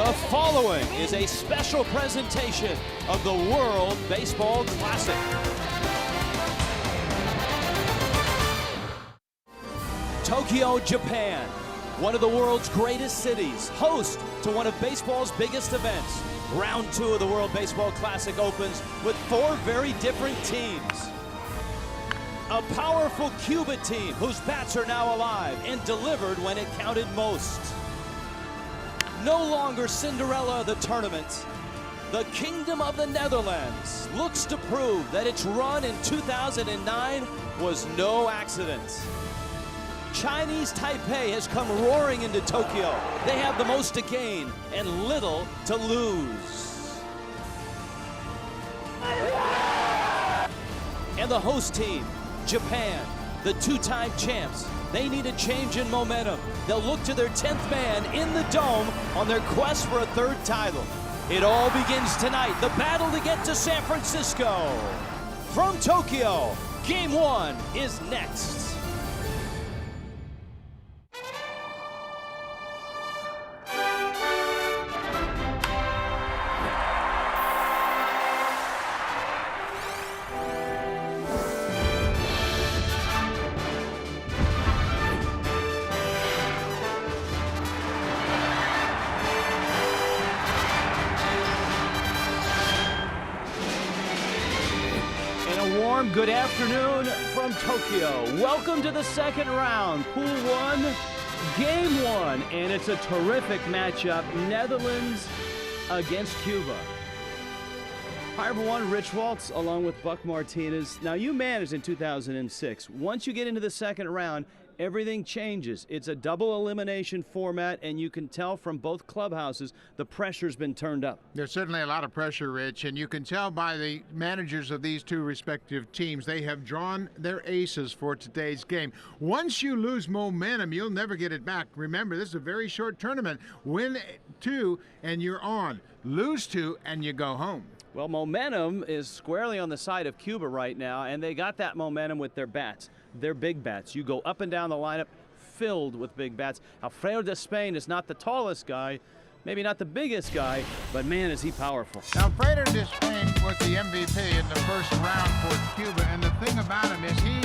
The following is a special presentation of the World Baseball Classic. Tokyo, Japan, one of the world's greatest cities, host to one of baseball's biggest events. Round 2 of the World Baseball Classic opens with 4 very different teams. A powerful Cuba team whose bats are now alive and delivered when it counted most. No longer Cinderella of the tournament, the Kingdom of the Netherlands looks to prove that its run in 2009 was no accident. Chinese Taipei has come roaring into Tokyo. They have the most to gain and little to lose. And the host team, Japan, the 2-time champs, they need a change in momentum. They'll look to their 10th man in the dome on their quest for a 3rd title. It all begins tonight, the battle to get to San Francisco. From Tokyo, Game 1 is next. Good afternoon from Tokyo. Welcome to the second round, Pool 1, Game 1, and it's a terrific matchup, Netherlands against Cuba. Hi everyone, Rich Waltz along with Buck Martinez. Now you managed in 2006. Once you get into the second round, everything changes. It's a double elimination format, and you can tell from both clubhouses the pressure's been turned up. There's certainly a lot of pressure, Rich, and you can tell by the managers of these two respective teams. They have drawn their aces for today's game. Once you lose momentum, you'll never get it back. Remember, this is a very short tournament. Win 2 and you're on. Lose 2 and you go home. Well, momentum is squarely on the side of Cuba right now, and they got that momentum with their bats. They're big bats. You go up and down the lineup filled with big bats. Alfredo de Spain is not the tallest guy, maybe not the biggest guy, but man, is he powerful. Alfredo de Spain was the MVP in the first round for Cuba, and the thing about him is he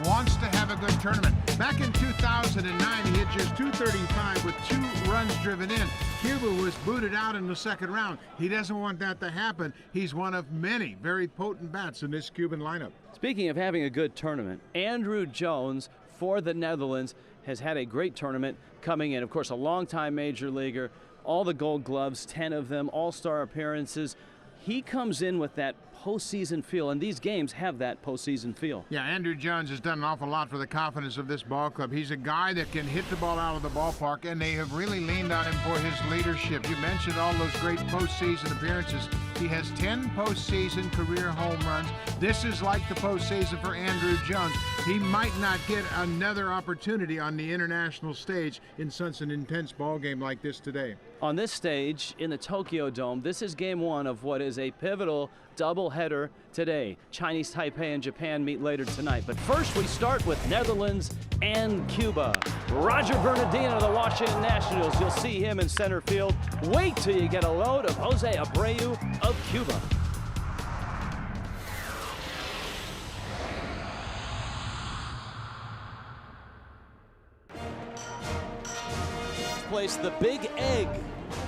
wants to have a good tournament. Back in 2009, he hit just 235 with 2 runs driven in. Cuba was booted out in the second round. He doesn't want that to happen. He's one of many very potent bats in this Cuban lineup. Speaking of having a good tournament, Andrew Jones for the Netherlands has had a great tournament coming in. Of course, a longtime major leaguer, all the Gold Gloves, 10 of them, all-star appearances. He comes in with that postseason feel, and these games have that postseason feel. Yeah, Andrew Jones has done an awful lot for the confidence of this ball club. He's a guy that can hit the ball out of the ballpark, and they have really leaned on him for his leadership. You mentioned all those great postseason appearances. He has 10 postseason career home runs. This is like the postseason for Andrew Jones. He might not get another opportunity on the international stage in such an intense ball game like this today. On this stage in the Tokyo Dome, this is Game 1 of what is a pivotal doubleheader today. Chinese Taipei and Japan meet later tonight. But first we start with Netherlands and Cuba. Roger Bernardino of the Washington Nationals. You'll see him in center field. Wait till you get a load of Jose Abreu of Cuba. Place the Big Egg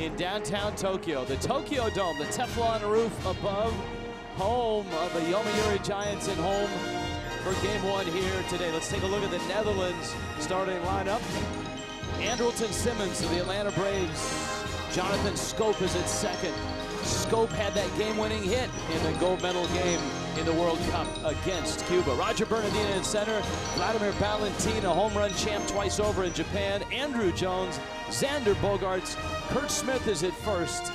in downtown Tokyo. The Tokyo Dome, the Teflon roof above, home of the Yomiuri Giants, and home for Game 1 here today. Let's take a look at the Netherlands starting lineup. Andrelton Simmons of the Atlanta Braves. Jonathan Scope is at second. Scope had that game-winning hit in the gold medal game in the World Cup against Cuba. Roger Bernardino in center. Vladimir Valentin, a home run champ twice over in Japan. Andrew Jones, Xander Bogaerts. Kurt Smith is at first.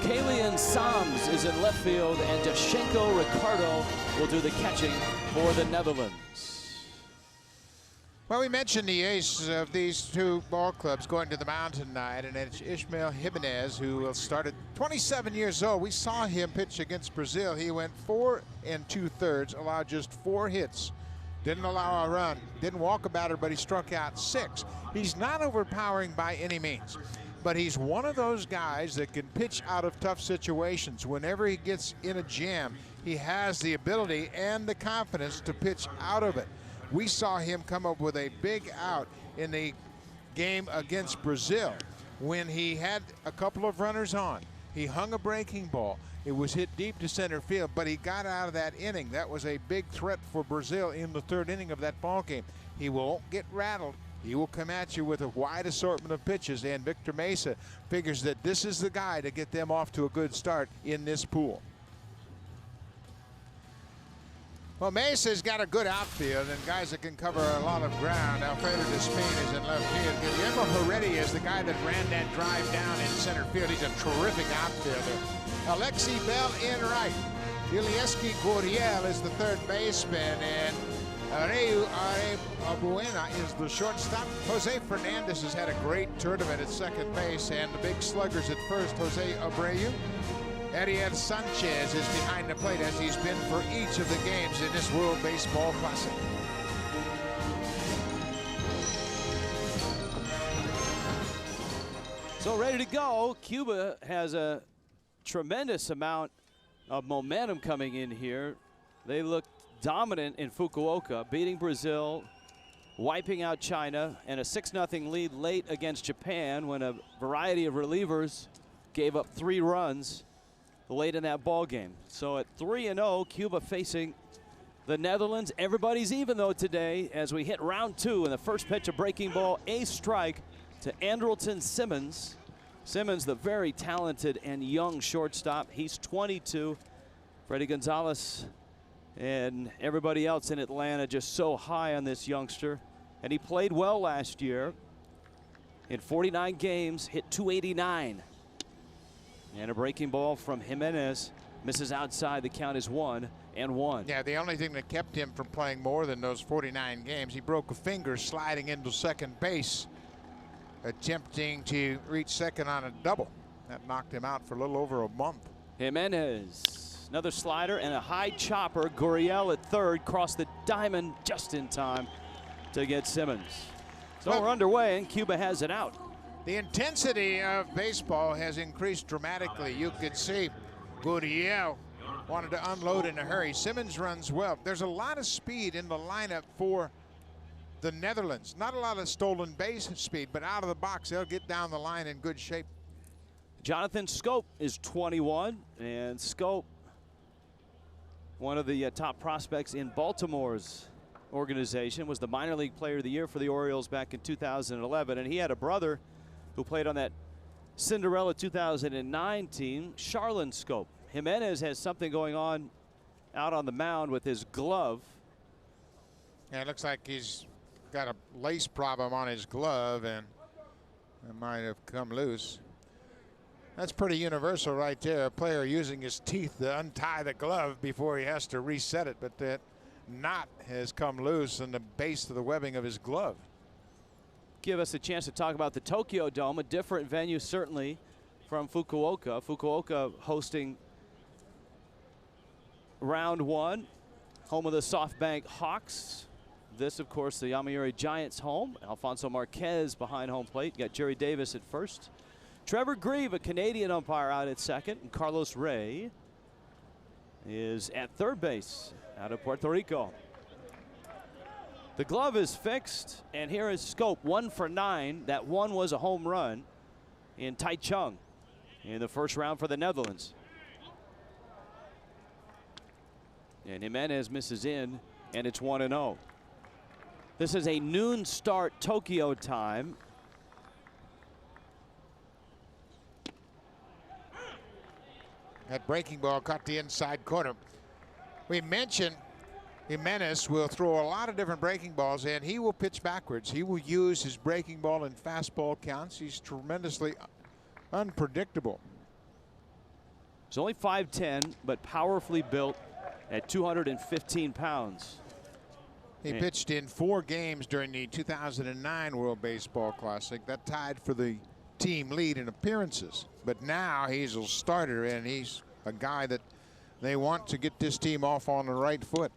Kalian Sams is in left field, and Dashenko Ricardo will do the catching for the Netherlands. Well, we mentioned the ace of these two ball clubs going to the mound tonight, and it's Ishmael Jimenez, who will start at 27 years old. We saw him pitch against Brazil. He went 4 2/3, allowed just 4 hits. Didn't allow a run, didn't walk a batter, but he struck out 6. He's not overpowering by any means. but he's one of those guys that can pitch out of tough situations. Whenever he gets in a jam, he has the ability and the confidence to pitch out of it. We saw him come up with a big out in the game against Brazil when he had a couple of runners on. He hung a breaking ball. It was hit deep to center field, but he got out of that inning. That was a big threat for Brazil in the third inning of that ball game. He won't get rattled. He will come at you with a wide assortment of pitches, and Victor Mesa figures that this is the guy to get them off to a good start in this pool. Well, Mesa's got a good outfield and guys that can cover a lot of ground. Alfredo Despin is in left field. Guillermo Heredia is the guy that ran that drive down in center field. He's a terrific outfielder. Alexi Bell in right. Ilieski Gurriel is the third baseman, and Areu Abuena is the shortstop. Jose Fernandez has had a great tournament at second base, and the big sluggers at first, Jose Abreu. Ariel Sanchez is behind the plate, as he's been for each of the games in this World Baseball Classic. So ready to go. Cuba has a tremendous amount of momentum coming in here. They look dominant in Fukuoka, beating Brazil, wiping out China, and a 6-0 lead late against Japan when a variety of relievers gave up 3 runs late in that ball game. So at 3-0, Cuba facing the Netherlands. Everybody's even though today as we hit round 2, and the first pitch, a breaking ball, a strike to Andrelton Simmons. Simmons, the very talented and young shortstop. He's 22. Freddie Gonzalez and everybody else in Atlanta just so high on this youngster. And he played well last year. In 49 games, hit .289. And a breaking ball from Jimenez misses outside. The count is 1-1. Yeah, the only thing that kept him from playing more than those 49 games, he broke a finger sliding into second base, attempting to reach second on a double. That knocked him out for a little over a month. Jimenez, another slider and a high chopper. Gurriel at third, crossed the diamond just in time to get Simmons. So we're underway, and Cuba has it out. The intensity of baseball has increased dramatically. You could see Gurriel wanted to unload in a hurry. Simmons runs well. There's a lot of speed in the lineup for the Netherlands. Not a lot of stolen base speed, but out of the box, they'll get down the line in good shape. Jonathan Scope is 21, and Scope, one of the top prospects in Baltimore's organization, was the minor league player of the year for the Orioles back in 2011, and he had a brother who played on that Cinderella 2009 team, Charlon Scope. Jimenez has something going on out on the mound with his glove. Yeah, it looks like he's got a lace problem on his glove, and it might have come loose. That's pretty universal right there. A player using his teeth to untie the glove before he has to reset it, but that knot has come loose in the base of the webbing of his glove. Give us a chance to talk about the Tokyo Dome, a different venue certainly from Fukuoka. Fukuoka hosting round 1, home of the SoftBank Hawks. This, of course, the Yomiuri Giants home. Alfonso Marquez behind home plate. You got Jerry Davis at first. Trevor Grieve, a Canadian umpire, out at second. And Carlos Ray is at third base out of Puerto Rico. The glove is fixed, and here is Scope, 1 for 9. That one was a home run in Taichung in the first round for the Netherlands. And Jimenez misses in, and it's 1-0. This is a noon start Tokyo time. That breaking ball caught the inside corner. We mentioned Jimenez will throw a lot of different breaking balls, and he will pitch backwards. He will use his breaking ball and fastball counts. He's tremendously unpredictable. He's only 5'10", but powerfully built at 215 pounds. He pitched in 4 games during the 2009 World Baseball Classic. That tied for the team lead in appearances. But now he's a starter, and he's a guy that they want to get this team off on the right foot.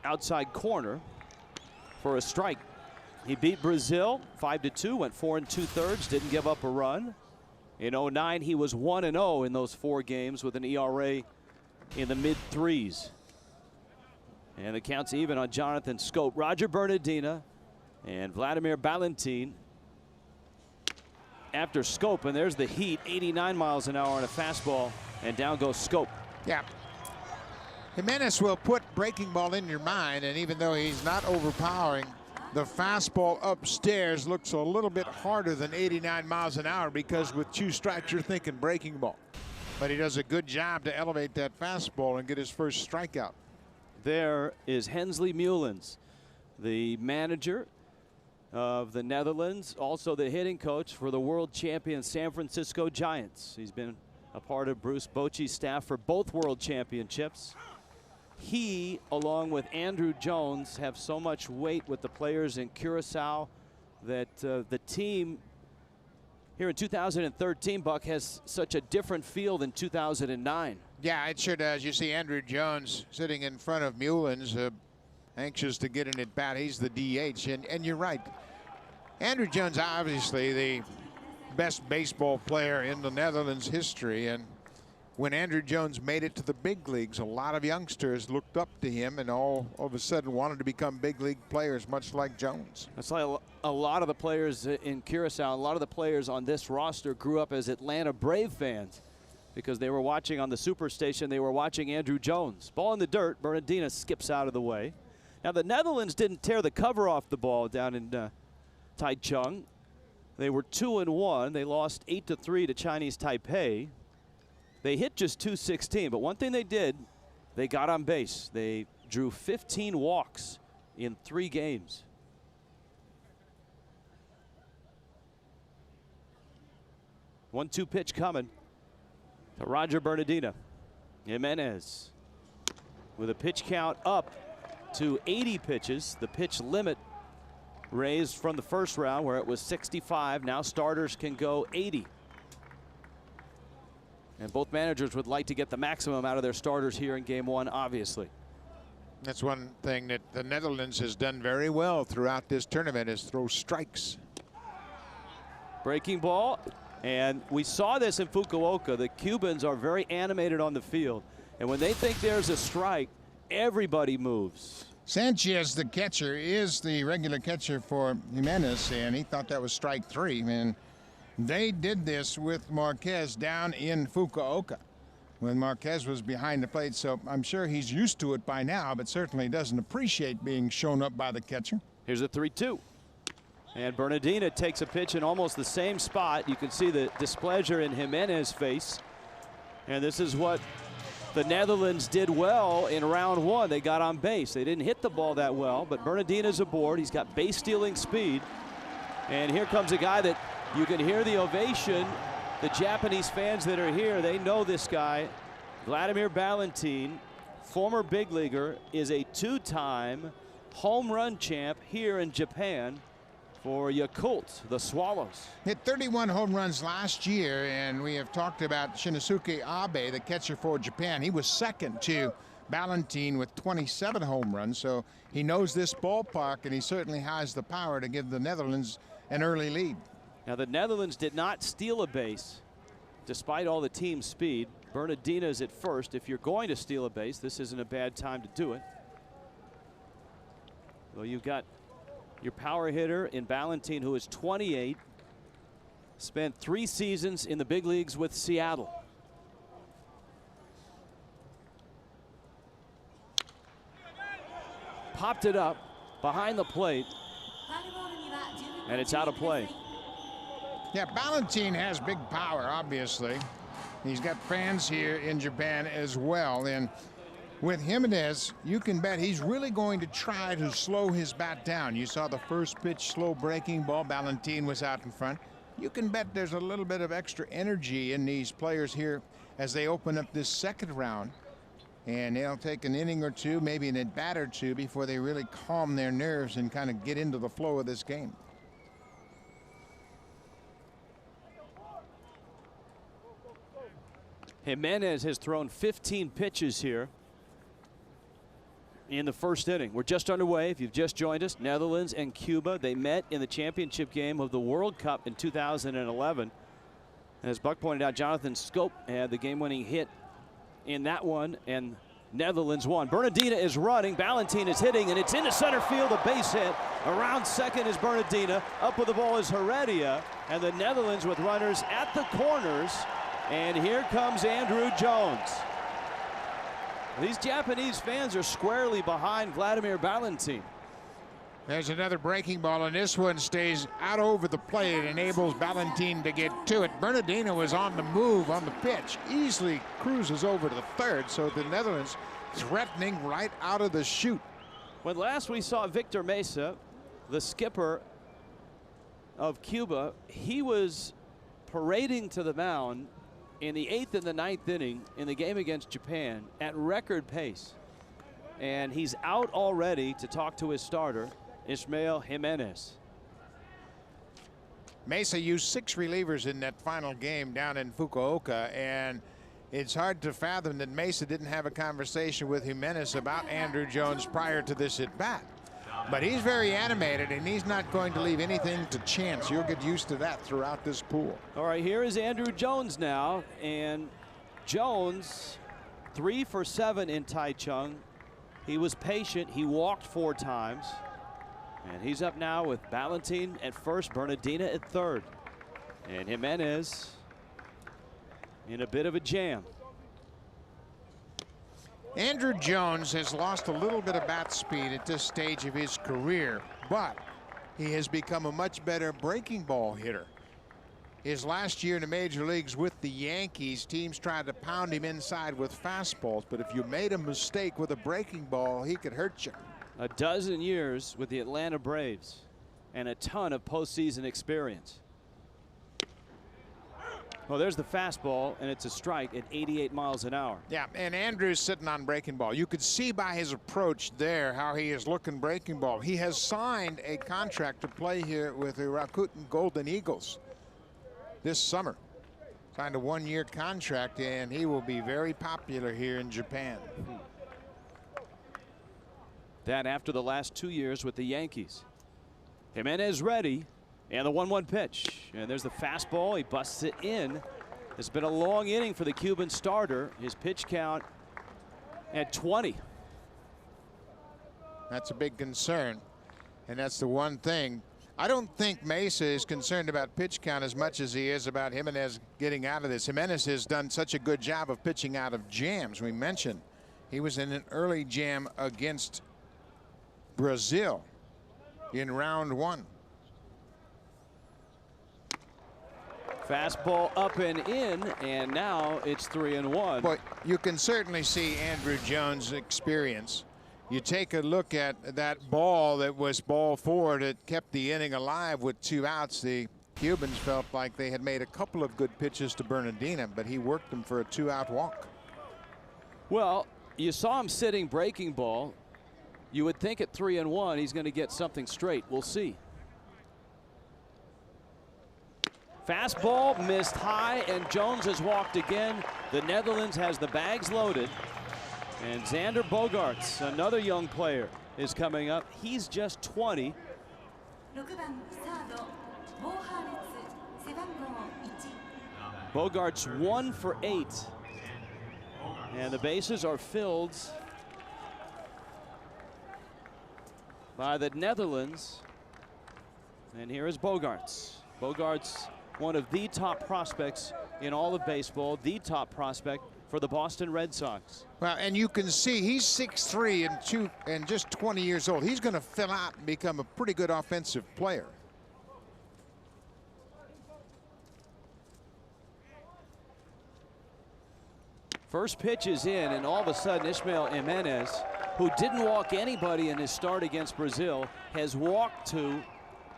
Outside corner for a strike. He beat Brazil 5-2, went 4 2/3, didn't give up a run. In 09, he was 1-0 in those 4 games with an ERA in the mid-3s. And the count's even on Jonathan Scope. Roger Bernardina and Vladimir Valentin after Scope, and there's the heat, 89 miles an hour on a fastball, and down goes Scope. Yeah. Jimenez will put breaking ball in your mind, and even though he's not overpowering, the fastball upstairs looks a little bit harder than 89 miles an hour because with 2 strikes you're thinking breaking ball. But he does a good job to elevate that fastball and get his first strikeout. There is Hensley Mullins, the manager of the Netherlands, also the hitting coach for the world champion San Francisco Giants. He's been a part of Bruce Bochy's staff for both world championships. He, along with Andrew Jones, have so much weight with the players in Curacao that the team here in 2013, Buck, has such a different feel than 2009. Yeah, it sure does. You see Andrew Jones sitting in front of Mullins, anxious to get an at-bat. He's the DH, and you're right. Andrew Jones, obviously the best baseball player in the Netherlands history, and when Andrew Jones made it to the big leagues, a lot of youngsters looked up to him and all of a sudden wanted to become big league players, much like Jones. That's like a lot of the players in Curacao, a lot of the players on this roster grew up as Atlanta Brave fans because they were watching on the Superstation, they were watching Andrew Jones. Ball in the dirt, Bernardina skips out of the way. Now the Netherlands didn't tear the cover off the ball down in Taichung. They were 2-1. They lost 8-3 to Chinese Taipei. They hit just .216, but one thing they did, they got on base. They drew 15 walks in 3 games. One-two pitch coming to Roger Bernardina. Jimenez with a pitch count up to 80 pitches. The pitch limit raised from the first round where it was 65. Now starters can go 80. And both managers would like to get the maximum out of their starters here in game 1, obviously. That's one thing that the Netherlands has done very well throughout this tournament is throw strikes. Breaking ball, and we saw this in Fukuoka. The Cubans are very animated on the field, and when they think there's a strike, everybody moves. Sanchez, the catcher, is the regular catcher for Jimenez, and he thought that was strike 3. And they did this with Marquez down in Fukuoka when Marquez was behind the plate, so I'm sure he's used to it by now, but certainly doesn't appreciate being shown up by the catcher. Here's a 3-2. And Bernardina takes a pitch in almost the same spot. You can see the displeasure in Jimenez's face. And this is what the Netherlands did well in round 1. They got on base. They didn't hit the ball that well, but Bernardina's aboard. He's got base stealing speed. And here comes a guy that you can hear the ovation. The Japanese fans that are here, they know this guy. Vladimir Valentin, former big leaguer, is a 2-time home run champ here in Japan for Yakult, the Swallows. Hit 31 home runs last year, and we have talked about Shinosuke Abe, the catcher for Japan. He was second to Valentin with 27 home runs, so he knows this ballpark, and he certainly has the power to give the Netherlands an early lead. Now the Netherlands did not steal a base despite all the team speed. Bernardina is at first. If you're going to steal a base, this isn't a bad time to do it. Well, you've got your power hitter in Valentin, who is 28, spent 3 seasons in the big leagues with Seattle. Popped it up behind the plate, and it's out of play. Yeah, Valentin has big power, obviously. He's got fans here in Japan as well. And with Jimenez, you can bet he's really going to try to slow his bat down. You saw the first pitch, slow breaking ball. Valentin was out in front. You can bet there's a little bit of extra energy in these players here as they open up this second round. And they'll take an inning or two, maybe an at-bat or two, before they really calm their nerves and kind of get into the flow of this game. Jimenez has thrown 15 pitches here. in the first inning. We're just underway. If you've just joined us, Netherlands and Cuba, they met in the championship game of the World Cup in 2011. And as Buck pointed out, Jonathan Scope had the game-winning hit in that one, and Netherlands won. Bernardina is running, Ballantine is hitting, and it's into center field, a base hit. Around second is Bernardina. Up with the ball is Heredia, and the Netherlands with runners at the corners. And here comes Andrew Jones. These Japanese fans are squarely behind Vladimir Ballantine. There's another breaking ball, and this one stays out over the plate. It enables Ballantine to get to it. Bernardino was on the move on the pitch, easily cruises over to the third, so the Netherlands threatening right out of the chute. When last we saw Victor Mesa, the skipper of Cuba, he was parading to the mound in the 8th and the 9th inning in the game against Japan at record pace. And he's out already to talk to his starter, Ismael Jimenez. Mesa used 6 relievers in that final game down in Fukuoka, and it's hard to fathom that Mesa didn't have a conversation with Jimenez about Andrew Jones prior to this at bat. But he's very animated, and he's not going to leave anything to chance. You'll get used to that throughout this pool. All right, here is Andrew Jones now, and Jones 3 for 7 in Taichung. He was patient. He walked 4 times. And he's up now with Ballantine at first, Bernardina at third. And Jimenez in a bit of a jam. Andrew Jones has lost a little bit of bat speed at this stage of his career, but he has become a much better breaking ball hitter. His last year in the major leagues with the Yankees, teams tried to pound him inside with fastballs, but if you made a mistake with a breaking ball, he could hurt you. A dozen years with the Atlanta Braves and a ton of postseason experience. Well, there's the fastball, and it's a strike at 88 miles an hour. Yeah, and Andrew's sitting on breaking ball. You could see by his approach there how he is looking breaking ball. He has signed a contract to play here with the Rakuten Golden Eagles this summer. Signed a 1-year contract, and he will be very popular here in Japan. That after the last 2 years with the Yankees. Jimenez ready, and the 1-1 pitch. And there's the fastball. He busts it in. It's been a long inning for the Cuban starter. His pitch count at 20. That's a big concern, and that's the one thing. I don't think Mesa is concerned about pitch count as much as he is about Jimenez getting out of this. Jimenez has done such a good job of pitching out of jams. We mentioned he was in an early jam against Brazil in round 1. Fastball up and in, and now it's 3-1. But you can certainly see Andrew Jones' experience. You take a look at that ball that was ball 4 that kept the inning alive with 2 outs. The Cubans felt like they had made a couple of good pitches to Bernardina, but he worked them for a 2-out walk. Well, you saw him sitting breaking ball. You would think at 3-1 he's going to get something straight. We'll see. Fastball missed high, and Jones has walked again. The Netherlands has the bags loaded. And Xander Bogaerts, another young player, is coming up. He's just 20. Bogaerts 1 for 8. And the bases are filled by the Netherlands. And here is Bogaerts. Bogaerts, one of the top prospects in all of baseball, the top prospect for the Boston Red Sox. Well, and you can see he's 6'3" and just 20 years old. He's going to fill out and become a pretty good offensive player. First pitch is in, and all of a sudden Ismael Jimenez, who didn't walk anybody in his start against Brazil, has walked 2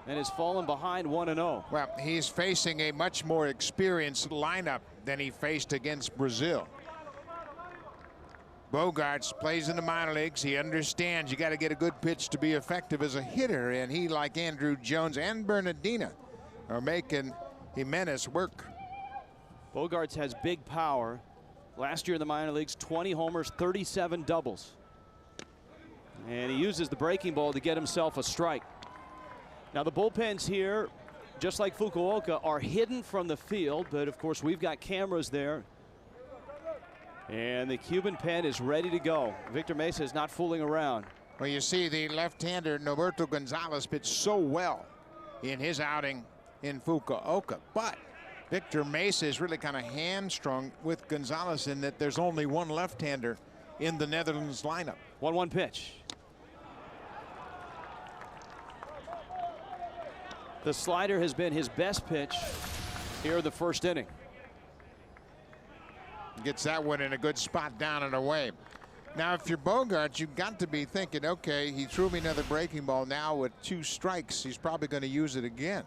and has fallen behind 1-0. Well, he's facing a much more experienced lineup than he faced against Brazil. Bogaerts plays in the minor leagues. He understands you got to get a good pitch to be effective as a hitter, and he, like Andrew Jones and Bernardina, are making Jimenez work. Bogaerts has big power. Last year in the minor leagues, 20 homers, 37 doubles. And he uses the breaking ball to get himself a strike. Now the bullpens here, just like Fukuoka, are hidden from the field, but of course we've got cameras there. And the Cuban pen is ready to go. Victor Mesa is not fooling around. Well, you see the left-hander Norberto Gonzalez pitched so well in his outing in Fukuoka, but Victor Mesa is really kind of hamstrung with Gonzalez in that there's only one left-hander in the Netherlands lineup. 1-1 pitch. The slider has been his best pitch here in the first inning. Gets that one in a good spot down and away. Now, if you're Bogaerts, you've got to be thinking, okay, he threw me another breaking ball. Now with 2 strikes, he's probably going to use it again.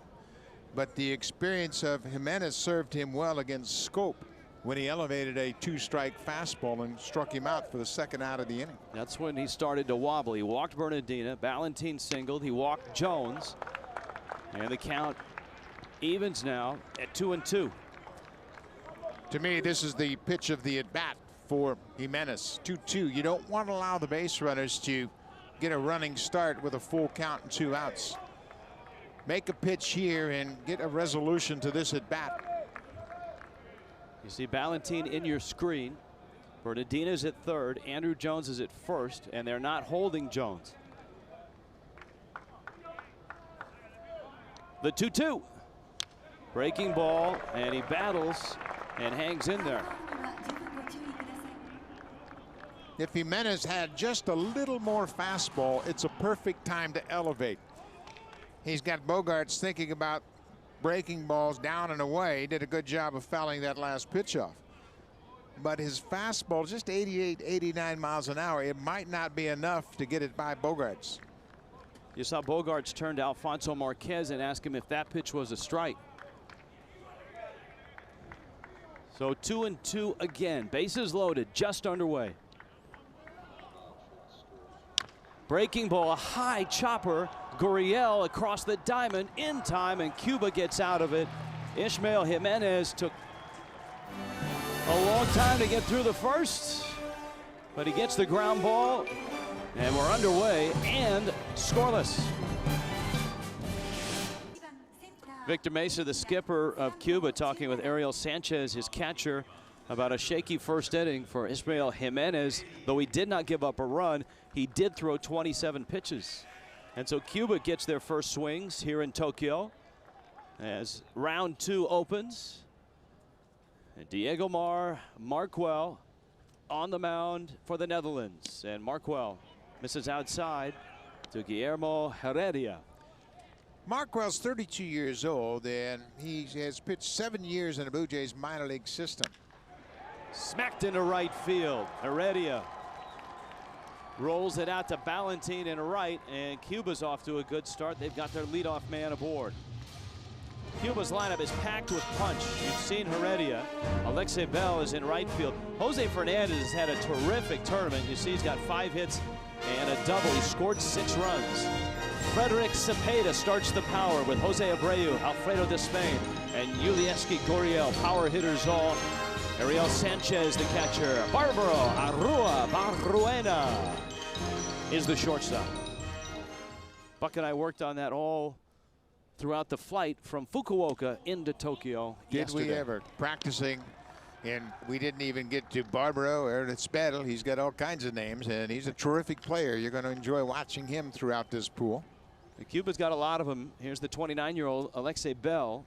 But the experience of Jimenez served him well against Scope when he elevated a 2-strike fastball and struck him out for the second out of the inning. That's when he started to wobble. He walked Bernardina. Valentin singled. He walked Jones. And the count evens now at 2-2. To me, this is the pitch of the at-bat for Jimenez. 2-2. You don't want to allow the base runners to get a running start with a full count and 2 outs. Make a pitch here and get a resolution to this at-bat. You see Valentin in your screen. Bernardina's at third. Andrew Jones is at first, and they're not holding Jones. The 2-2. Breaking ball, and he battles and hangs in there. If Jimenez had just a little more fastball, it's a perfect time to elevate. He's got Bogaerts thinking about breaking balls down and away. He did a good job of fouling that last pitch off. But his fastball, just 88, 89 miles an hour, it might not be enough to get it by Bogaerts. You saw Bogaerts turn to Alfonso Marquez and ask him if that pitch was a strike. So 2-2 again. Bases loaded, just underway. Breaking ball, a high chopper. Gurriel across the diamond in time, and Cuba gets out of it. Ishmael Jimenez took a long time to get through the first, but he gets the ground ball, and we're underway and scoreless. Victor Mesa, the skipper of Cuba, talking with Ariel Sanchez, his catcher, about a shaky first inning for Ishmael Jimenez. Though he did not give up a run, he did throw 27 pitches. And so Cuba gets their first swings here in Tokyo as round 2 opens. And Diego Marquel on the mound for the Netherlands. And Marquel misses outside to Guillermo Heredia. Marquel's 32 years old, and he has pitched 7 years in the Blue Jays minor league system. Smacked into right field. Heredia rolls it out to Valentin in right, and Cuba's off to a good start. They've got their leadoff man aboard. Cuba's lineup is packed with punch. You've seen Heredia. Alexei Bell is in right field. Jose Fernandez has had a terrific tournament. You see he's got 5 hits and a double. He scored 6 runs. Frederick Cepeda starts the power with Jose Abreu, Alfredo Despain, and Yulieski Gurriel. Power hitters all. Ariel Sanchez, the catcher. Barbaro Arrua Barruena is the shortstop. Buck and I worked on that all throughout the flight from Fukuoka into Tokyo yesterday. Did we ever? Practicing, and we didn't even get to Barbaro or Spedel. He's got all kinds of names, and he's a terrific player. You're going to enjoy watching him throughout this pool. Cuba's got a lot of them. Here's the 29-year-old Alexei Bell.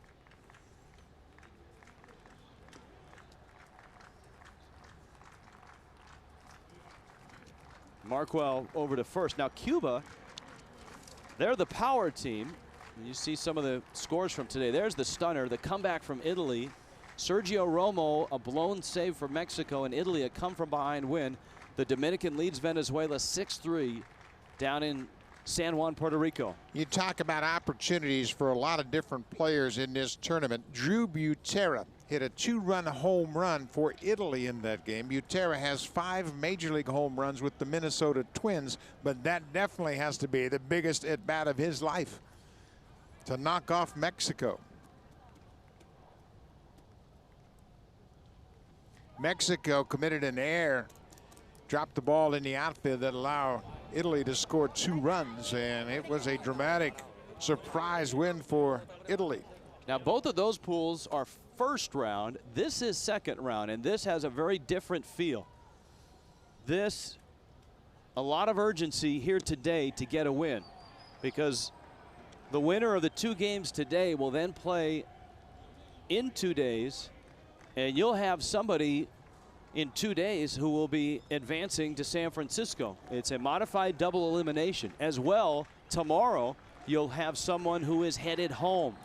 Marquel over to first. Now Cuba, they're the power team. You see some of the scores from today. There's the stunner, the comeback from Italy. Sergio Romo, a blown save for Mexico, and Italy a come from behind win. The Dominican leads Venezuela 6-3 down in San Juan, Puerto Rico. You talk about opportunities for a lot of different players in this tournament. Drew Butera hit a 2-run home run for Italy in that game. Butera has 5 major league home runs with the Minnesota Twins, but that definitely has to be the biggest at-bat of his life to knock off Mexico. Mexico committed an error, dropped the ball in the outfield that allowed Italy to score 2 runs, and it was a dramatic surprise win for Italy. Now, both of those pools are first round. This is second round, and this has a very different feel. This, a lot of urgency here today to get a win, because the winner of the 2 games today will then play in 2 days, and you'll have somebody in 2 days who will be advancing to San Francisco. It's a modified double elimination. As well, tomorrow you'll have someone who is headed home.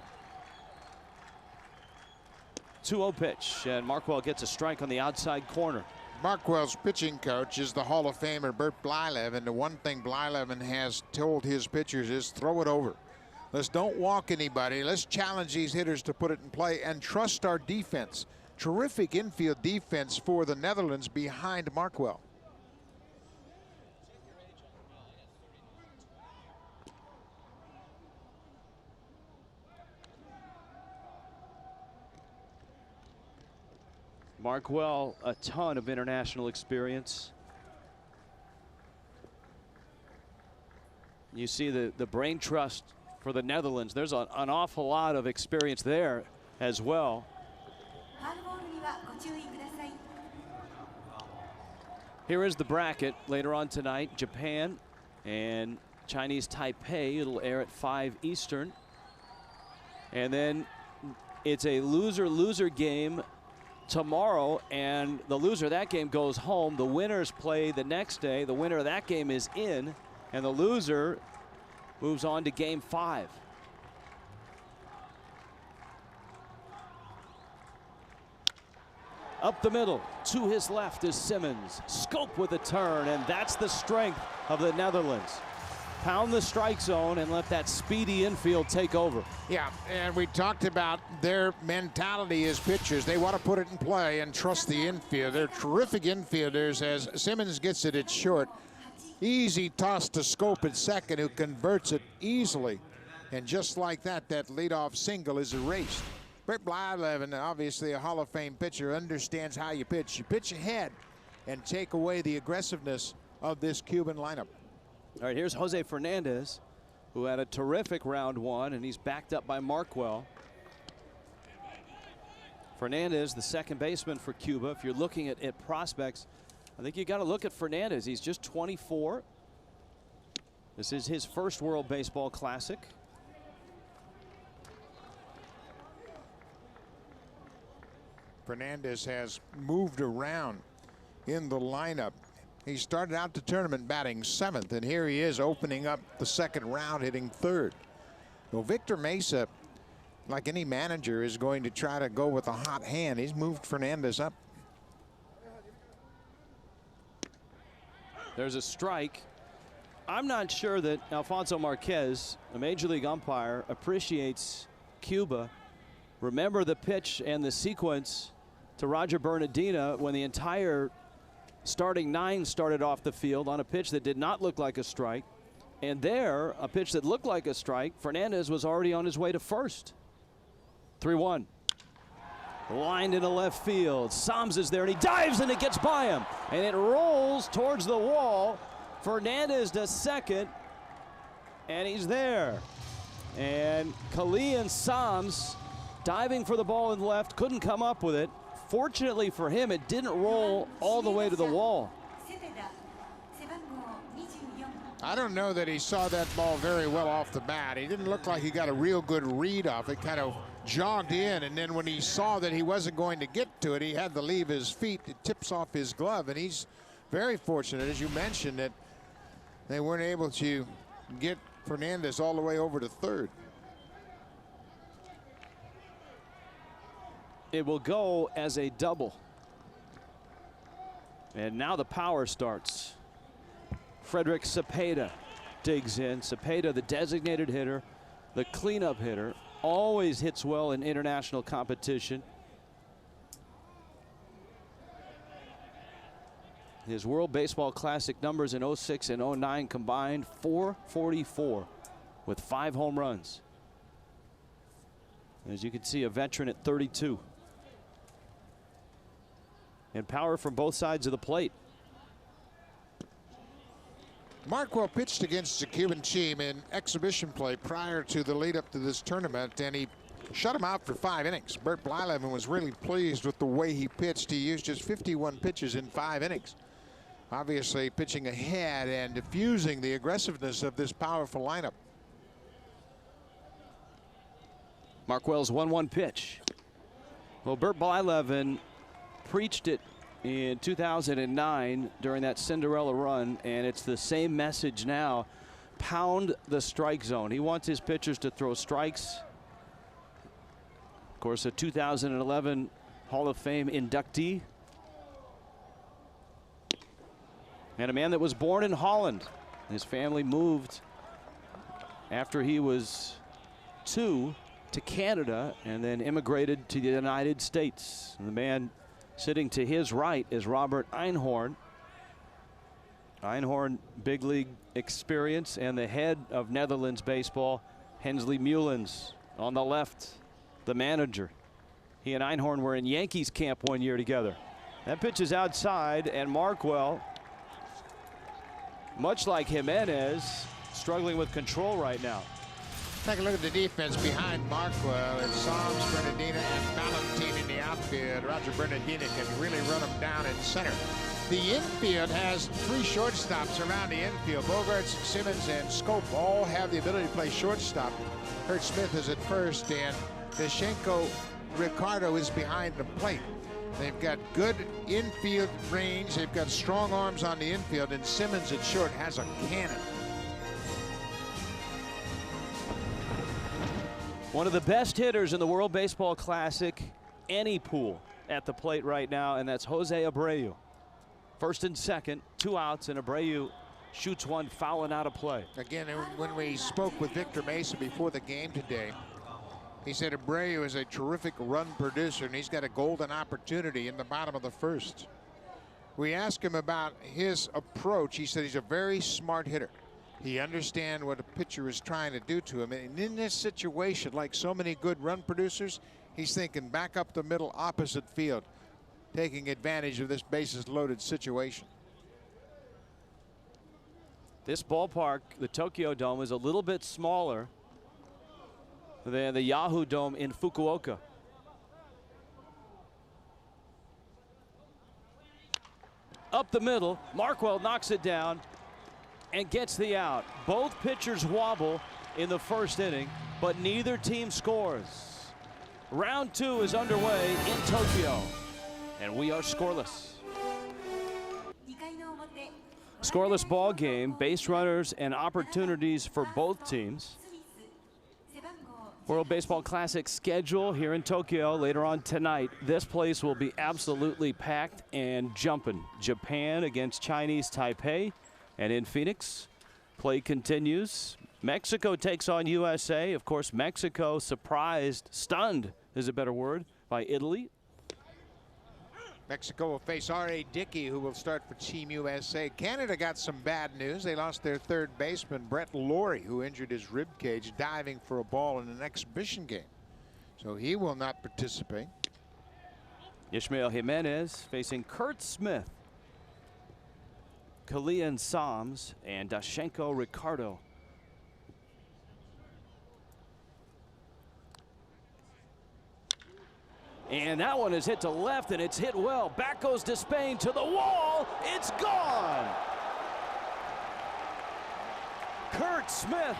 2-0 pitch, and Markwell gets a strike on the outside corner. Markwell's pitching coach is the Hall of Famer Bert Blyleven, and the one thing Blyleven has told his pitchers is throw it over. Let's don't walk anybody. Let's challenge these hitters to put it in play and trust our defense. Terrific infield defense for the Netherlands behind Markwell. Markwell, a ton of international experience. You see the brain trust for the Netherlands. There's an awful lot of experience there as well. Here is the bracket later on tonight. Japan and Chinese Taipei. It'll air at 5 Eastern. And then it's a loser-loser game tomorrow, and the loser of that game goes home. The winners play the next day. The winner of that game is in, and the loser moves on to game 5. Up the middle, to his left is Simmons. Scope with a turn, and that's the strength of the Netherlands. Pound the strike zone and let that speedy infield take over. Yeah, and we talked about their mentality as pitchers. They want to put it in play and trust the infield. They're terrific infielders. As Simmons gets it, it's short. Easy toss to Scope at second, who converts it easily. And just like that, that leadoff single is erased. Bert Blyleven, obviously a Hall of Fame pitcher, understands how you pitch. You pitch ahead and take away the aggressiveness of this Cuban lineup. All right, here's Jose Fernandez, who had a terrific round 1, and he's backed up by Markwell. Fernandez, the second baseman for Cuba. If you're looking at prospects, I think you got to look at Fernandez. He's just 24. This is his first World Baseball Classic. Fernandez has moved around in the lineup. He started out the tournament batting 7th, and here he is opening up the second round, hitting 3rd. Well, Victor Mesa, like any manager, is going to try to go with a hot hand. He's moved Fernandez up. There's a strike. I'm not sure that Alfonso Marquez, a Major League umpire, appreciates Cuba. Remember the pitch and the sequence to Roger Bernardina when the entire starting 9 started off the field on a pitch that did not look like a strike. And there, a pitch that looked like a strike, Fernandez was already on his way to first. 3-1. Lined into left field. Sams is there, and he dives, and it gets by him. And it rolls towards the wall. Fernandez to second, and he's there. And Kalian Sams diving for the ball in left, couldn't come up with it. Fortunately for him, it didn't roll all the way to the wall. I don't know that he saw that ball very well off the bat. He didn't look like he got a real good read off it. Kind of jogged in, and then when he saw that he wasn't going to get to it, he had to leave his feet. It tips off his glove, and he's very fortunate, as you mentioned, that they weren't able to get Fernandez all the way over to 3rd. It will go as a double. And now the power starts. Frederick Cepeda digs in. Cepeda, the designated hitter, the cleanup hitter, always hits well in international competition. His World Baseball Classic numbers in 06 and 09 combined, 444 with 5 home runs. As you can see, a veteran at 32. And power from both sides of the plate. Markwell pitched against the Cuban team in exhibition play prior to the lead up to this tournament, and he shut him out for 5 innings. Bert Blyleven was really pleased with the way he pitched. He used just 51 pitches in 5 innings. Obviously pitching ahead and diffusing the aggressiveness of this powerful lineup. Markwell's 1-1 pitch. Well, Bert Blyleven preached it in 2009 during that Cinderella run, and it's the same message now. Pound the strike zone. He wants his pitchers to throw strikes. Of course, a 2011 Hall of Fame inductee. And a man that was born in Holland. His family moved after he was 2 to Canada and then immigrated to the United States. And the man sitting to his right is Robert Einhorn. Einhorn, big league experience, and the head of Netherlands baseball, Hensley Meulens, on the left, the manager. He and Einhorn were in Yankees camp one year together. That pitch is outside, and Markwell, much like Jimenez, struggling with control right now. Take a look at the defense behind Markwell. It's Psalms, Bernardina, and Valentine in the outfield. Roger Bernardina can really run them down in center. The infield has 3 shortstops around the infield. Bogarts, Simmons, and Scope all have the ability to play shortstop. Kurt Smith is at first, and Dashenko Ricardo is behind the plate. They've got good infield range. They've got strong arms on the infield, and Simmons at short has a cannon. One of the best hitters in the World Baseball Classic, any pool at the plate right now, and that's Jose Abreu. First and second, 2 outs, and Abreu shoots one fouling out of play. Again, when we spoke with Victor Mesa before the game today, he said Abreu is a terrific run producer, and he's got a golden opportunity in the bottom of the first. We asked him about his approach. He said he's a very smart hitter. He understands what a pitcher is trying to do to him. And in this situation, like so many good run producers, he's thinking back up the middle, opposite field, taking advantage of this bases loaded situation. This ballpark, the Tokyo Dome, is a little bit smaller than the Yahoo Dome in Fukuoka. Up the middle, Markwell knocks it down and gets the out. Both pitchers wobble in the first inning, but neither team scores. Round 2 is underway in Tokyo, and we are scoreless. Scoreless ball game, base runners and opportunities for both teams. World Baseball Classic schedule here in Tokyo later on tonight. This place will be absolutely packed and jumping. Japan against Chinese Taipei. And in Phoenix, play continues. Mexico takes on USA. Of course, Mexico surprised, stunned is a better word, by Italy. Mexico will face R.A. Dickey, who will start for Team USA. Canada got some bad news. They lost their third baseman, Brett Laurie, who injured his rib cage diving for a ball in an exhibition game. So he will not participate. Ishmael Jimenez facing Kurt Smith, Kalian Psalms, and Dashenko Ricardo. And that one is hit to left, and it's hit well. Back goes Despain to the wall. It's gone. Kurt Smith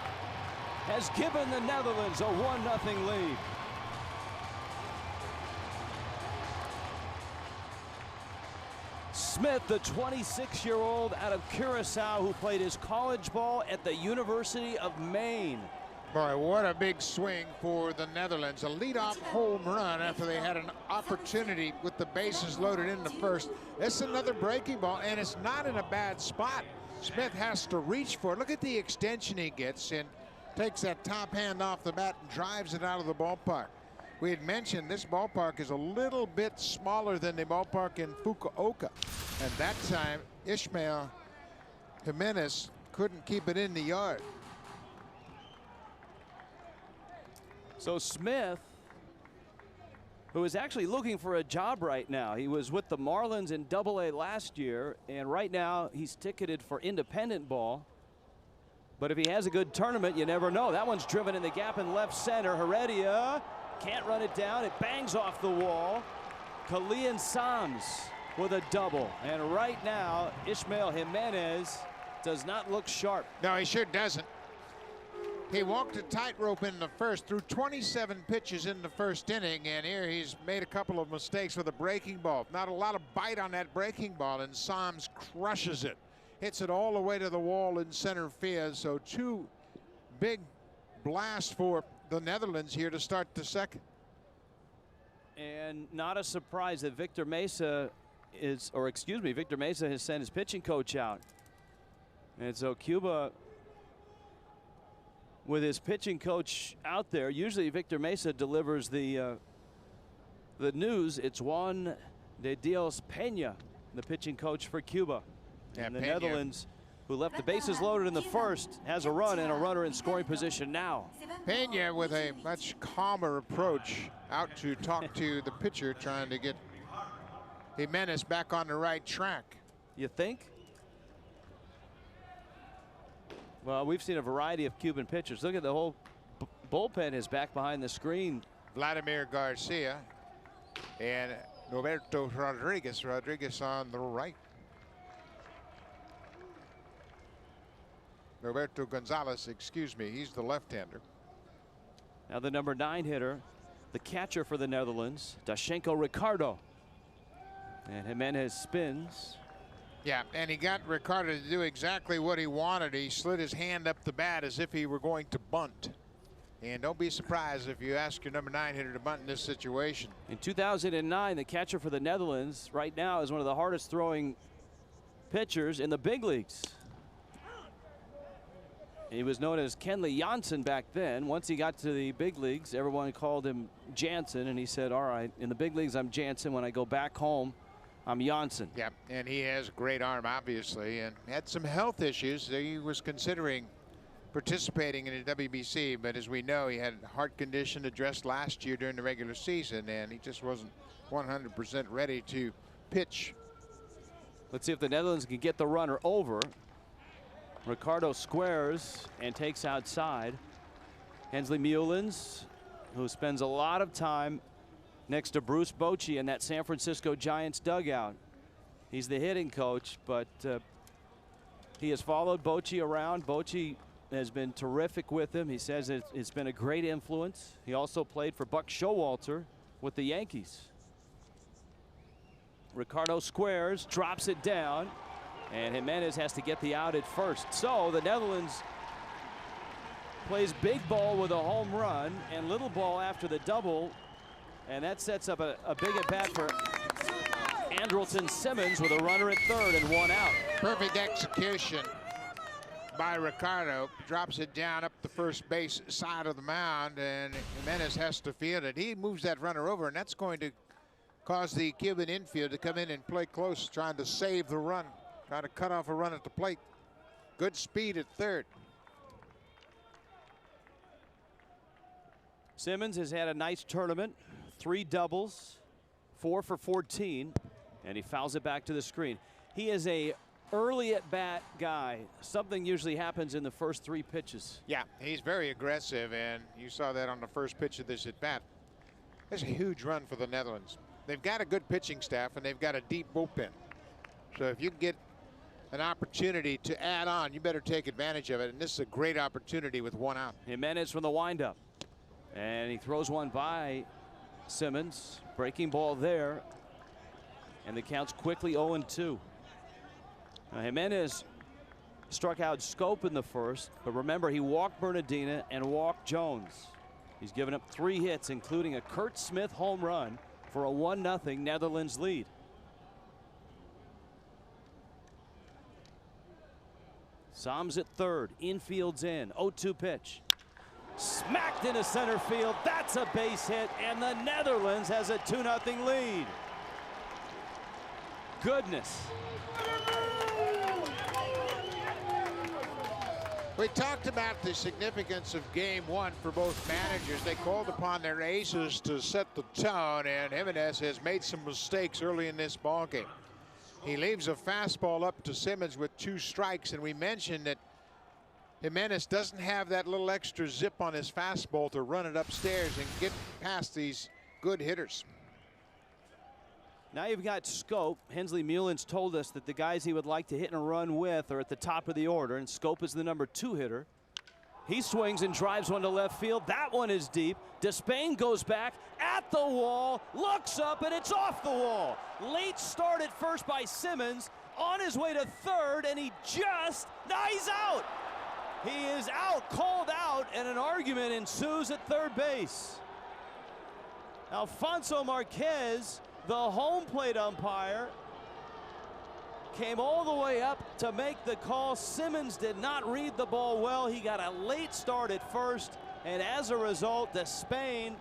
has given the Netherlands a 1-0 lead. Smith, the 26-year-old out of Curacao who played his college ball at the University of Maine. Boy, what a big swing for the Netherlands. A leadoff home run after they had an opportunity with the bases loaded in the first. It's another breaking ball, and it's not in a bad spot. Smith has to reach for it. Look at the extension he gets and takes that top hand off the bat and drives it out of the ballpark. We had mentioned this ballpark is a little bit smaller than the ballpark in Fukuoka. And that time, Ishmael Jimenez couldn't keep it in the yard. So Smith, who is actually looking for a job right now. He was with the Marlins in Double-A last year, and right now he's ticketed for independent ball But if he has a good tournament, you never know. That one's driven in the gap in left center. Heredia can't run it down. It bangs off the wall. Kalian Sams with a double. And right now, Ishmael Jimenez does not look sharp. No, he sure doesn't. He walked a tightrope in the first, threw 27 pitches in the first inning, and here he's made a couple of mistakes with a breaking ball. Not a lot of bite on that breaking ball, and Sams crushes it. Hits it all the way to the wall in center field. So 2 big blasts for the Netherlands here to start the second. And not a surprise that Victor Mesa has sent his pitching coach out. And so Cuba, with his pitching coach out there, usually Victor Mesa delivers the news. It's Juan de Dios Peña, the pitching coach for Cuba. Yeah, and the Peña. Netherlands, who left the bases loaded in the first, has a run and a runner in scoring position now. Peña with a much calmer approach out to talk to the pitcher, trying to get Jimenez back on the right track. You think? Well, we've seen a variety of Cuban pitchers. Look at the whole bullpen is back behind the screen. Vladimir Garcia and Roberto Rodriguez. Rodriguez on the right. Roberto Gonzalez, excuse me, he's the left-hander. Now the number 9 hitter, the catcher for the Netherlands, Dashenko Ricardo. And Jimenez spins. Yeah, and he got Ricardo to do exactly what he wanted. He slid his hand up the bat as if he were going to bunt. And don't be surprised if you ask your number 9 hitter to bunt in this situation. In 2009, the catcher for the Netherlands right now is one of the hardest throwing pitchers in the big leagues. He was known as Kenley Jansen back then. Once he got to the big leagues, everyone called him Jansen, and he said, all right, in the big leagues, I'm Jansen. When I go back home, I'm Jansen. Yeah, and he has a great arm, obviously, and had some health issues. He was considering participating in the WBC, but as we know, he had a heart condition addressed last year during the regular season, and he just wasn't 100% ready to pitch. Let's see if the Netherlands can get the runner over. Ricardo squares and takes outside. Hensley Mullins, who spends a lot of time next to Bruce Bochy in that San Francisco Giants dugout. He's the hitting coach, but he has followed Bochy around. Bochy has been terrific with him. He says it's been a great influence. He also played for Buck Showalter with the Yankees. Ricardo squares, drops it down, and Jimenez has to get the out at first. So the Netherlands plays big ball with a home run and little ball after the double. And that sets up a big at bat for Andrelton Simmons with a runner at third and 1 out. Perfect execution by Ricardo. Drops it down up the first base side of the mound, and Jimenez has to field it. He moves that runner over, and that's going to cause the Cuban infield to come in and play close, trying to save the run, trying to cut off a run at the plate. Good speed at third. Simmons has had a nice tournament. 3 doubles, 4 for 14, and he fouls it back to the screen. He is a early at bat guy. Something usually happens in the first 3 pitches. Yeah, he's very aggressive, and you saw that on the first pitch of this at bat. That's a huge run for the Netherlands. They've got a good pitching staff, and they've got a deep bullpen. So if you can get an opportunity to add on, you better take advantage of it, and this is a great opportunity with 1 out. Jimenez from the windup, and he throws one by Simmons. Breaking ball there, and the count's quickly 0-2. Jimenez struck out Scope in the first, but remember, he walked Bernardina and walked Jones. He's given up 3 hits, including a Kurt Smith home run for a 1-0 Netherlands lead. Sams at third, infield's in, 0-2 pitch. Smacked into center field. That's a base hit, and the Netherlands has a 2-0 lead. Goodness. We talked about the significance of game 1 for both managers. They called upon their aces to set the tone, and Jimenez has made some mistakes early in this ballgame. He leaves a fastball up to Simmons with 2 strikes, and we mentioned that Jimenez doesn't have that little extra zip on his fastball to run it upstairs and get past these good hitters. Now you've got Scope. Hensley Mullins told us that the guys he would like to hit and run with are at the top of the order, and Scope is the number 2 hitter. He swings and drives one to left field. That one is deep. Despain goes back at the wall, looks up, and it's off the wall. Late start at first by Simmons, on his way to third, and now he's out. He is out, called out, and an argument ensues at third base. Alfonso Marquez, the home plate umpire, came all the way up to make the call. Simmons did not read the ball well. He got a late start at first, and as a result, Despain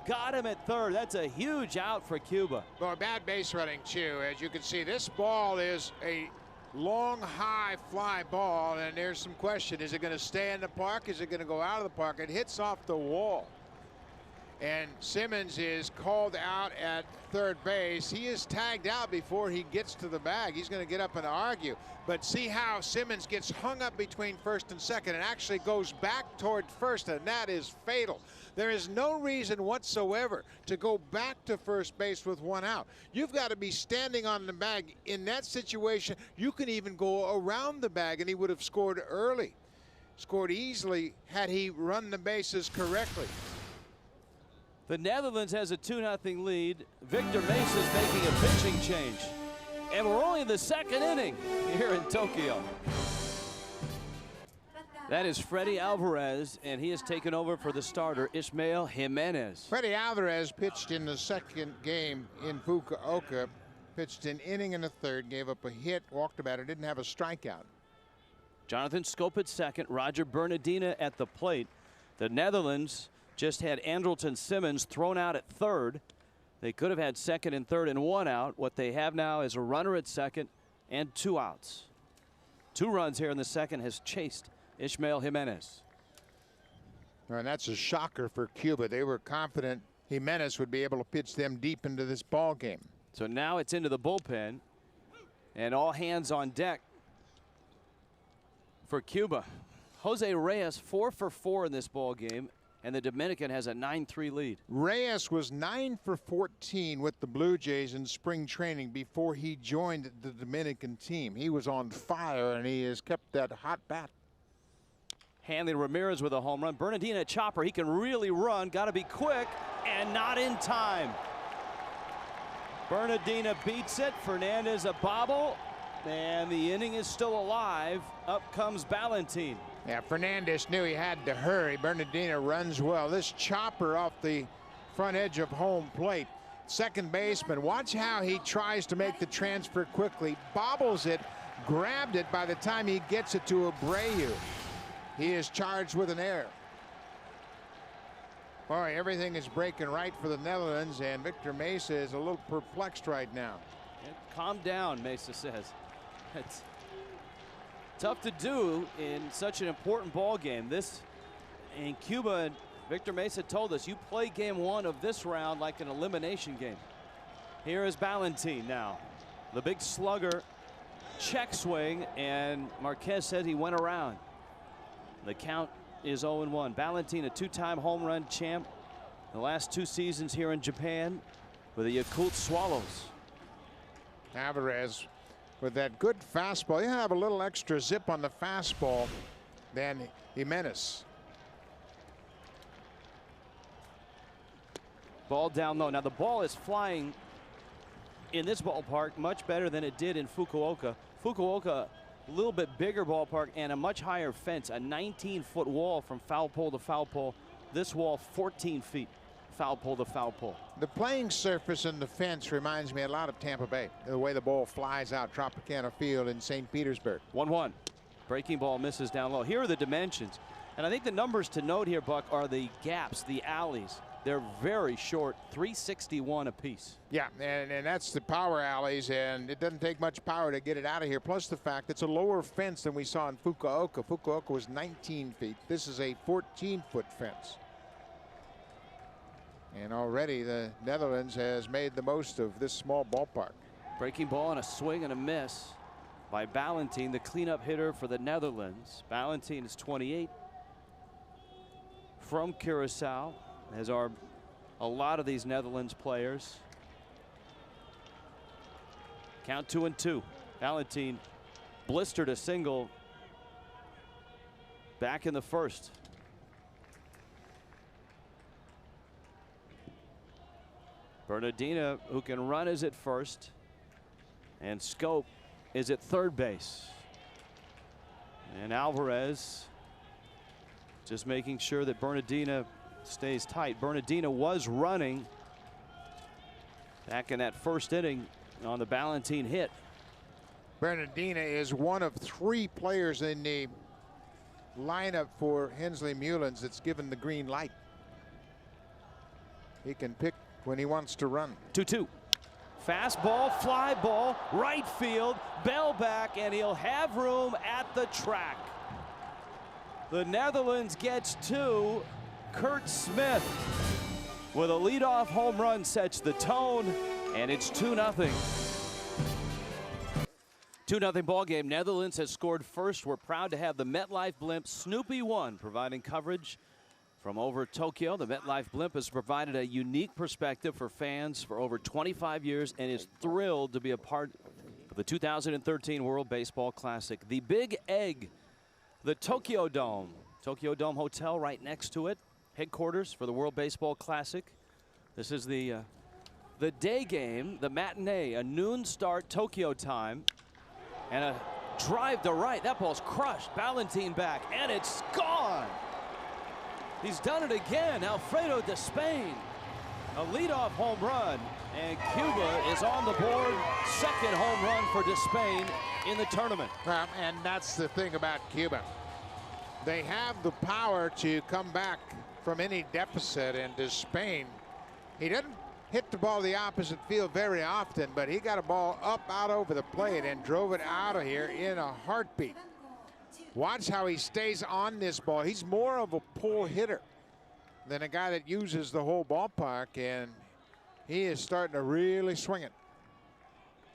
got him at third. That's a huge out for Cuba. Well, bad base running, too. As you can see, this ball is a long, high fly ball, and there's some question. Is it going to stay in the park? Is it going to go out of the park? It hits off the wall. And Simmons is called out at third base. He is tagged out before he gets to the bag. He's going to get up and argue. But see how Simmons gets hung up between first and second and actually goes back toward first, and that is fatal. There is no reason whatsoever to go back to first base with one out. You've got to be standing on the bag. In that situation, you can even go around the bag, and he would have scored early. Scored easily had he run the bases correctly. The Netherlands has a 2-0 lead. Victor Mesa is making a pitching change. And we're only in the second inning here in Tokyo. That is Freddie Alvarez, and he has taken over for the starter, Ismael Jimenez. Freddie Alvarez pitched in the second game in Fukuoka. Pitched an inning and a third, gave up a hit, walked a batter, didn't have a strikeout. Jonathan Scope at second, Roger Bernardina at the plate. The Netherlands just had Andrelton Simmons thrown out at third. They could have had second and third and one out. What they have now is a runner at second and 2 outs. 2 runs here in the second has chased Ismael Jimenez. And that's a shocker for Cuba. They were confident Jimenez would be able to pitch them deep into this ball game. So now it's into the bullpen, and all hands on deck for Cuba. Jose Reyes 4 for 4 in this ball game, and the Dominican has a 9-3 lead. Reyes was 9 for 14 with the Blue Jays in spring training before he joined the Dominican team. He was on fire, and he has kept that hot bat. Hanley Ramirez with a home run. Bernardina chopper. He can really run. Got to be quick, and not in time. Bernardina beats it. Fernandez a bobble, and the inning is still alive. Up comes Ballantine. Yeah, Fernandez knew he had to hurry. Bernardina runs well. This chopper off the front edge of home plate. Second baseman, watch how he tries to make the transfer quickly. Bobbles it, grabbed it by the time he gets it to Abreu. He is charged with an error. Boy, everything is breaking right for the Netherlands, and Victor Mesa is a little perplexed right now. Calm down, Mesa says. It's tough to do in such an important ball game. This in Cuba, Victor Mesa told us you play game 1 of this round like an elimination game. Here is Ballantine now. The big slugger, check swing, and Marquez said he went around. The count is 0-1. Ballantine, a 2-time home run champ the last 2 seasons here in Japan with the Yakult Swallows. Alvarez with that good fastball. You have a little extra zip on the fastball than Jimenez. Ball down low. Now the ball is flying in this ballpark much better than it did in Fukuoka. Fukuoka, a little bit bigger ballpark and a much higher fence, a 19-foot wall from foul pole to foul pole. This wall 14 feet foul pole to foul pole. The playing surface and the fence reminds me a lot of Tampa Bay, the way the ball flies out Tropicana Field in St. Petersburg. 1-1. Breaking ball misses down low. Here are the dimensions, and I think the numbers to note here, Buck, are the gaps, the alleys. They're very short, 361 apiece. Yeah, and that's the power alleys, and it doesn't take much power to get it out of here. Plus the fact it's a lower fence than we saw in Fukuoka. Fukuoka was 19 feet. This is a 14-foot fence. And already the Netherlands has made the most of this small ballpark. Breaking ball and a swing and a miss. by Ballantine, the cleanup hitter for the Netherlands. Ballantine is 28 from Curacao, as are a lot of these Netherlands players. Count 2-2. Ballantine blistered a single back in the first. Bernardina, who can run, is at first, and Scope is at third base. And Alvarez just making sure that Bernardina stays tight. Bernardina was running back in that first inning on the Ballantine hit. Bernardina is one of 3 players in the lineup for Hensley Mullins that's given the green light. He can pick when he wants to run. 2-2. Fastball, fly ball, right field, Bell back, and he'll have room at the track. The Netherlands gets 2. Kurt Smith with a leadoff home run sets the tone, and it's 2-0. 2-0 ball game. Netherlands has scored first. We're proud to have the MetLife blimp Snoopy 1 providing coverage from over Tokyo. The MetLife blimp has provided a unique perspective for fans for over 25 years and is thrilled to be a part of the 2013 World Baseball Classic. The Big Egg, the Tokyo Dome Hotel right next to it, headquarters for the World Baseball Classic. This is the day game, the matinee, a noon start Tokyo time, and a drive to right. That ball's crushed. Ballantine back, and it's gone. He's done it again. Alfredo Despain, a leadoff home run, and Cuba is on the board. Second home run for Despain in the tournament. And that's the thing about Cuba. They have the power to come back from any deficit, and Despain, he doesn't hit the ball the opposite field very often, but he got a ball up out over the plate and drove it out of here in a heartbeat. Watch how he stays on this ball. He's more of a pull hitter than a guy that uses the whole ballpark, and he is starting to really swing it.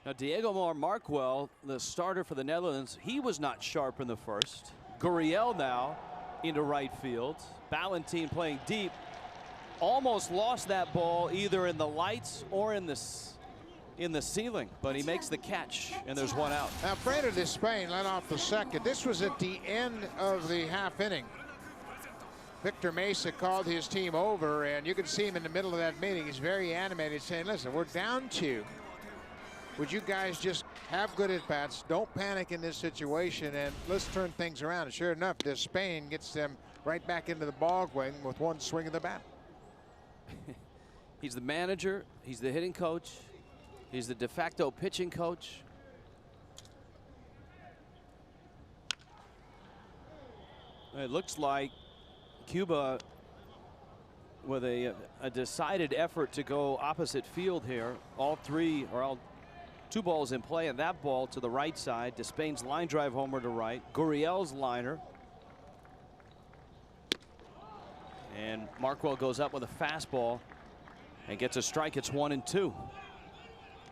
Now, Diego Markwell, the starter for the Netherlands, he was not sharp in the first. Gurriel now into right field. Ballantine playing deep. Almost lost that ball either in the lights or in the ceiling, but he makes the catch, and there's one out. Alfredo Despain led off the second. This was at the end of the half inning. Victor Mesa called his team over, and you can see him in the middle of that meeting. He's very animated, saying, listen, we're down 2. Would you guys just have good at-bats? Don't panic in this situation, and let's turn things around. And sure enough, Despain gets them right back into the ball game with one swing of the bat. He's the manager. He's the hitting coach. He's the de facto pitching coach. It looks like Cuba with a decided effort to go opposite field here. All 2 balls in play, and that ball to the right side. Despain's line drive homer to right. Gurriel's liner. And Markwell goes up with a fastball and gets a strike. It's 1-2.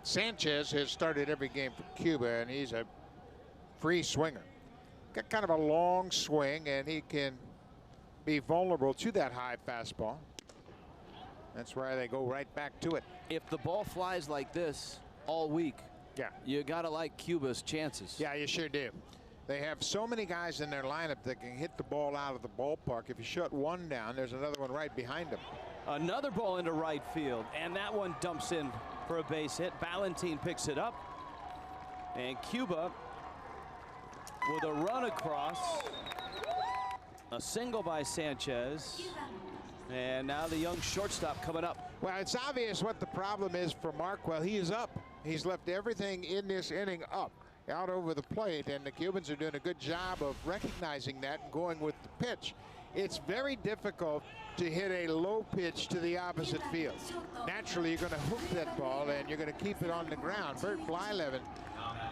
Sanchez has started every game for Cuba, and he's a free swinger. Got kind of a long swing, and he can be vulnerable to that high fastball. That's why they go right back to it. If the ball flies like this all week, yeah, you gotta like Cuba's chances. Yeah, you sure do. They have so many guys in their lineup that can hit the ball out of the ballpark. If you shut one down, there's another one right behind him. Another ball into right field, and that one dumps in for a base hit. Ballantine picks it up, and Cuba with a run across. A single by Sanchez, and now the young shortstop coming up. Well, it's obvious what the problem is for Markwell. He is up. He's left everything in this inning up, out over the plate, and the Cubans are doing a good job of recognizing that and going with the pitch. It's very difficult to hit a low pitch to the opposite field. Naturally, you're going to hook that ball, and you're going to keep it on the ground. Bert Blyleven,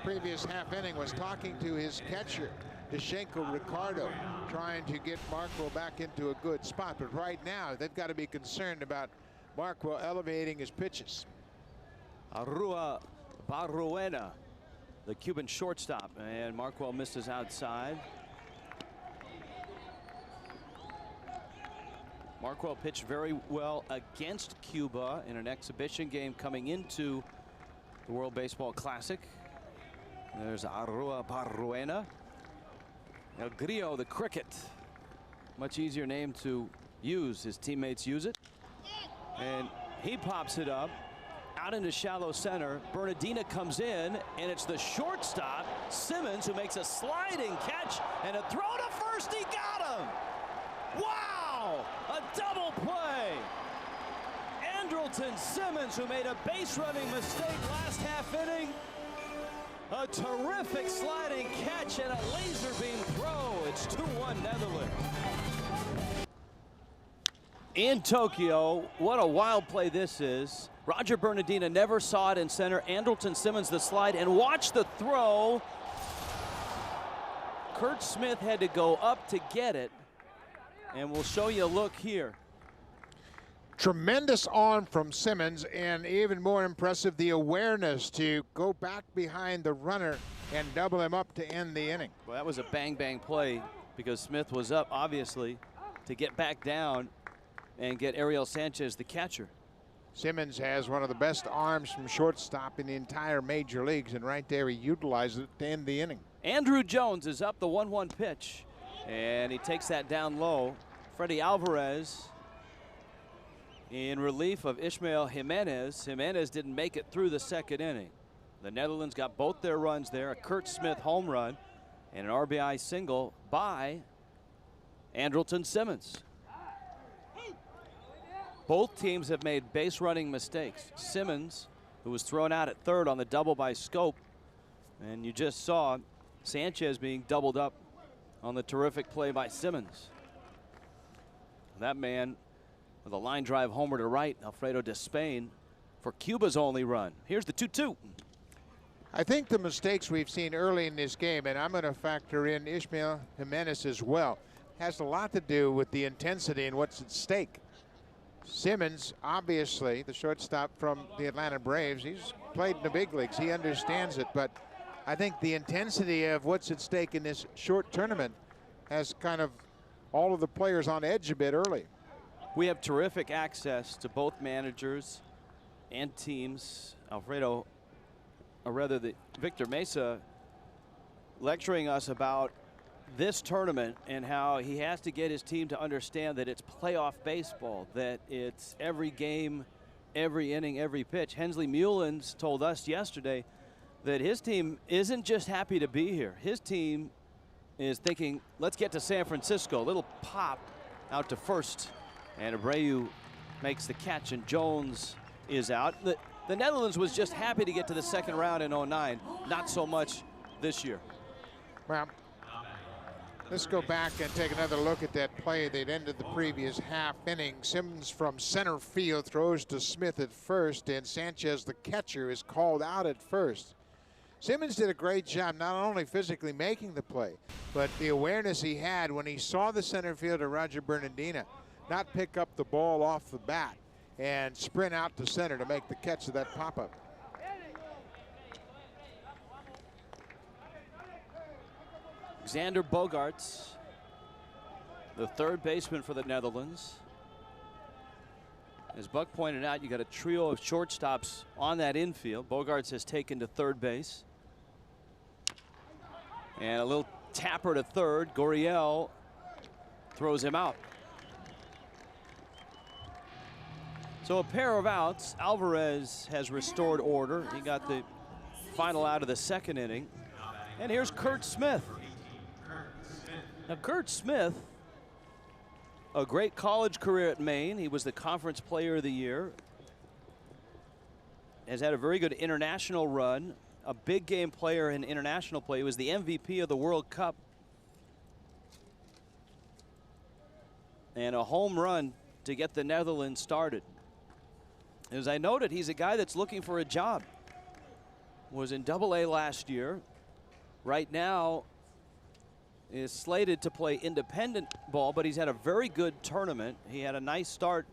previous half inning, was talking to his catcher, Deshenko Ricardo, trying to get Markwell back into a good spot. But right now, they've got to be concerned about Markwell elevating his pitches. Arrua Barruena the Cuban shortstop, and Markwell misses outside. Markwell pitched very well against Cuba in an exhibition game coming into the World Baseball Classic. There's Arrua Barruena. El Grillo, the cricket. Much easier name to use. His teammates use it. And he pops it up out into shallow center. Bernardina comes in, and it's the shortstop, Simmons, who makes a sliding catch and a throw to first. He got him. Wow! A double play. Andrelton Simmons, who made a base running mistake last half inning. A terrific sliding catch and a laser beam throw. It's 2-1 Netherlands. In Tokyo, what a wild play this is. Roger Bernardina never saw it in center. Andrelton Simmons the slide, and watch the throw. Curt Smith had to go up to get it, and we'll show you a look here. Tremendous arm from Simmons, and even more impressive, the awareness to go back behind the runner and double him up to end the inning. Well, that was a bang-bang play because Smith was up, obviously, to get back down and get Ariel Sanchez, the catcher. Simmons has one of the best arms from shortstop in the entire major leagues, and right there he utilized it to end the inning. Andrew Jones is up, the 1-1 pitch, and he takes that down low. Freddie Alvarez in relief of Ishmael Jimenez. Jimenez didn't make it through the second inning. The Netherlands got both their runs there, a Curt Smith home run and an RBI single by Andrelton Simmons. Both teams have made base running mistakes. Simmons, who was thrown out at third on the double by Scope, and you just saw Sanchez being doubled up on the terrific play by Simmons. That man with a line drive homer to right, Alfredo Despain, for Cuba's only run. Here's the 2-2. I think the mistakes we've seen early in this game, and I'm going to factor in Ishmael Jimenez as well, has a lot to do with the intensity and what's at stake. Simmons, obviously, the shortstop from the Atlanta Braves, he's played in the big leagues. He understands it, but I think the intensity of what's at stake in this short tournament has kind of all of the players on edge a bit early. We have terrific access to both managers and teams. Victor Mesa lecturing us about this tournament and how he has to get his team to understand that it's playoff baseball, that it's every game, every inning, every pitch. Hensley Mullins told us yesterday that his team isn't just happy to be here. His team is thinking, let's get to San Francisco. Little pop out to first, and Abreu makes the catch, and Jones is out. The Netherlands was just happy to get to the second round in '09, not so much this year. Well, let's go back and take another look at that play that ended the previous half inning. Simmons from center field throws to Smith at first, and Sanchez, the catcher, is called out at first. Simmons did a great job not only physically making the play, but the awareness he had when he saw the center fielder Roger Bernardina not pick up the ball off the bat and sprint out to center to make the catch of that pop-up. Xander Bogaerts, the third baseman for the Netherlands. As Buck pointed out, you got a trio of shortstops on that infield. Bogaerts has taken to third base. And a little tapper to third. Gurriel throws him out. So a pair of outs. Alvarez has restored order. He got the final out of the second inning. And here's Curt Smith. Now, Curt Smith, a great college career at Maine. He was the Conference Player of the Year. Has had a very good international run. A big game player in international play. He was the MVP of the World Cup. And a home run to get the Netherlands started. As I noted, he's a guy that's looking for a job. Was in Double-A last year. Right now is slated to play independent ball, but he's had a very good tournament. He had a nice start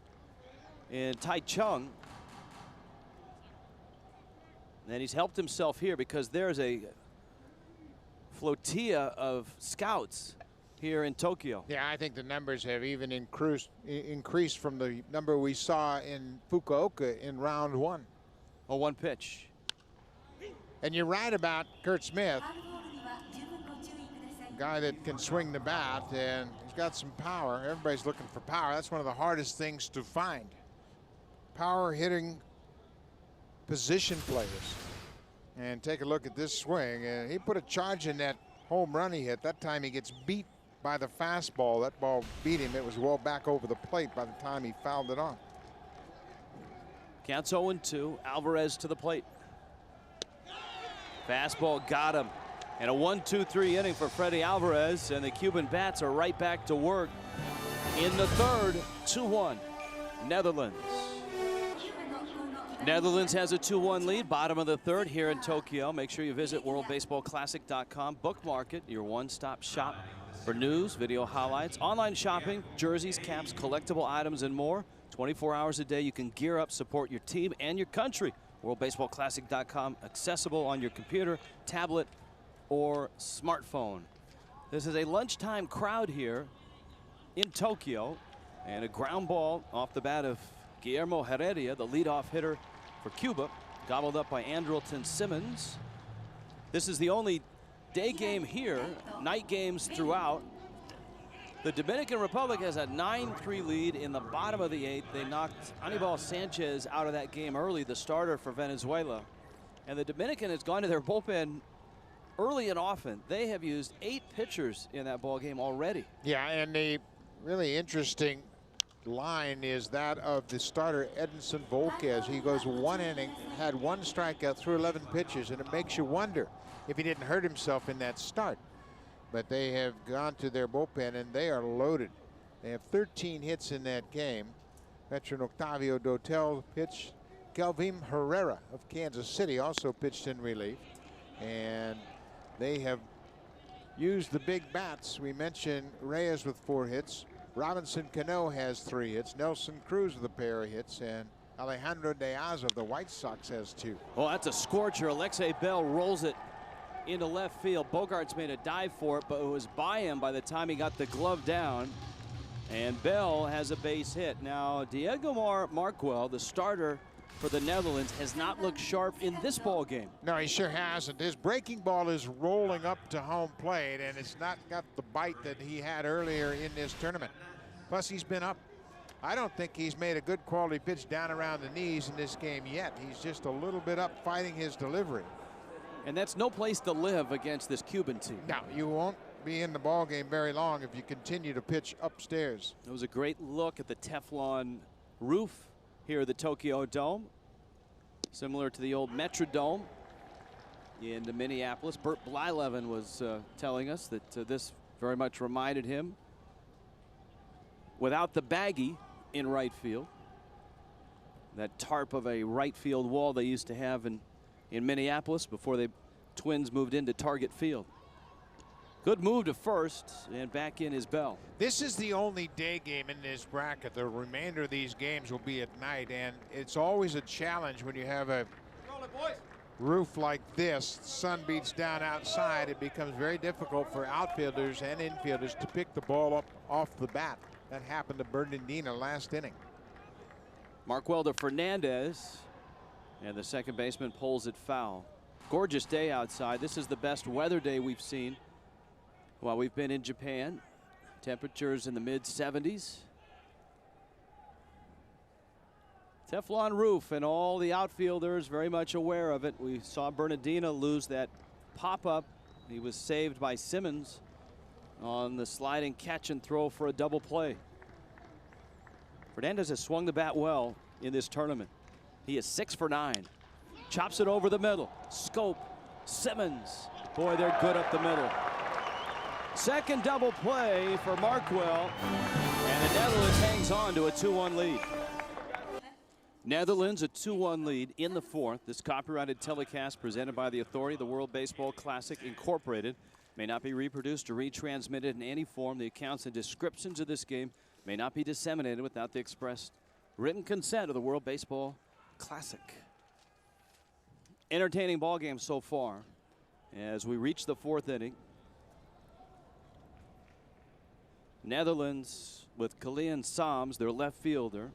in Taichung. And he's helped himself here because there's a flotilla of scouts here in Tokyo. Yeah, I think the numbers have even increased from the number we saw in Fukuoka in round 1. Oh, 1 pitch. And you're right about Kurt Smith, a guy that can swing the bat, and he's got some power. Everybody's looking for power. That's one of the hardest things to find. Power hitting position players. And take a look at this swing. And he put a charge in that home run he hit. That time he gets beat by the fastball. That ball beat him. It was well back over the plate by the time he fouled it on. Counts 0-2. Alvarez to the plate. Fastball got him. And a 1-2-3 inning for Freddie Alvarez. And the Cuban bats are right back to work in the third. 2-1. Netherlands. Netherlands has a 2-1 lead, bottom of the third here in Tokyo. Make sure you visit worldbaseballclassic.com. Bookmark it, your one-stop shop for news, video highlights, online shopping, jerseys, caps, collectible items, and more. 24 hours a day, you can gear up, support your team and your country. worldbaseballclassic.com, accessible on your computer, tablet, or smartphone. This is a lunchtime crowd here in Tokyo, and a ground ball off the bat of Guillermo Heredia, the leadoff hitter for Cuba, gobbled up by Andrelton Simmons. This is the only day game here, night games throughout. The Dominican Republic has a 9-3 lead in the bottom of the 8th. They knocked Anibal Sanchez out of that game early, the starter for Venezuela. And the Dominican has gone to their bullpen early and often. They have used 8 pitchers in that ball game already. Yeah, and the really interesting line is that of the starter Edinson Volquez. He goes 1 inning, had 1 strikeout through 11 pitches, and it makes you wonder if he didn't hurt himself in that start. But they have gone to their bullpen and they are loaded. They have 13 hits in that game. Veteran Octavio Dotel pitched. Kelvin Herrera of Kansas City also pitched in relief, and they have used the big bats. We mentioned Reyes with 4 hits. Robinson Cano has 3 hits. Nelson Cruz with a pair of hits, and Alejandro Diaz of the White Sox has 2. Oh, that's a scorcher. Alexei Bell rolls it into left field. Bogarts made a dive for it, but it was by him by the time he got the glove down. And Bell has a base hit. Now, Diego Marquel, the starter for the Netherlands, has not looked sharp in this ball game. No, he sure hasn't. His breaking ball is rolling up to home plate, and it's not got the bite that he had earlier in this tournament. Plus, he's been up. I don't think he's made a good quality pitch down around the knees in this game yet. He's just a little bit up fighting his delivery. And that's no place to live against this Cuban team. No, you won't be in the ball game very long if you continue to pitch upstairs. It was a great look at the Teflon roof here at the Tokyo Dome, similar to the old Metrodome in Minneapolis. Bert Blyleven was telling us that this very much reminded him, without the baggie in right field, that tarp of a right field wall they used to have in Minneapolis before the Twins moved into Target Field. Good move to first, and back in is Bell. This is the only day game in this bracket. The remainder of these games will be at night, and it's always a challenge when you have a roof like this. Sun beats down outside. It becomes very difficult for outfielders and infielders to pick the ball up off the bat. That happened to Bernardino last inning. Marquel to Fernandez, and the second baseman pulls it foul. Gorgeous day outside. This is the best weather day we've seen while we've been in Japan. Temperatures in the mid-70s. Teflon roof, and all the outfielders very much aware of it. We saw Bernardino lose that pop-up. He was saved by Simmons on the sliding catch and throw for a double play. Fernandez has swung the bat well in this tournament. He is 6 for 9. Chops it over the middle. Scope. Simmons. Boy, they're good up the middle. Second double play for Marquel. And the Netherlands hangs on to a 2-1 lead. Netherlands a 2-1 lead in the 4th. This copyrighted telecast presented by the authority of the World Baseball Classic Incorporated may not be reproduced or retransmitted in any form. The accounts and descriptions of this game may not be disseminated without the express written consent of the World Baseball Classic. Entertaining ball game so far. as we reach the 4th inning. Netherlands with Kilian Sams, their left fielder.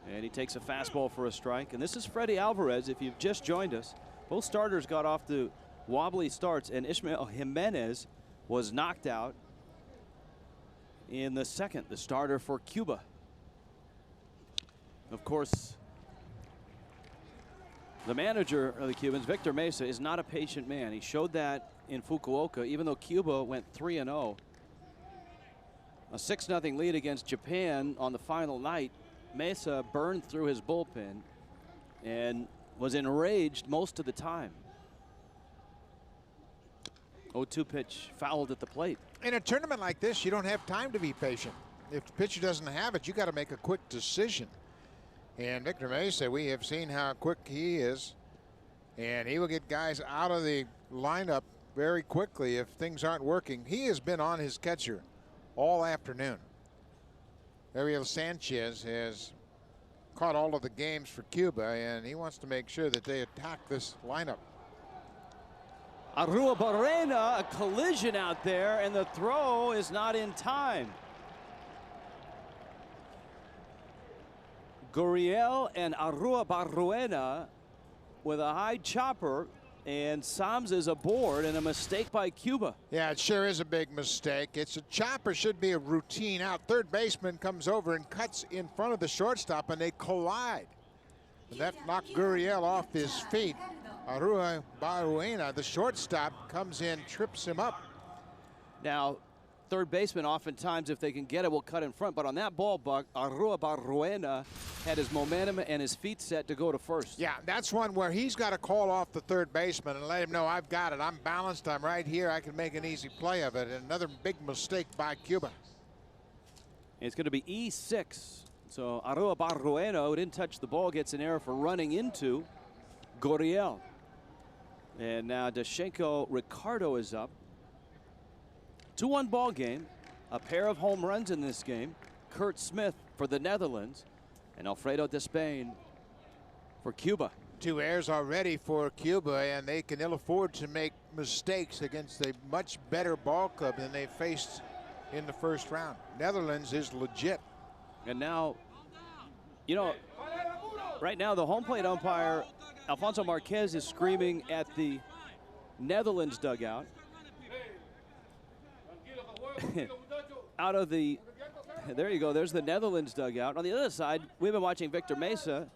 And he takes a fastball for a strike. And this is Freddie Alvarez, if you've just joined us. Both starters got off to wobbly starts, and Ishmael Jimenez was knocked out in the 2nd, the starter for Cuba. Of course, the manager of the Cubans, Victor Mesa, is not a patient man. He showed that in Fukuoka, even though Cuba went 3-0. A 6-0 lead against Japan on the final night. Mesa burned through his bullpen and was enraged most of the time. 0-2 pitch fouled at the plate. In a tournament like this, you don't have time to be patient. If the pitcher doesn't have it, you got to make a quick decision. And Victor Mesa, we have seen how quick he is, and he will get guys out of the lineup very quickly if things aren't working. He has been on his catcher all afternoon. Ariel Sanchez has caught all of the games for Cuba, and he wants to make sure that they attack this lineup. Arruabarrena, a collision out there, and the throw is not in time. Gurriel and Arruabarrena with a high chopper, and Sams is aboard, and a mistake by Cuba. Yeah, it sure is a big mistake. It's a chopper, should be a routine out. Third baseman comes over and cuts in front of the shortstop, and they collide. And that knocked Gurriel off his feet. Arruabarrena, the shortstop, comes in, trips him up. Now, third baseman oftentimes, if they can get it, will cut in front. But on that ball, Buck, Arruabarrena had his momentum and his feet set to go to first. Yeah, that's one where he's got to call off the third baseman and let him know, I've got it. I'm balanced. I'm right here. I can make an easy play of it. And another big mistake by Cuba. It's going to be E6. So Arruabarrena, who didn't touch the ball, gets an error for running into Gurriel. And now Dashenko Ricardo is up. 2-1 ball game. A pair of home runs in this game. Kurt Smith for the Netherlands and Alfredo Despain for Cuba. 2 errors already for Cuba, and they can ill afford to make mistakes against a much better ball club than they faced in the first round. Netherlands is legit. And now, you know, right now the home plate umpire, Alfonso Marquez, is screaming at the Netherlands dugout. Out of the, there you go, there's the Netherlands dugout. On the other side, we've been watching Victor Mesa,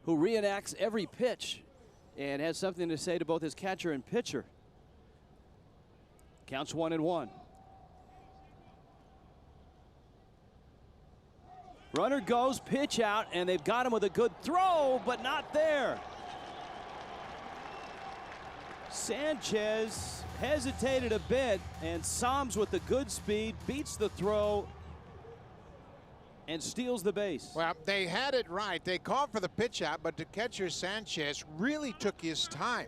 who reenacts every pitch and has something to say to both his catcher and pitcher. Counts 1-1. Runner goes, pitch out, and they've got him with a good throw, but not there. Sanchez hesitated a bit, and Sams with the good speed beats the throw and steals the base. Well, they had it right. They called for the pitch out, but the catcher Sanchez really took his time.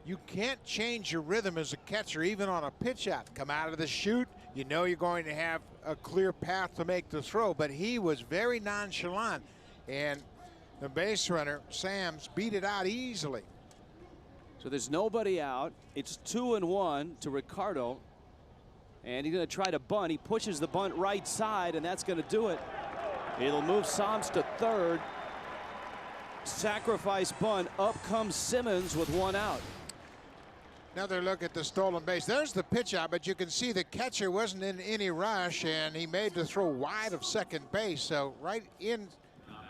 You can't change your rhythm as a catcher, even on a pitch out. Come out of the chute, you know you're going to have a clear path to make the throw, but he was very nonchalant, and the base runner, Sams, beat it out easily. So there's nobody out. It's 2-1 to Ricardo. And he's going to try to bunt. He pushes the bunt right side, and that's going to do it. It'll move Sams to third. Sacrifice bunt. Up comes Simmons with 1 out. Another look at the stolen base. There's the pitch out, but you can see the catcher wasn't in any rush, and he made the throw wide of second base. So right in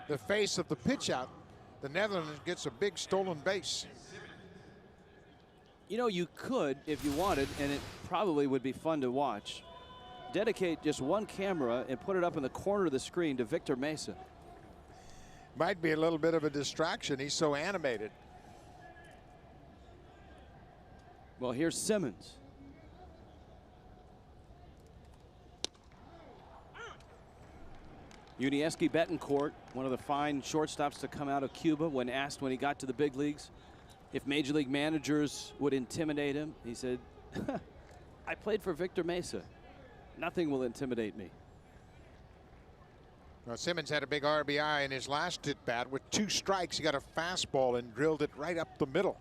the face of the pitch out, the Netherlands gets a big stolen base. You know, you could, if you wanted, and it probably would be fun to watch, dedicate just one camera and put it up in the corner of the screen to Victor Mesa. Might be a little bit of a distraction. He's so animated. Well, here's Simmons. Unieski Betancourt, one of the fine shortstops to come out of Cuba, when asked when he got to the big leagues if major league managers would intimidate him, he said, I played for Victor Mesa. Nothing will intimidate me. Well, Simmons had a big RBI in his last at bat with 2 strikes. He got a fastball and drilled it right up the middle.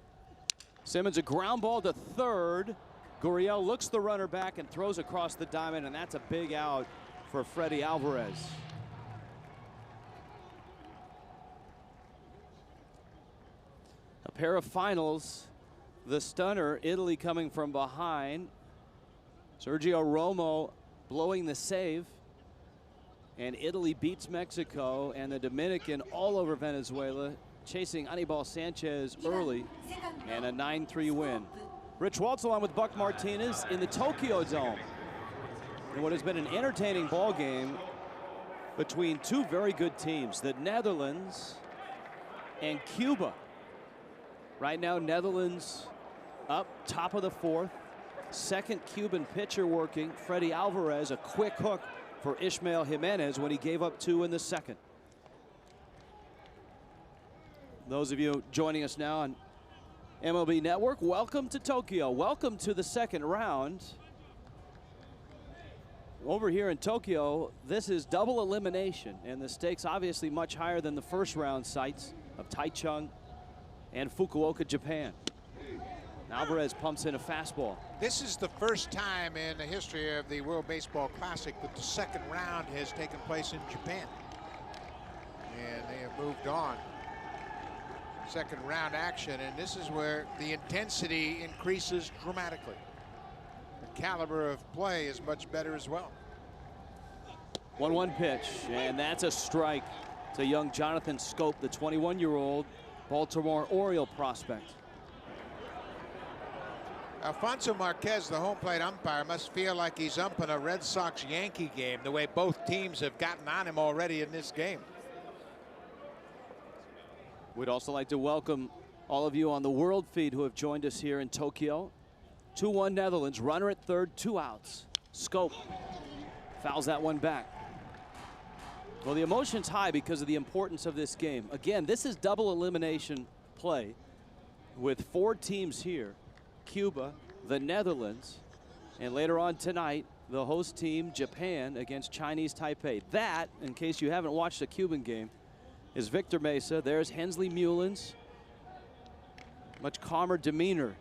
Simmons, a ground ball to third. Gurriel looks the runner back and throws across the diamond, and that's a big out for Freddie Alvarez. A pair of finals. The stunner, Italy coming from behind. Sergio Romo blowing the save. And Italy beats Mexico, and the Dominican all over Venezuela, chasing Anibal Sanchez early, and a 9-3 win. Rich Waltz along with Buck Martinez in the Tokyo Dome. And what has been an entertaining ball game between two very good teams, the Netherlands and Cuba. Right now, Netherlands up top of the fourth. Second Cuban pitcher working, Freddie Alvarez, a quick hook for Ishmael Jimenez when he gave up 2 in the second. Those of you joining us now on MLB Network, welcome to Tokyo. Welcome to the second round. Over here in Tokyo, this is double elimination, and the stakes obviously much higher than the first round sites of Taichung and Fukuoka, Japan. Alvarez pumps in a fastball. This is the first time in the history of the World Baseball Classic that the second round has taken place in Japan. And they have moved on. Second round action, and this is where the intensity increases dramatically. The caliber of play is much better as well. 1-1 pitch, and that's a strike to young Jonathan Scope, the 21-year-old Baltimore Oriole prospect. Alfonso Marquez, the home plate umpire, must feel like he's umping a Red Sox-Yankee game, the way both teams have gotten on him already in this game. We'd also like to welcome all of you on the world feed who have joined us here in Tokyo. 2-1 Netherlands, runner at third, 2 outs. Scope fouls that one back. Well, the emotion's high because of the importance of this game. Again, this is double elimination play with 4 teams here. Cuba, the Netherlands, and later on tonight, the host team, Japan, against Chinese Taipei. That, in case you haven't watched a Cuban game, is Victor Mesa. There's Hensley Mullins. Much calmer demeanor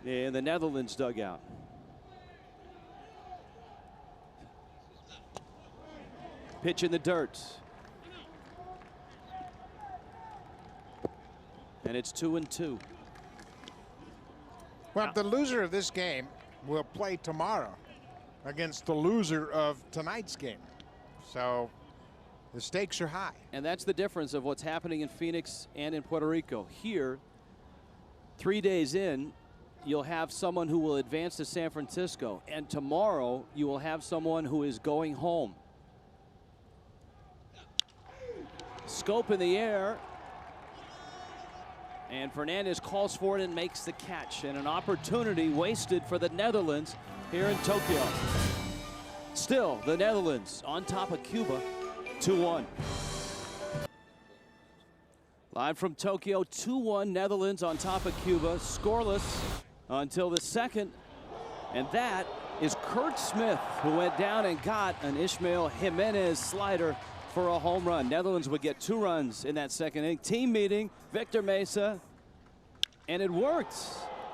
in the Netherlands dugout. Pitch in the dirt. And it's 2-2. Well, the loser of this game will play tomorrow against the loser of tonight's game. So the stakes are high. And that's the difference of what's happening in Phoenix and in Puerto Rico. Here, 3 days in, you'll have someone who will advance to San Francisco. And tomorrow, you will have someone who is going home. Scope in the air. And Fernandez calls for it and makes the catch. And an opportunity wasted for the Netherlands here in Tokyo. Still, the Netherlands on top of Cuba, 2-1. Live from Tokyo, 2-1 Netherlands on top of Cuba. Scoreless until the second. And that is Kurt Smith, who went down and got an Ishmael Jimenez slider for a home run. Netherlands would get 2 runs in that second inning. Team meeting, Victor Mesa, and it worked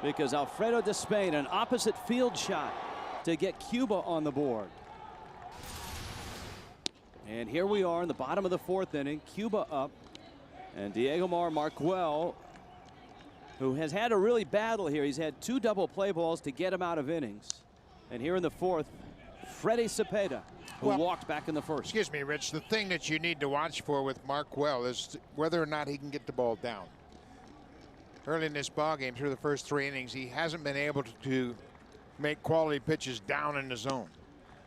because Alfredo de Spain, an opposite field shot to get Cuba on the board. And here we are in the bottom of the 4th inning, Cuba up, and Diego Marquel, who has had a really battle here. He's had 2 double play balls to get him out of innings. And here in the 4th, Freddie Cepeda, who walked back in the 1st. Excuse me, Rich. The thing that you need to watch for with Marquel is whether or not he can get the ball down. Early in this ball game, through the first 3 innings, he hasn't been able to make quality pitches down in the zone.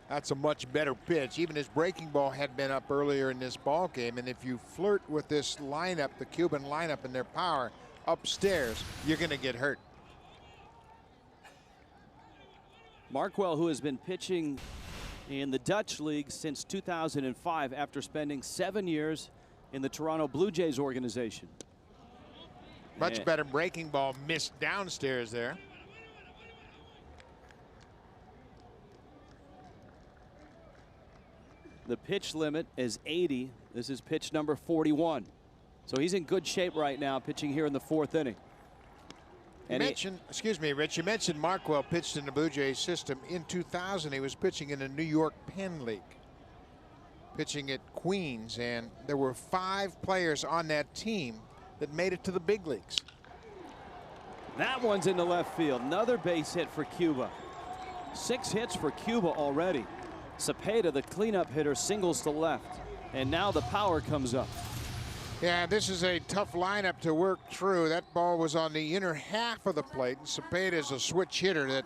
That's a much better pitch. Even his breaking ball had been up earlier in this ball game. And if you flirt with this lineup, the Cuban lineup and their power upstairs, you're going to get hurt. Marquel, who has been pitching in the Dutch League since 2005 after spending 7 years in the Toronto Blue Jays organization. Much better breaking ball missed downstairs there. The pitch limit is 80. This is pitch number 41. So he's in good shape right now, pitching here in the 4th inning. You mentioned, excuse me, Rich, you mentioned Markwell pitched in the Blue Jays system. In 2000, he was pitching in the New York Penn League, pitching at Queens, and there were 5 players on that team that made it to the big leagues. That one's into left field. Another base hit for Cuba. 6 hits for Cuba already. Cepeda, the cleanup hitter, singles to left. And now the power comes up. Yeah, this is a tough lineup to work through. That ball was on the inner half of the plate. Cepeda is a switch hitter that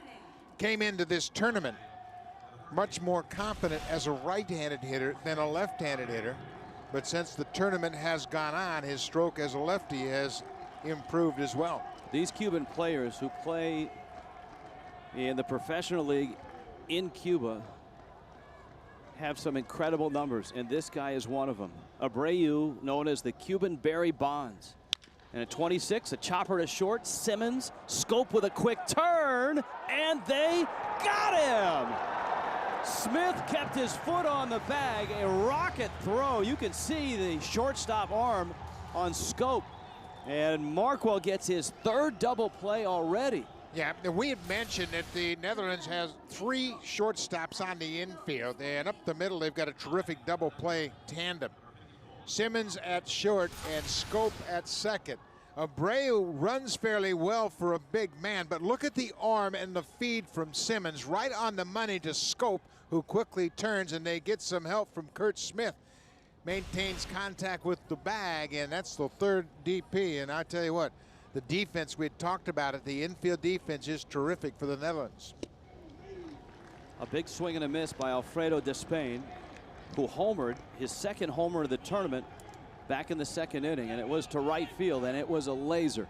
came into this tournament much more competent as a right-handed hitter than a left-handed hitter. But since the tournament has gone on, his stroke as a lefty has improved as well. These Cuban players who play in the professional league in Cuba have some incredible numbers, and this guy is one of them. Abreu, known as the Cuban Barry Bonds. And at 26, a chopper to short. Simmons, Scope with a quick turn, and they got him. Smith kept his foot on the bag, a rocket throw. You can see the shortstop arm on Scope. And Markwell gets his 3rd double play already. Yeah, and we had mentioned that the Netherlands has 3 shortstops on the infield, and up the middle they've got a terrific double play tandem. Simmons at short and Scope at second. Abreu runs fairly well for a big man, but look at the arm and the feed from Simmons right on the money to Scope, who quickly turns, and they get some help from Kurt Smith. Maintains contact with the bag, and that's the 3rd DP. And I tell you what, the defense we had talked about it, the infield defense is terrific for the Netherlands. A big swing and a miss by Alfredo Despain, who homered, his 2nd homer of the tournament back in the 2nd inning, and it was to right field, and it was a laser.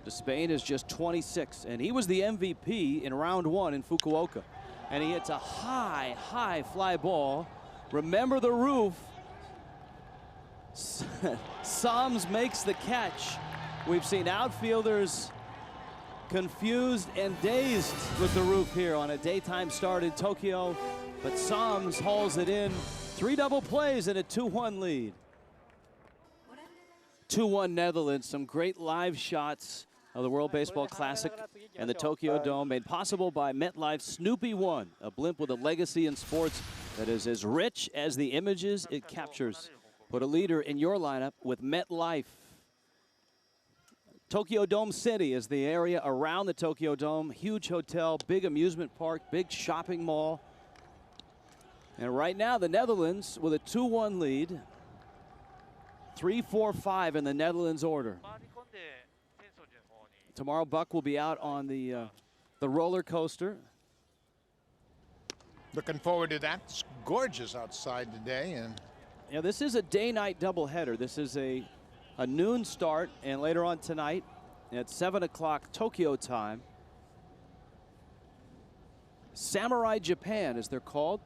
Despain is just 26, and he was the MVP in round 1 in Fukuoka. And he hits a high, high fly ball. Remember the roof. Psalms makes the catch. We've seen outfielders confused and dazed with the roof here on a daytime start in Tokyo, but Psalms hauls it in. 3 double plays and a 2-1 lead. 2-1 Netherlands. Some great live shots of the World Baseball Classic and the Tokyo Dome, made possible by MetLife Snoopy 1, a blimp with a legacy in sports that is as rich as the images it captures. Put a leader in your lineup with MetLife. Tokyo Dome City is the area around the Tokyo Dome. Huge hotel, big amusement park, big shopping mall. And right now the Netherlands with a 2-1 lead. 3-4-5 in the Netherlands order. Tomorrow Buck will be out on the roller coaster. Looking forward to that. It's gorgeous outside today. And yeah, this is a day-night doubleheader. This is a noon start, and later on tonight at 7 o'clock Tokyo time, Samurai Japan, as they're called,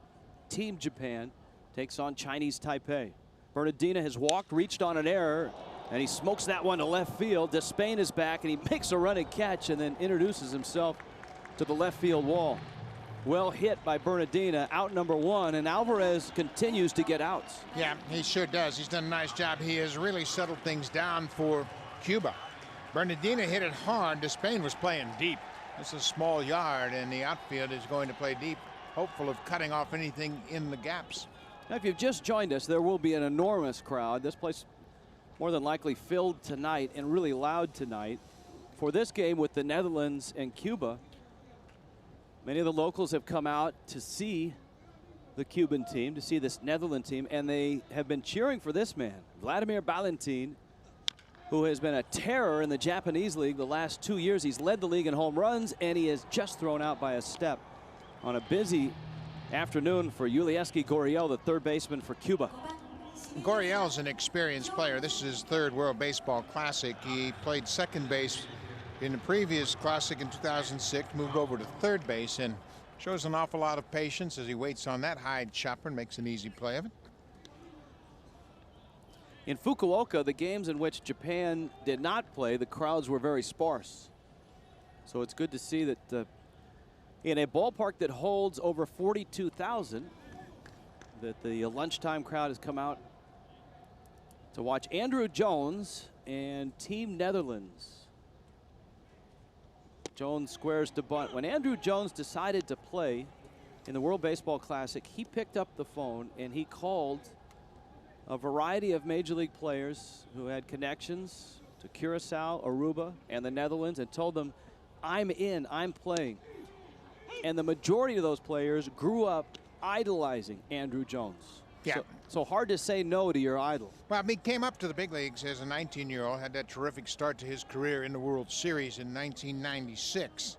Team Japan, takes on Chinese Taipei. Bernardina has walked, reached on an error, and he smokes that one to left field. Despain is back, and he makes a running catch and then introduces himself to the left field wall. Well hit by Bernardina, out number 1, and Alvarez continues to get outs. yeah, he sure does. He's done a nice job. He has really settled things down for Cuba. Bernardina hit it hard. Despain was playing deep. It's a small yard, and the outfield is going to play deep, hopeful of cutting off anything in the gaps. Now, if you've just joined us, there will be an enormous crowd. This place more than likely filled tonight and really loud tonight for this game with the Netherlands and Cuba. Many of the locals have come out to see the Cuban team, to see this Netherlands team, and they have been cheering for this man, Vladimir Valentin, who has been a terror in the Japanese league the last 2 years. He's led the league in home runs, and he is just thrown out by a step on a busy afternoon for Yulieski Gurriel, the 3rd baseman for Cuba. Gurriel's an experienced player. This is his 3rd World Baseball Classic. He played 2nd base in the previous Classic in 2006, moved over to 3rd base, and shows an awful lot of patience as he waits on that high chopper and makes an easy play of it. In Fukuoka, the games in which Japan did not play, the crowds were very sparse. So it's good to see that in a ballpark that holds over 42,000, that the lunchtime crowd has come out to watch Andrew Jones and Team Netherlands Jones squares to bunt. When Andrew Jones decided to play in the World Baseball Classic, he picked up the phone and he called a variety of Major League players who had connections to Curacao, Aruba, and the Netherlands and told them, I'm in, I'm playing. And the majority of those players grew up idolizing Andrew Jones. Yeah. So hard to say no to your idol. Well, he came up to the big leagues as a 19-year-old, had that terrific start to his career in the World Series in 1996.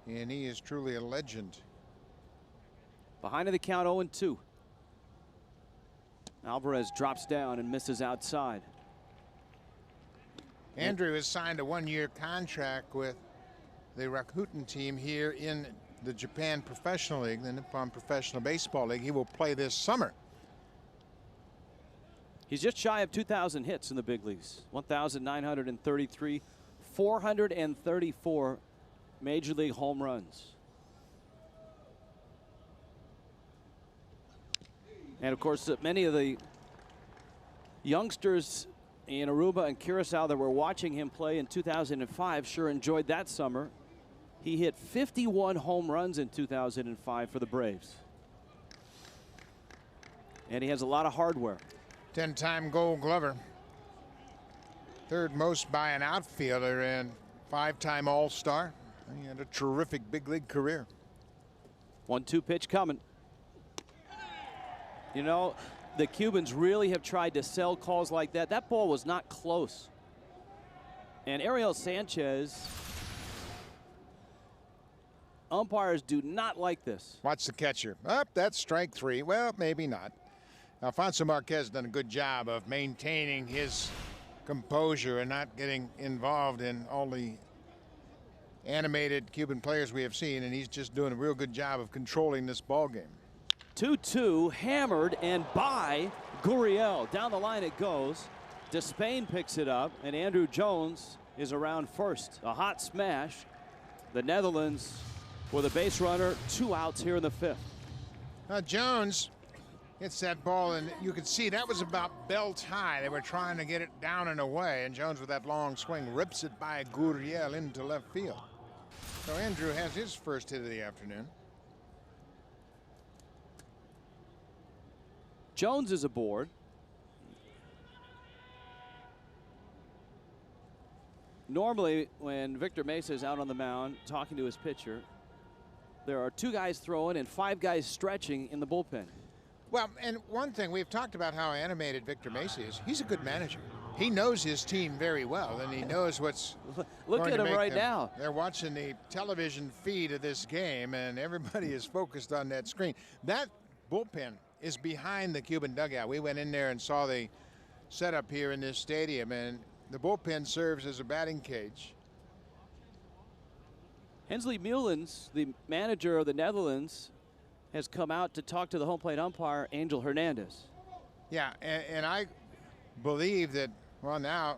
And he is truly a legend. Behind of the count, 0-2. Alvarez drops down and misses outside. Andrew has signed a one-year contract with the Rakuten team here in the Japan Professional League, the Nippon Professional Baseball League. He will play this summer. He's just shy of 2,000 hits in the big leagues. 1,933, 434 Major League home runs. And of course, many of the youngsters in Aruba and Curacao that were watching him play in 2005 sure enjoyed that summer. He hit 51 home runs in 2005 for the Braves. And he has a lot of hardware. 10-time Gold Glover. Third most by an outfielder and 5-time All-Star. He had a terrific big league career. 1-2 pitch coming. You know, the Cubans really have tried to sell calls like that. That ball was not close. And Ariel Sanchez, umpires do not like this. Watch the catcher. That's strike 3. Well, maybe not. Alfonso Marquez done a good job of maintaining his composure and not getting involved in all the animated Cuban players we have seen, and he's just doing a real good job of controlling this ball game. 2-2, hammered and by Gurriel. Down the line it goes. Despain picks it up, and Andrew Jones is around first. A hot smash. The Netherlands with a base runner, 2 outs here in the 5th. Jones hits that ball, and you can see that was about belt high. They were trying to get it down and away, and Jones with that long swing rips it by Gurriel into left field. So Andrew has his first hit of the afternoon. Jones is aboard. Normally, when Victor Mesa is out on the mound talking to his pitcher, there are 2 guys throwing and 5 guys stretching in the bullpen. Well, and one thing, we've talked about how animated Victor Mesa is. He's a good manager. He knows his team very well, and he knows what's Look at him right now. They're watching the television feed of this game, and everybody is focused on that screen. That bullpen is behind the Cuban dugout. We went in there and saw the setup here in this stadium, and the bullpen serves as a batting cage. Hensley Mullins, the manager of the Netherlands, has come out to talk to the home plate umpire, Angel Hernandez. Yeah, and I believe that, well, now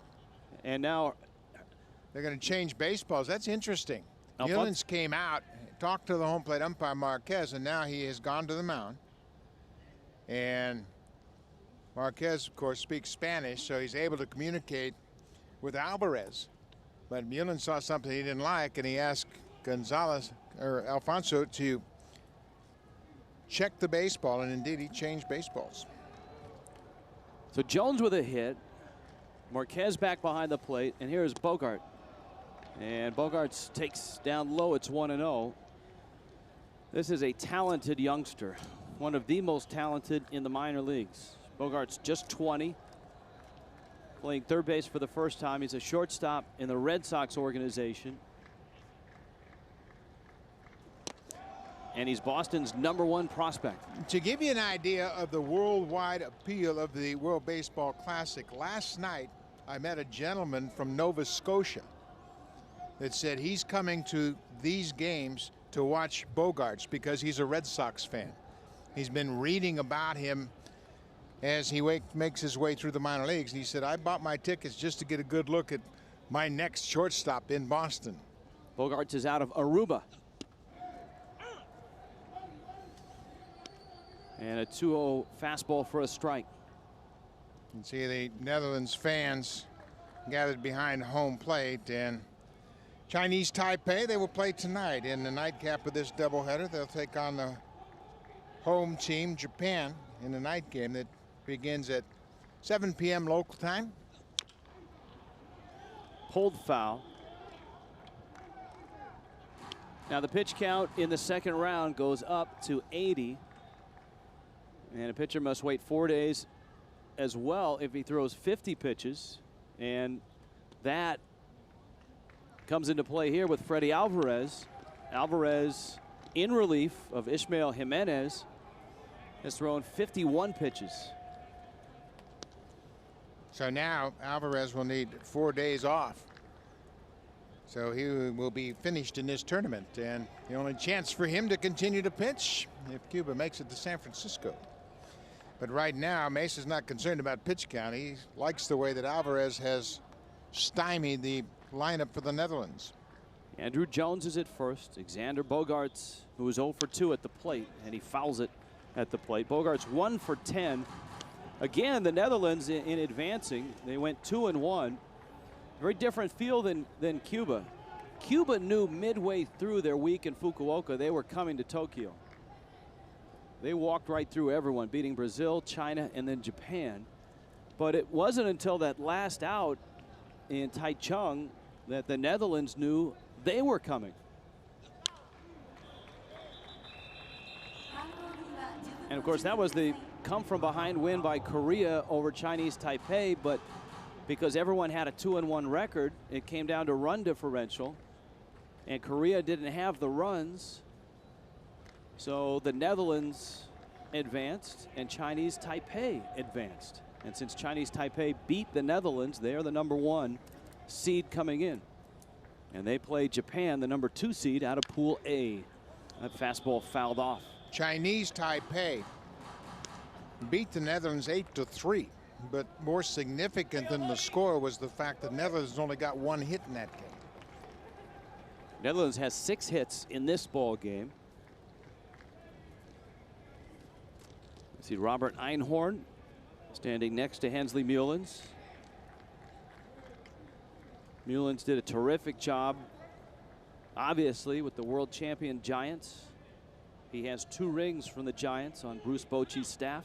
they're going to change baseballs. That's interesting. Mullins came out, talked to the home plate umpire, Marquez, and now he has gone to the mound. And Marquez, of course, speaks Spanish, so he's able to communicate with Alvarez. But Mullins saw something he didn't like, and he asked Alfonso to check the baseball, and indeed he changed baseballs. So Jones with a hit, Marquez back behind the plate, and here's Bogart. And Bogart takes down low. It's 1-0. This is a talented youngster, one of the most talented in the minor leagues. Bogart's just 20, playing third base for the first time. He's a shortstop in the Red Sox organization. And he's Boston's #1 prospect. To give you an idea of the worldwide appeal of the World Baseball Classic, last night I met a gentleman from Nova Scotia that said he's coming to these games to watch Bogarts because he's a Red Sox fan. He's been reading about him as he makes his way through the minor leagues. And he said, I bought my tickets just to get a good look at my next shortstop in Boston. Bogarts is out of Aruba. And a 2-0 fastball for a strike. You can see the Netherlands fans gathered behind home plate, and Chinese Taipei, they will play tonight in the nightcap of this doubleheader. They'll take on the home team, Japan, in the night game that begins at 7 p.m. local time. Pulled foul. Now the pitch count in the second round goes up to 80. And a pitcher must wait 4 days as well if he throws 50 pitches. And that comes into play here with Freddie Alvarez. Alvarez, in relief of Ishmael Jimenez, has thrown 51 pitches. So now Alvarez will need 4 days off. So he will be finished in this tournament. And the only chance for him to continue to pitch if Cuba makes it to San Francisco. But right now, Mesa's not concerned about pitch count. He likes the way that Alvarez has stymied the lineup for the Netherlands. Andrew Jones is at first. Xander Bogaerts, who was 0 for 2 at the plate, and he fouls it at the plate. Bogaerts 1 for 10. Again, the Netherlands in advancing. They went 2-1. Very different feel than Cuba. Cuba knew midway through their week in Fukuoka they were coming to Tokyo. They walked right through everyone, beating Brazil, China, and then Japan. But it wasn't until that last out in Taichung that the Netherlands knew they were coming. And of course, that was the come from behind win by Korea over Chinese Taipei, but because everyone had a 2-1 record, it came down to run differential, and Korea didn't have the runs. So the Netherlands advanced and Chinese Taipei advanced. And since Chinese Taipei beat the Netherlands, they're the #1 seed coming in. And they play Japan, the #2 seed, out of Pool A. That fastball fouled off. Chinese Taipei beat the Netherlands 8-3. But more significant than the score was the fact that Netherlands only got 1 hit in that game. Netherlands has 6 hits in this ball game. See Robert Einhorn standing next to Hensley Meulens. Meulens did a terrific job, obviously, with the world champion Giants. He has 2 rings from the Giants on Bruce Bochy's staff.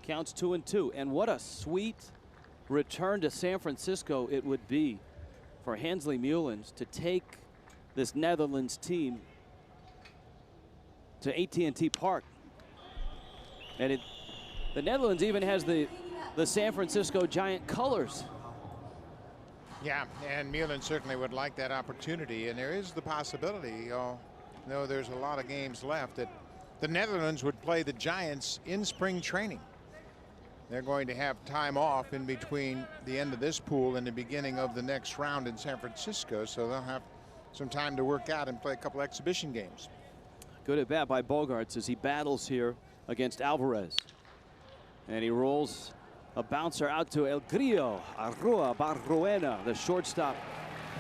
Counts 2-2, and what a sweet return to San Francisco it would be for Hensley Meulens to take this Netherlands team to AT&T Park. And the Netherlands even has the San Francisco Giant colors. Yeah, and Meulens certainly would like that opportunity, and there is the possibility, though there's a lot of games left, that the Netherlands would play the Giants in spring training. They're going to have time off in between the end of this pool and the beginning of the next round in San Francisco, so they'll have some time to work out and play a couple exhibition games. Good at bat by Bogaerts as he battles here against Alvarez. And he rolls a bouncer out to El Grillo. Arrua Barruena, the shortstop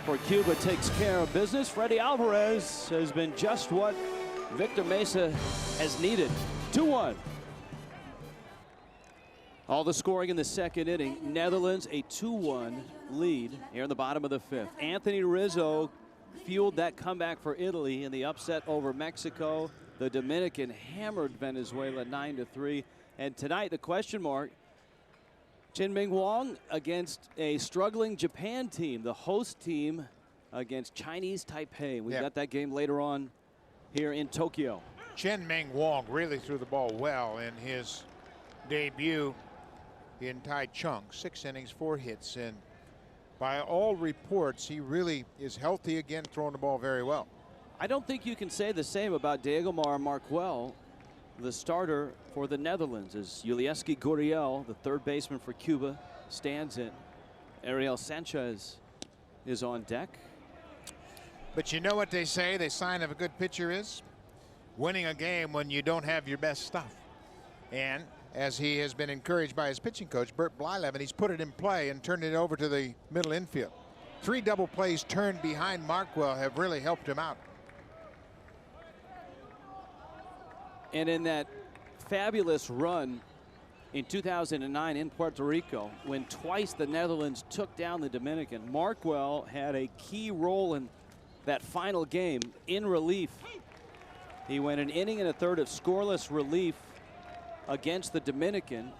for Cuba, takes care of business. Freddie Alvarez has been just what Victor Mesa has needed. 2-1. All the scoring in the second inning. Netherlands a 2-1 lead here in the bottom of the 5th. Anthony Rizzo fueled that comeback for Italy in the upset over Mexico. The Dominican hammered Venezuela 9-3. And tonight the question mark, Chin-Ming Wong against a struggling Japan team, the host team against Chinese Taipei. We've got that game later on here in Tokyo. Chin-Ming Wong really threw the ball well in his debut in Taichung. 6 innings, 4 hits, and by all reports, he really is healthy again, throwing the ball very well. I don't think you can say the same about Diego Marquel, the starter for the Netherlands, as Yulieski Gurriel, the 3rd baseman for Cuba, stands in. Ariel Sanchez is on deck. But you know what they say, the sign of a good pitcher is winning a game when you don't have your best stuff. And as he has been encouraged by his pitching coach, Bert Blyleven, he's put it in play and turned it over to the middle infield. 3 double plays turned behind Markwell have really helped him out. And in that fabulous run in 2009 in Puerto Rico, when twice the Netherlands took down the Dominican. Markwell had a key role in that final game in relief. He went an inning and a third of scoreless relief against the Dominican.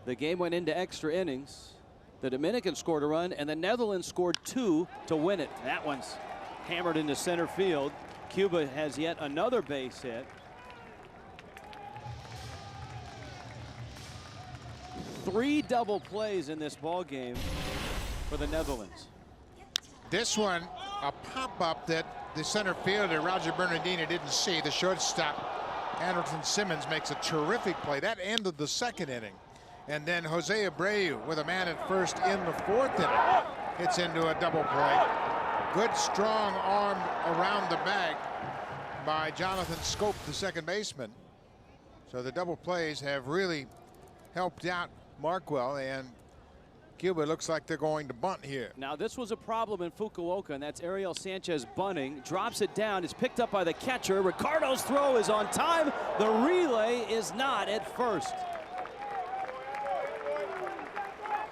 The game went into extra innings. The Dominican scored a run, and the Netherlands scored 2 to win it. That one's hammered into center field. Cuba has yet another base hit. 3 double plays in this ball game for the Netherlands. This one, a pop-up that the center fielder, Roger Bernardino, didn't see. The shortstop, Anderson Simmons, makes a terrific play. That ended the second inning. And then Jose Abreu, with a man at first in the fourth inning, hits into a double play. Good, strong arm around the bag by Jonathan Scope, the second baseman. So the double plays have really helped out Markwell, and Cuba looks like they're going to bunt here. Now this was a problem in Fukuoka, and that's Ariel Sanchez bunting. Drops it down. It's picked up by the catcher. Ricardo's throw is on time. The relay is not at first.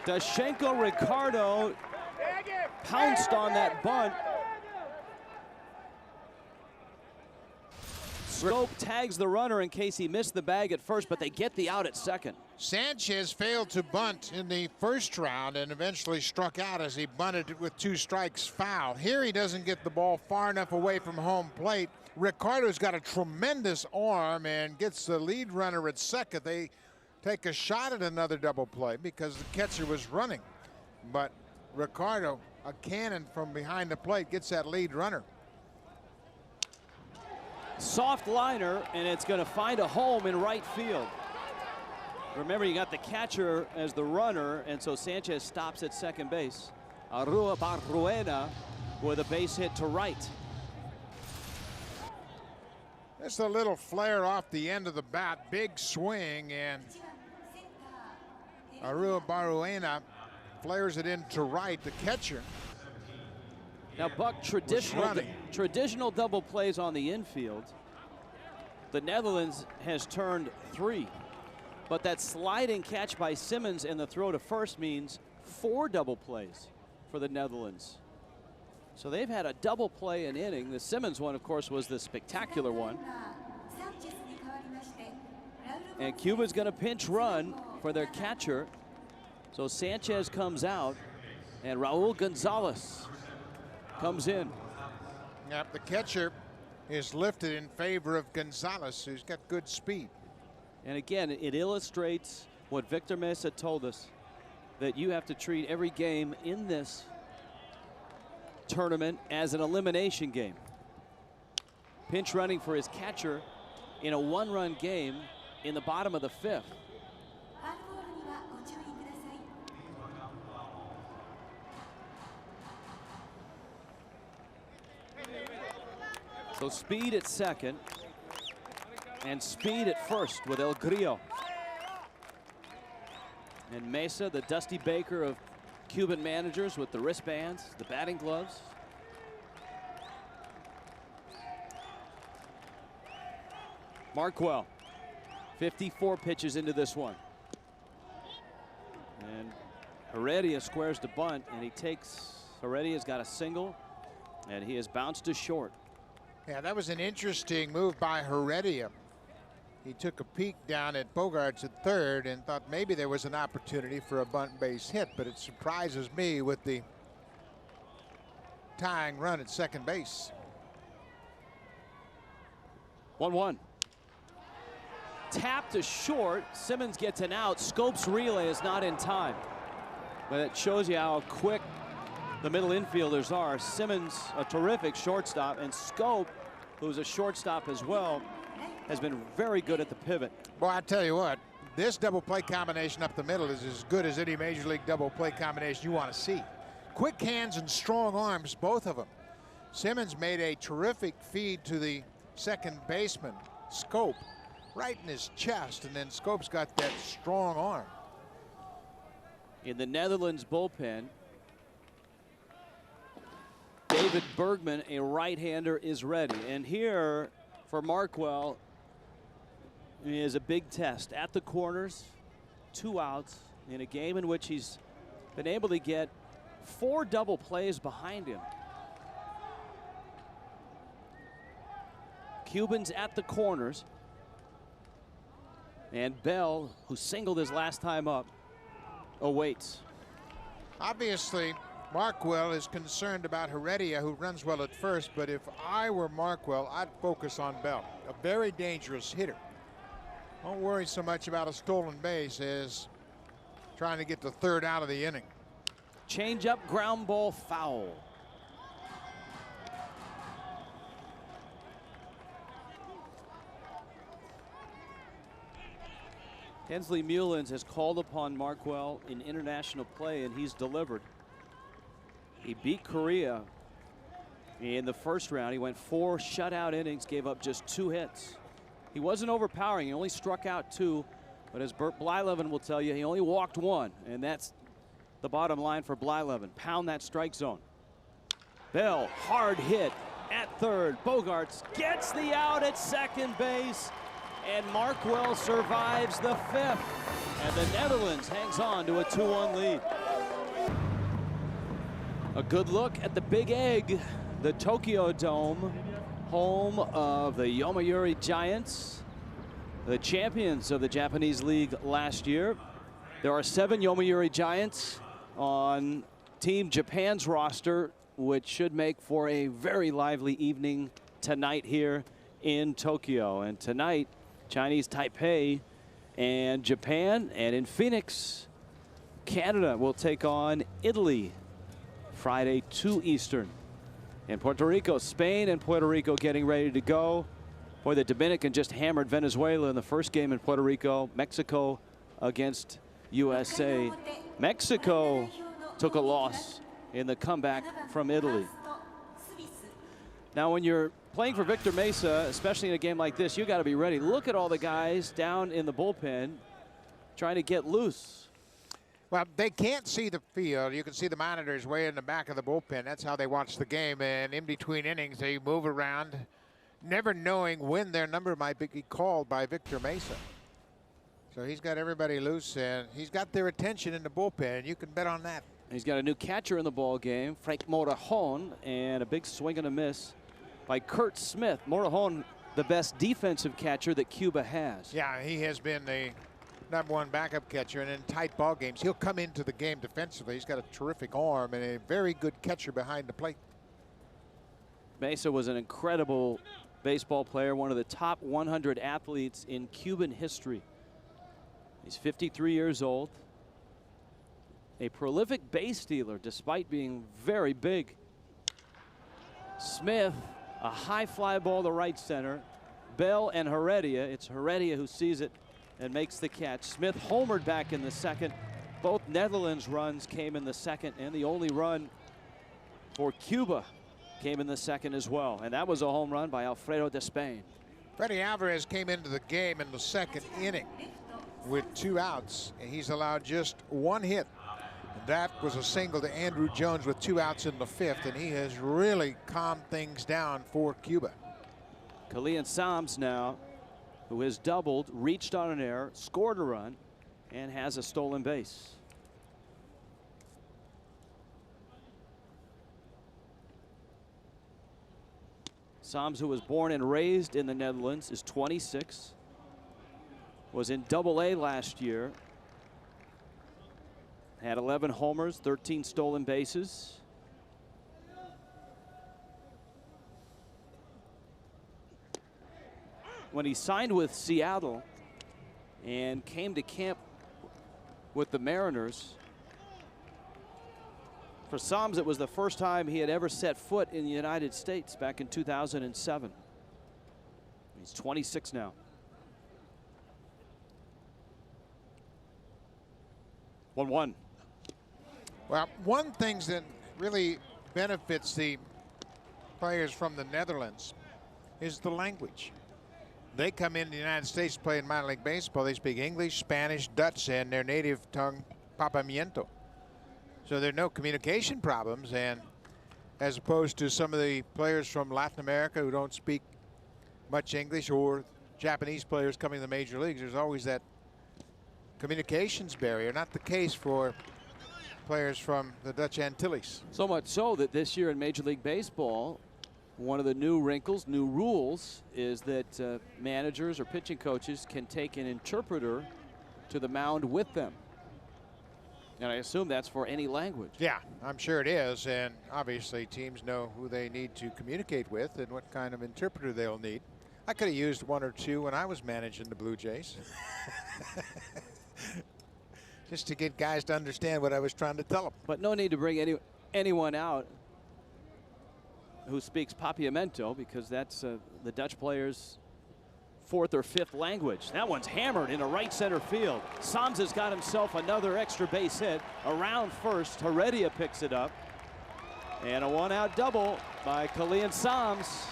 Dashenko Ricardo pounced on that bunt. Scope tags the runner in case he missed the bag at first, but they get the out at second. Sanchez failed to bunt in the first round and eventually struck out as he bunted with 2 strikes foul. Here he doesn't get the ball far enough away from home plate. Ricardo's got a tremendous arm and gets the lead runner at second. They take a shot at another double play because the catcher was running. But Ricardo, a cannon from behind the plate, gets that lead runner. Soft liner, and it's going to find a home in right field. Remember, you got the catcher as the runner, and so Sanchez stops at second base. Arrua Barruena with a base hit to right. Just a little flare off the end of the bat, big swing, and Arrua Barruena flares it into right, the catcher. Now, Buck, traditional double plays on the infield. The Netherlands has turned 3. But that sliding catch by Simmons and the throw to first means 4 double plays for the Netherlands. So they've had a double play an inning. The Simmons one, of course, was the spectacular one. And Cuba's going to pinch run for their catcher. So Sanchez comes out, and Raul Gonzalez comes in. Yep, the catcher is lifted in favor of Gonzalez, who's got good speed. And again, it illustrates what Victor Mesa told us, that you have to treat every game in this tournament as an elimination game. Pinch running for his catcher in a 1-run game in the bottom of the 5th. So speed at second and speed at first with El Grillo. And Mesa, the Dusty Baker of Cuban managers, with the wristbands, the batting gloves. Markwell, 54 pitches into this one. And Heredia squares to bunt, and he takes, Heredia's got a single, and he has bounced to short. Yeah, that was an interesting move by Heredia. He took a peek down at Bogaerts at third and thought maybe there was an opportunity for a bunt base hit, but it surprises me with the tying run at second base. 1-1. Tap to short. Simmons gets an out. Scope's relay is not in time. But it shows you how quick the middle infielders are. Simmons, a terrific shortstop, and Scope, who's a shortstop as well, has been very good at the pivot. Boy, I tell you what, this double play combination up the middle is as good as any major league double play combination you want to see. Quick hands and strong arms, both of them. Simmons made a terrific feed to the second baseman, Scope, right in his chest, and then Scope's got that strong arm. In the Netherlands bullpen, David Bergman, a right-hander, is ready. And here for Markwell is a big test at the corners. 2 outs in a game in which he's been able to get 4 double plays behind him. Cubans at the corners. And Bell, who singled his last time up, awaits. Obviously, Markwell is concerned about Heredia, who runs well at first, but if I were Markwell, I'd focus on Bell, a very dangerous hitter. Don't worry so much about a stolen base as trying to get the 3rd out of the inning. Change up, ground ball, foul. Hensley Mullins has called upon Markwell in international play, and he's delivered. He beat Korea in the first round. He went 4 shutout innings, gave up just 2 hits. He wasn't overpowering. He only struck out 2. But as Bert Blyleven will tell you, he only walked 1. And that's the bottom line for Blyleven. Pound that strike zone. Bell, hard hit at third. Bogarts gets the out at second base. And Markwell survives the 5th. And the Netherlands hangs on to a 2-1 lead. A good look at the Big Egg, the Tokyo Dome, home of the Yomiuri Giants, the champions of the Japanese League last year. There are 7 Yomiuri Giants on Team Japan's roster, which should make for a very lively evening tonight here in Tokyo. And tonight, Chinese Taipei and Japan, and in Phoenix, Canada will take on Italy Friday 2 Eastern. In Puerto Rico, Spain and Puerto Rico getting ready to go. Boy, the Dominican just hammered Venezuela in the first game in Puerto Rico. Mexico against USA. Mexico took a loss in the comeback from Italy. Now, when you're playing for Victor Mesa, especially in a game like this, you got to be ready. Look at all the guys down in the bullpen trying to get loose. Well, they can't see the field. You can see the monitors way in the back of the bullpen. That's how they watch the game. And in between innings, they move around, never knowing when their number might be called by Victor Mesa. So he's got everybody loose, and he's got their attention in the bullpen. You can bet on that. He's got a new catcher in the ball game, Frank Morajon, and a big swing and a miss by Kurt Smith. Morajon, the best defensive catcher that Cuba has. Yeah, he has been the #1 backup catcher, and in tight ball games, he'll come into the game defensively. He's got a terrific arm and a very good catcher behind the plate. Mesa was an incredible baseball player, one of the top 100 athletes in Cuban history. He's 53 years old. A prolific base stealer despite being very big. Smith, a high fly ball to right center. Bell and Heredia. It's Heredia who sees it and makes the catch. Smith homered back in the second. Both Netherlands runs came in the second, and the only run for Cuba came in the second as well. And that was a home run by Alfredo Despain. Freddie Alvarez came into the game in the second inning with 2 outs, and he's allowed just 1 hit. That was a single to Andrew Jones with 2 outs in the 5th, and he has really calmed things down for Cuba. Kalian Sams now, who has doubled, reached on an error, scored a run, and has a stolen base. Sams, who was born and raised in the Netherlands, is 26. Was in Double-A last year. Had 11 homers, 13 stolen bases. When he signed with Seattle and came to camp with the Mariners, for Sams, it was the first time he had ever set foot in the United States back in 2007. He's 26 now. 1-1. Well, one thing that really benefits the players from the Netherlands is the language. They come into the United States playing minor league baseball. They speak English, Spanish, Dutch, and their native tongue, Papamiento. So there are no communication problems, and as opposed to some of the players from Latin America who don't speak much English, or Japanese players coming to the major leagues, there's always that communications barrier. Not the case for players from the Dutch Antilles. So much so that this year in Major League Baseball, one of the new wrinkles, new rules, is that managers or pitching coaches can take an interpreter to the mound with them. And I assume that's for any language. Yeah, I'm sure it is. And obviously teams know who they need to communicate with and what kind of interpreter they'll need. I could have used one or two when I was managing the Blue Jays. Just to get guys to understand what I was trying to tell them. But no need to bring anyone out who speaks Papiamento, because that's the Dutch players' fourth or fifth language. That one's hammered into right center field. Sams has got himself another extra base hit. Around first, Heredia picks it up. And a one-out double by Kalian Sams.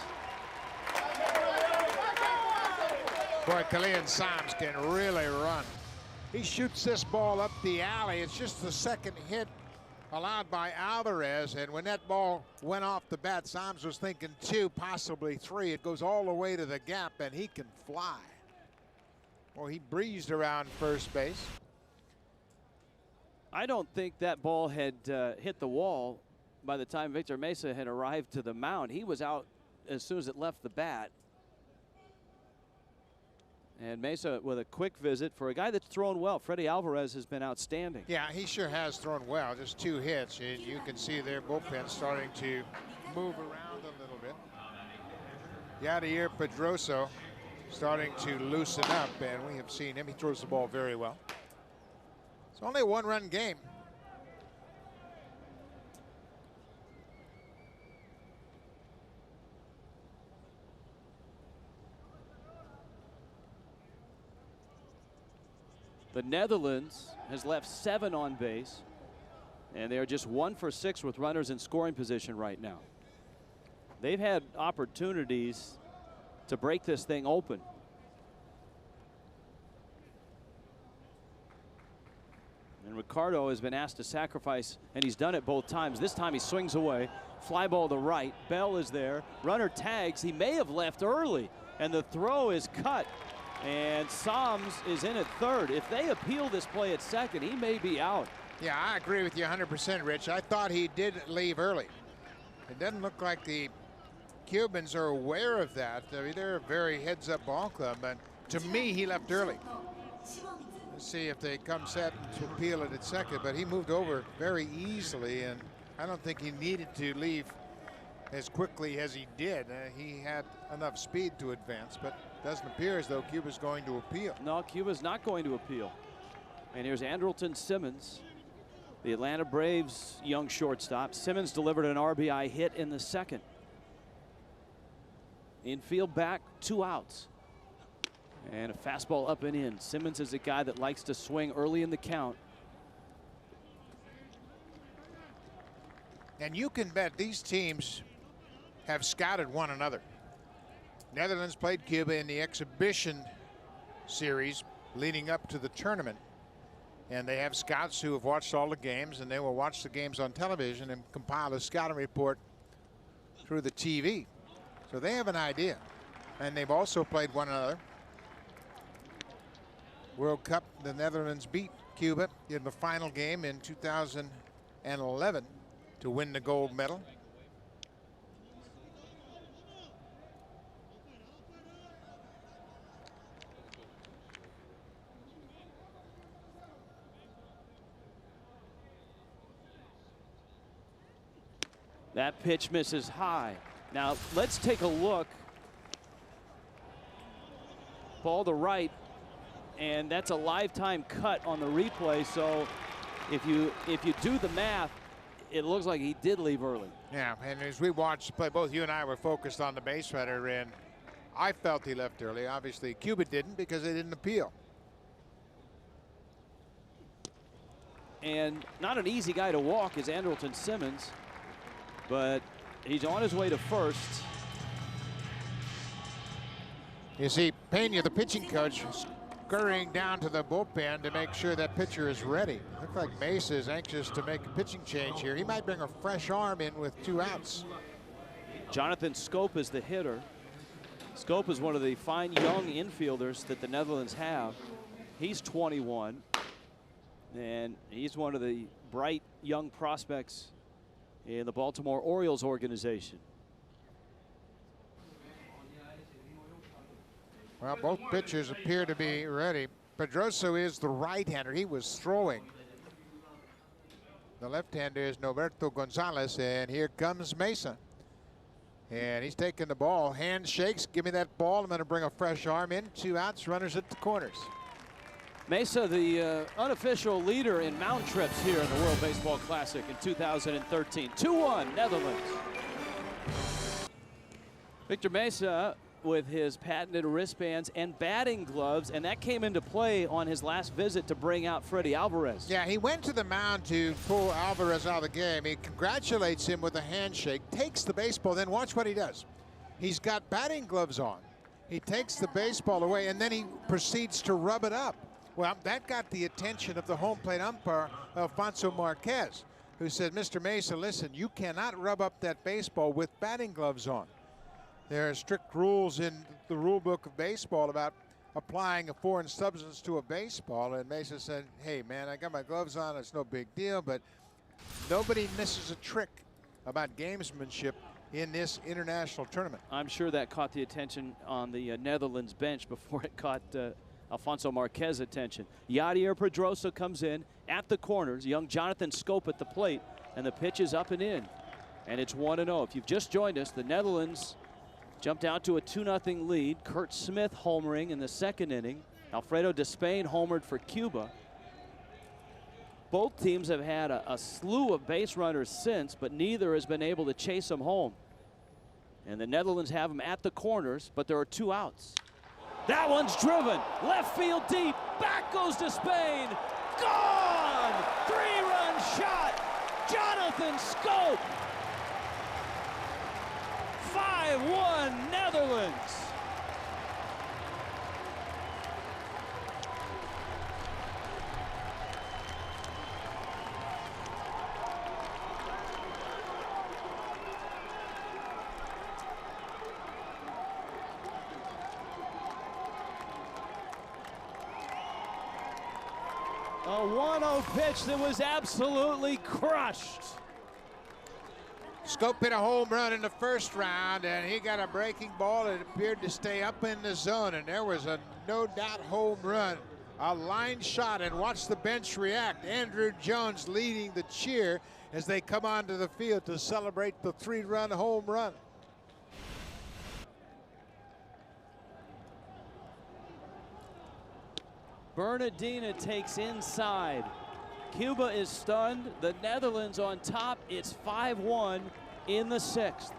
Boy, Kalian Sams can really run. He shoots this ball up the alley. It's just the second hit allowed by Alvarez, and when that ball went off the bat, Sams was thinking 2, possibly 3. It goes all the way to the gap, and he can fly. Well, he breezed around first base. I don't think that ball had hit the wall by the time Victor Mesa had arrived to the mound. He was out as soon as it left the bat. And Mesa with a quick visit for a guy that's thrown well. Freddie Alvarez has been outstanding. Yeah, he sure has thrown well. Just 2 hits, and you can see their bullpen starting to move around a little bit. Yadier Pedroso starting to loosen up, and we have seen him. He throws the ball very well. It's only a 1-run game. The Netherlands has left 7 on base, and they are just 1 for 6 with runners in scoring position right now. They've had opportunities to break this thing open. And Ricardo has been asked to sacrifice, and he's done it both times. This time he swings away. Fly ball to right. Bell is there. Runner tags. He may have left early, and the throw is cut. And Sams is in at third. If they appeal this play at second, he may be out. Yeah, I agree with you 100%, Rich. I thought he did leave early. It doesn't look like the Cubans are aware of that. I mean, they're a very heads-up ball club, but to me, he left early. Let's see if they come set to appeal it at second, but he moved over very easily, and I don't think he needed to leave as quickly as he did. He had enough speed to advance, but doesn't appear as though Cuba's going to appeal. No, Cuba's not going to appeal. And here's Andrelton Simmons, the Atlanta Braves young shortstop. Simmons delivered an RBI hit in the second. Infield back, 2 outs. And a fastball up and in. Simmons is a guy that likes to swing early in the count. And you can bet these teams have scouted one another. Netherlands played Cuba in the exhibition series leading up to the tournament. And they have scouts who have watched all the games, and they will watch the games on television and compile a scouting report through the TV. So they have an idea. And they've also played one another. World Cup, the Netherlands beat Cuba in the final game in 2011 to win the gold medal. That pitch misses high. Now let's take a look. Ball to right, and that's a lifetime cut on the replay. So if you do the math, it looks like he did leave early. Yeah, and as we watched the play, both you and I were focused on the base runner, and I felt he left early. Obviously, Cuba didn't because they didn't appeal. And not an easy guy to walk is Andrelton Simmons, but he's on his way to first. You see Pena, the pitching coach, scurrying down to the bullpen to make sure that pitcher is ready. Looks like Mesa is anxious to make a pitching change here. He might bring a fresh arm in with 2 outs. Jonathan Scope is the hitter. Scope is one of the fine young infielders that the Netherlands have. He's 21. And he's one of the bright young prospects in the Baltimore Orioles organization. Well, both pitchers appear to be ready. Pedroso is the right-hander. He was throwing. The left-hander is Norberto Gonzalez, and here comes Mesa. And he's taking the ball. Hand shakes. Give me that ball. I'm going to bring a fresh arm in. 2 outs, runners at the corners. Mesa, the unofficial leader in mound trips here in the World Baseball Classic in 2013. 2-1, Netherlands. Victor Mesa with his patented wristbands and batting gloves, and that came into play on his last visit to bring out Freddie Alvarez. Yeah, he went to the mound to pull Alvarez out of the game. He congratulates him with a handshake, takes the baseball, then watch what he does. He's got batting gloves on. He takes the baseball away, and then he proceeds to rub it up. Well, that got the attention of the home plate umpire, Alfonso Marquez, who said, Mr. Mesa, listen, you cannot rub up that baseball with batting gloves on. There are strict rules in the rule book of baseball about applying a foreign substance to a baseball. And Mesa said, hey, man, I got my gloves on. It's no big deal. But nobody misses a trick about gamesmanship in this international tournament. I'm sure that caught the attention on the Netherlands bench before it caught Alfonso Marquez's attention. Yadier Pedrosa comes in at the corners. Young Jonathan Scope at the plate. And the pitch is up and in. And it's 1-0. If you've just joined us, the Netherlands jumped out to a 2-0 lead. Kurt Smith homering in the second inning. Alfredo Despain homered for Cuba. Both teams have had a slew of base runners since, but neither has been able to chase them home. And the Netherlands have them at the corners, but there are 2 outs. That one's driven. Left field deep. Back goes Despain. Gone! 3-run shot. Jonathan Scope. 5-1 Netherlands. A 1-0 pitch that was absolutely crushed. Scope hit a home run in the first round, and he got a breaking ball that appeared to stay up in the zone, and there was a no-doubt home run. A line shot, and watch the bench react. Andrew Jones leading the cheer as they come onto the field to celebrate the 3-run home run. Bernardina takes inside. Cuba is stunned. The Netherlands on top. It's 5-1 in the 6th.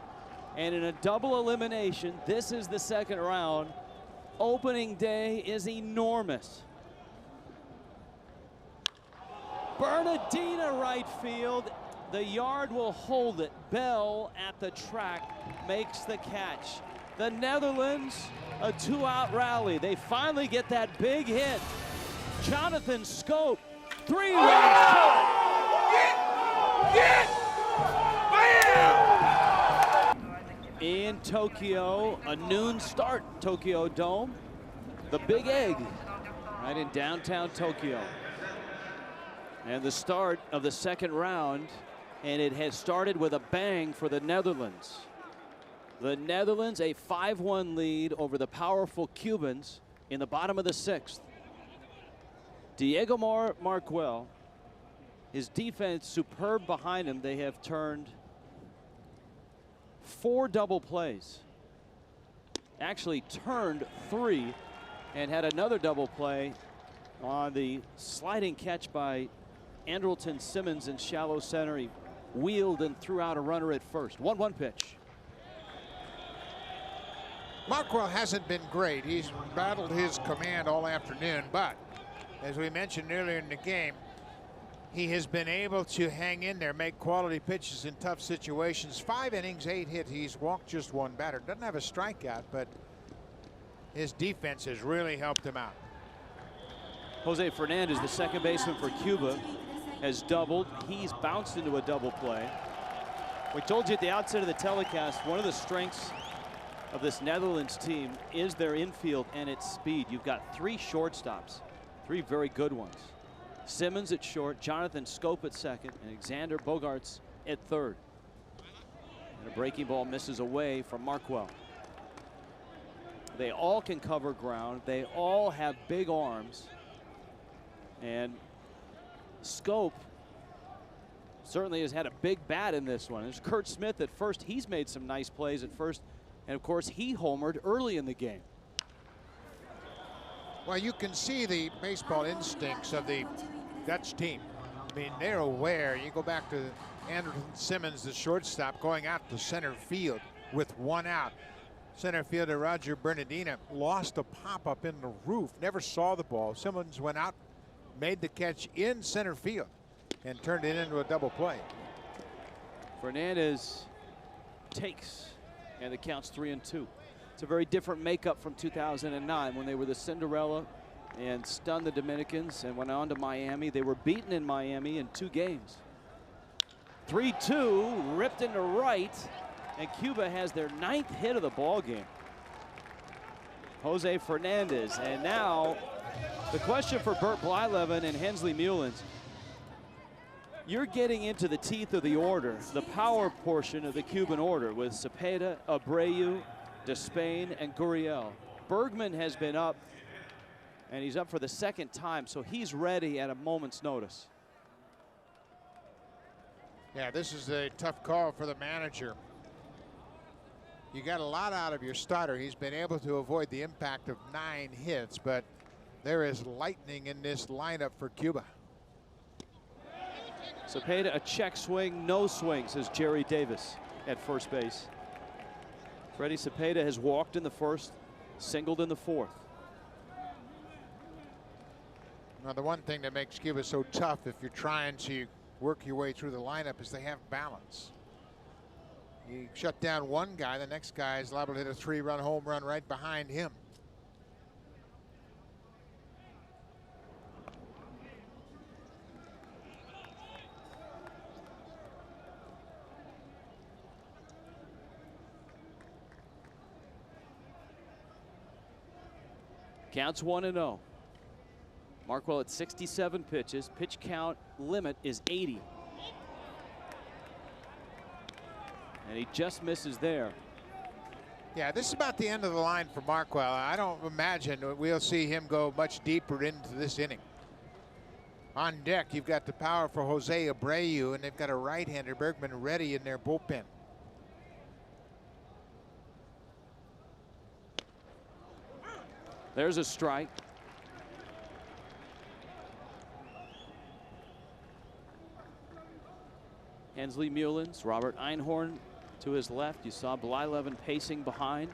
And in a double elimination, this is the second round. Opening day is enormous. Bernardina right field. The yard will hold it. Bell at the track makes the catch. The Netherlands, a 2-out rally. They finally get that big hit. Jonathan Scope. 3-run shot. In Tokyo, a noon start, Tokyo Dome. The Big Egg, right in downtown Tokyo. And the start of the second round, and it has started with a bang for the Netherlands. The Netherlands, a 5-1 lead over the powerful Cubans in the bottom of the 6th. Diego Marquel, his defense superb behind him. They have turned 4 double plays. Actually turned 3 and had another double play on the sliding catch by Andrelton Simmons in shallow center. He wheeled and threw out a runner at first. 1-1 pitch. Marquel hasn't been great. He's battled his command all afternoon, but as we mentioned earlier in the game, he has been able to hang in there, make quality pitches in tough situations. 5 innings, 8 hits. He's walked just 1 batter. Doesn't have a strikeout, but his defense has really helped him out. Jose Fernandez, the second baseman for Cuba, has doubled. He's bounced into a double play. We told you at the outset of the telecast, one of the strengths of this Netherlands team is their infield and its speed. You've got 3 shortstops, 3 very good ones. Simmons at short, Jonathan Scope at second, and Alexander Bogarts at third. And a breaking ball misses away from Markwell. They all can cover ground. They all have big arms. And Scope certainly has had a big bat in this one. There's Kurt Smith at first. He's made some nice plays at first. And of course, he homered early in the game. Well, you can see the baseball instincts of the Dutch team. I mean, they're aware. You go back to Anderson Simmons, the shortstop, going out to center field with one out. Center fielder Roger Bernardina lost a pop-up in the roof, never saw the ball. Simmons went out, made the catch in center field, and turned it into a double play. Fernandez takes, and the count's 3-2. It's a very different makeup from 2009 when they were the Cinderella and stunned the Dominicans and went on to Miami. They were beaten in Miami in 2 games. 3-2, ripped into right, and Cuba has their 9th hit of the ball game. Jose Fernandez, and now the question for Bert Blyleven and Hensley Mullins. You're getting into the teeth of the order, the power portion of the Cuban order with Cepeda, Abreu, Despain, and Gurriel. Bergman has been up, and he's up for the 2nd time, so he's ready at a moment's notice. Yeah, this is a tough call for the manager. You got a lot out of your starter. He's been able to avoid the impact of 9 hits, but there is lightning in this lineup for Cuba. Cepeda, a check swing, no swing, says Jerry Davis at first base. Freddie Cepeda has walked in the 1st, singled in the 4th. Now, the one thing that makes Cuba so tough if you're trying to work your way through the lineup is they have balance. You shut down one guy, the next guy is liable to hit a 3-run home run right behind him. Counts 1-0. Markwell at 67 pitches. Pitch count limit is 80. And he just misses there. Yeah, this is about the end of the line for Markwell. I don't imagine we'll see him go much deeper into this inning. On deck, you've got the power for Jose Abreu, and they've got a right-hander, Bergman, ready in their bullpen. There's a strike. Hensley Mullins, Robert Einhorn to his left. You saw Blyleven pacing behind.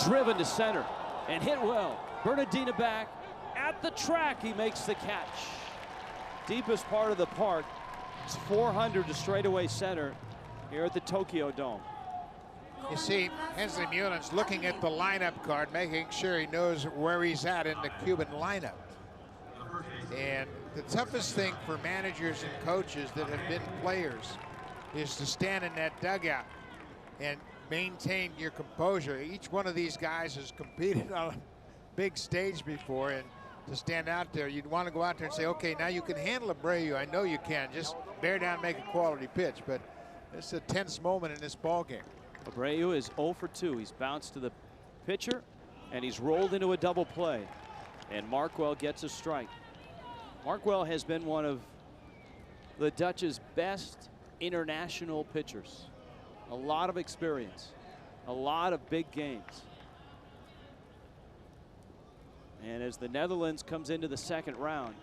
Driven to center and hit well. Bernardina back at the track. He makes the catch. Deepest part of the park. It's 400 to straightaway center here at the Tokyo Dome. You see, Hensley Mullins looking at the lineup card, making sure he knows where he's at in the Cuban lineup. And the toughest thing for managers and coaches that have been players is to stand in that dugout and maintain your composure. Each one of these guys has competed on a big stage before, and to stand out there, you'd want to go out there and say, okay, now you can handle Abreu. I know you can. Just bear down, make a quality pitch. But it's a tense moment in this ball game. Abreu is 0 for 2. He's bounced to the pitcher, and he's rolled into a double play. And Markwell gets a strike. Markwell has been one of the Dutch's best international pitchers. A lot of experience, a lot of big games. And as the Netherlands comes into the 2nd round,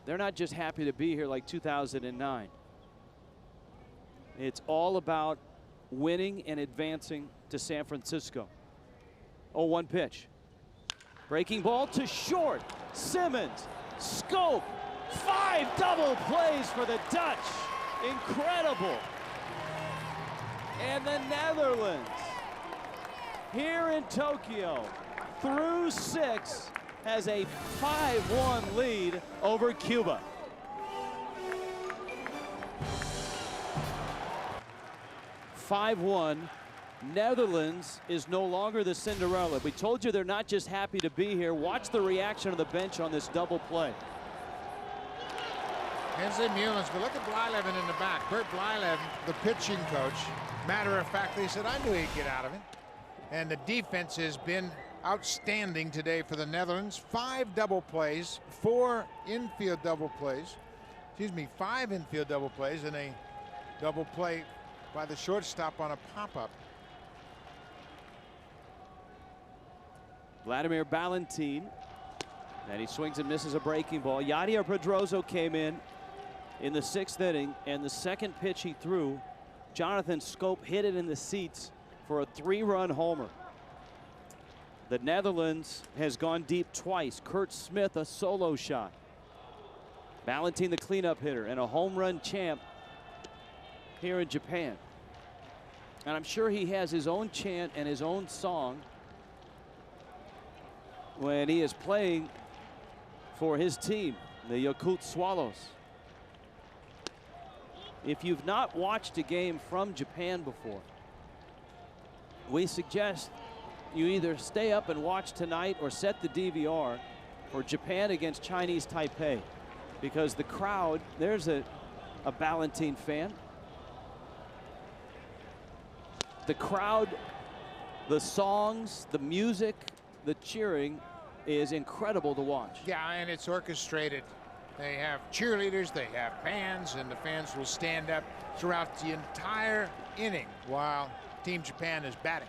they're not just happy to be here like 2009. It's all about winning and advancing to San Francisco. 0-1 pitch. Breaking ball to short. Simmons, Scope, 5 double plays for the Dutch. Incredible. And the Netherlands, here in Tokyo, through 6, has a 5-1 lead over Cuba. (5-1) Netherlands is no longer the Cinderella. We told you they're not just happy to be here. Watch the reaction of the bench on this double play. Kenzie Mullins, but look at Blyleven in the back. Bert Blyleven, the pitching coach. Matter of fact, they said, I knew he'd get out of it. And the defense has been outstanding today for the Netherlands. 5 double plays, 4 infield double plays. Excuse me, 5 infield double plays and a double play by the shortstop on a pop-up. Vladimir Valentin, and he swings and misses a breaking ball. Yadier Pedroso came in the 6th inning, and the second pitch he threw, Jonathan Scope hit it in the seats for a 3-run homer. The Netherlands has gone deep twice. Kurt Smith, a solo shot. Valentin, the cleanup hitter, and a home run champ here in Japan. And I'm sure he has his own chant and his own song when he is playing for his team, the Yakult Swallows. If you've not watched a game from Japan before, we suggest you either stay up and watch tonight or set the DVR for Japan against Chinese Taipei, because the crowd, there's a Valentin fan. The crowd, the songs, the music, the cheering is incredible to watch. Yeah, and it's orchestrated. They have cheerleaders, they have fans, and the fans will stand up throughout the entire inning while Team Japan is batting.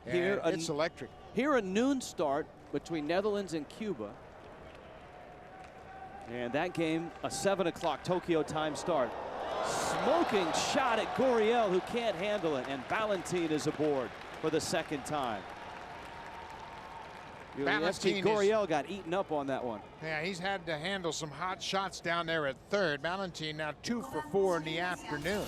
Here, it's electric. Here a noon start between Netherlands and Cuba. And that game, a 7 o'clock Tokyo time start. Smoking shot at Gurriel, who can't handle it, and Valentin is aboard for the 2nd time. Gurriel got eaten up on that one. Yeah, he's had to handle some hot shots down there at 3rd. Valentin now 2 for 4 in the afternoon.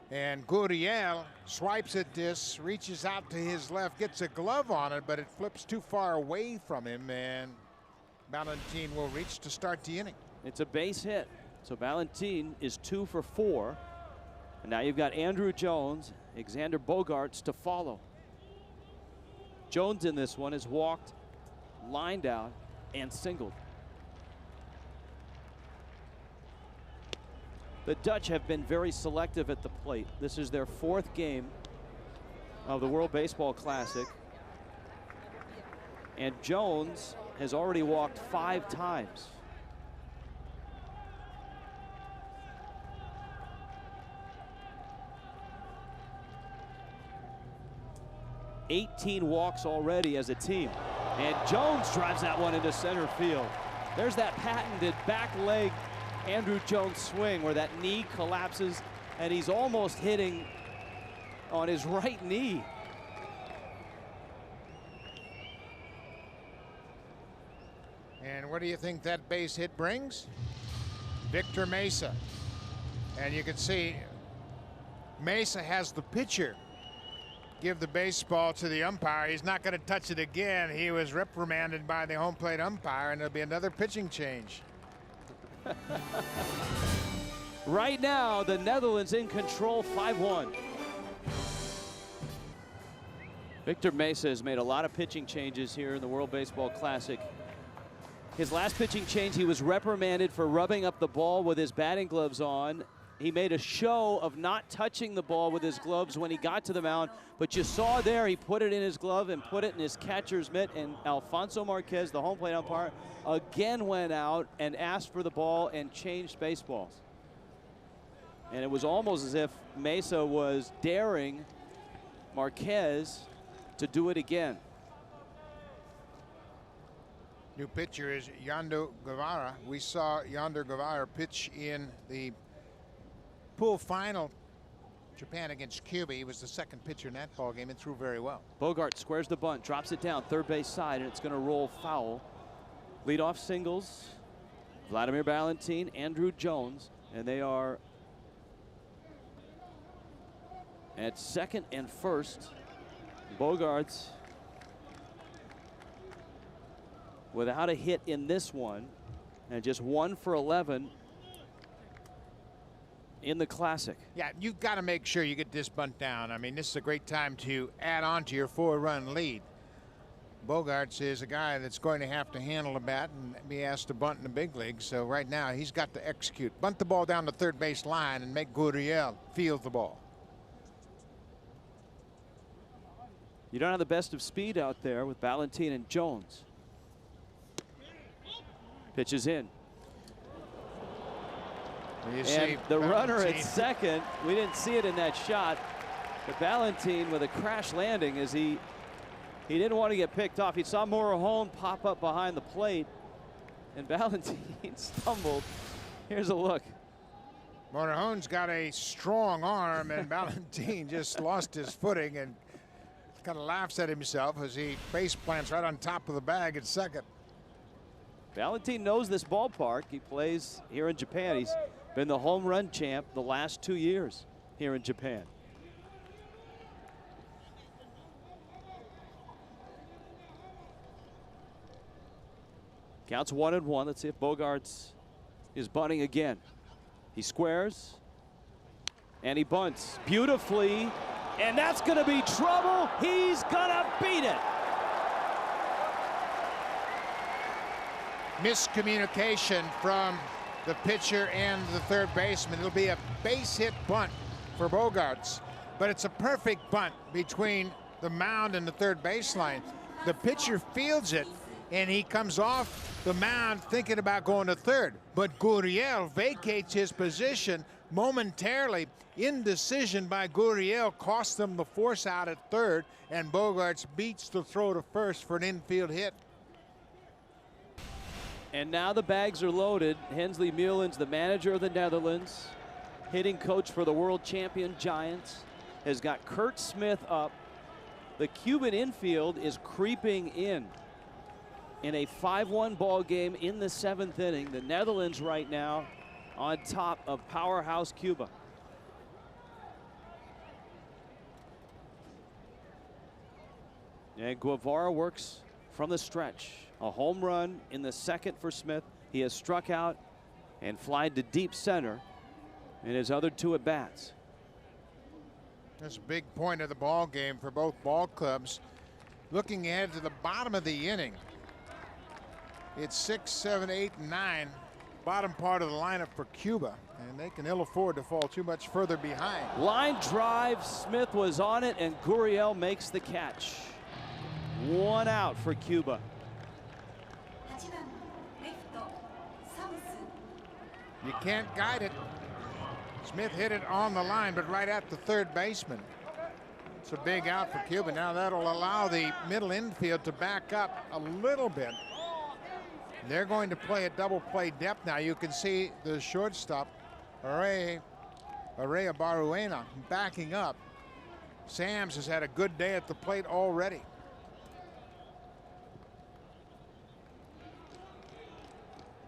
And Gurriel swipes at this, reaches out to his left, gets a glove on it, but it flips too far away from him, and Valentin will reach to start the inning. It's a base hit. So Valentin is 2 for 4. And now you've got Andrew Jones, Xander Bogaerts to follow. Jones in this one has walked, lined out, and singled. The Dutch have been very selective at the plate. This is their 4th game of the World Baseball Classic. And Jones has already walked 5 times. $18 walks already as a team. And Jones drives that one into center field. There's that patented back leg Andrew Jones swing where that knee collapses and he's almost hitting on his right knee. And what do you think that base hit brings? Victor Mesa. And you can see Mesa has the pitcher give the baseball to the umpire. He's not going to touch it again. He was reprimanded by the home plate umpire, and there'll be another pitching change. Right now, the Netherlands in control, 5-1. Victor Mesa has made a lot of pitching changes here in the World Baseball Classic. His last pitching change, he was reprimanded for rubbing up the ball with his batting gloves on. He made a show of not touching the ball with his gloves when he got to the mound, but you saw there he put it in his glove and put it in his catcher's mitt, and Alfonso Marquez, the home plate umpire, again went out and asked for the ball and changed baseballs. And it was almost as if Mesa was daring Marquez to do it again. New pitcher is Yonder Guevara. We saw Yonder Guevara pitch in the pool final, Japan against Cuba. He was the 2nd pitcher in that ball game and threw very well. Bogaerts squares the bunt, drops it down, 3rd base side, and it's going to roll foul. Leadoff singles, Vladimir Valentin, Andrew Jones, and they are at 2nd and 1st. Bogaerts without a hit in this one, and just 1 for 11 in the Classic. Yeah, you've got to make sure you get this bunt down. I mean, this is a great time to add on to your 4-run lead. Bogaerts is a guy that's going to have to handle the bat and be asked to bunt in the big leagues. So right now he's got to execute. Bunt the ball down the third base line and make Gurriel field the ball. You don't have the best of speed out there with Valentin and Jones. Pitches in. And the runner at second, we didn't see it in that shot, but Valentin with a crash landing as he didn't want to get picked off. He saw Morejon pop up behind the plate, and Valentin stumbled. Here's a look. Morejon's got a strong arm, and Valentin just lost his footing and kind of laughs at himself as he face plants right on top of the bag at second. Valentin knows this ballpark. He plays here in Japan. He's been the home run champ the last 2 years here in Japan. Counts 1-1. Let's see if Bogaerts is bunting again. He squares and he bunts beautifully, and that's going to be trouble. He's going to beat it. Miscommunication from the pitcher and the third baseman. It'll be a base hit bunt for Bogaerts, but it's a perfect bunt between the mound and the third baseline. The pitcher fields it, and he comes off the mound thinking about going to third, but Gurriel vacates his position momentarily. Indecision by Gurriel costs them the force out at third, and Bogaerts beats the throw to first for an infield hit. And now the bags are loaded. Hensley Meulens, the manager of the Netherlands, hitting coach for the world champion Giants, has got Curt Smith up. The Cuban infield is creeping in a 5-1 ball game in the 7th inning. The Netherlands right now on top of powerhouse Cuba. And Guevara works from the stretch. A home run in the second for Smith. He has struck out and flied to deep center in his other 2 at-bats. That's a big point of the ball game for both ball clubs. Looking ahead to the bottom of the inning, it's 6, 7, 8, and 9. Bottom part of the lineup for Cuba, and they can ill afford to fall too much further behind. Line drive, Smith was on it, and Gurriel makes the catch. 1 out for Cuba. You can't guide it. Smith hit it on the line, but right at the third baseman. It's a big out for Cuba. Now that'll allow the middle infield to back up a little bit. They're going to play a double play depth now. You can see the shortstop, Araya Baruena, backing up. Sams has had a good day at the plate already.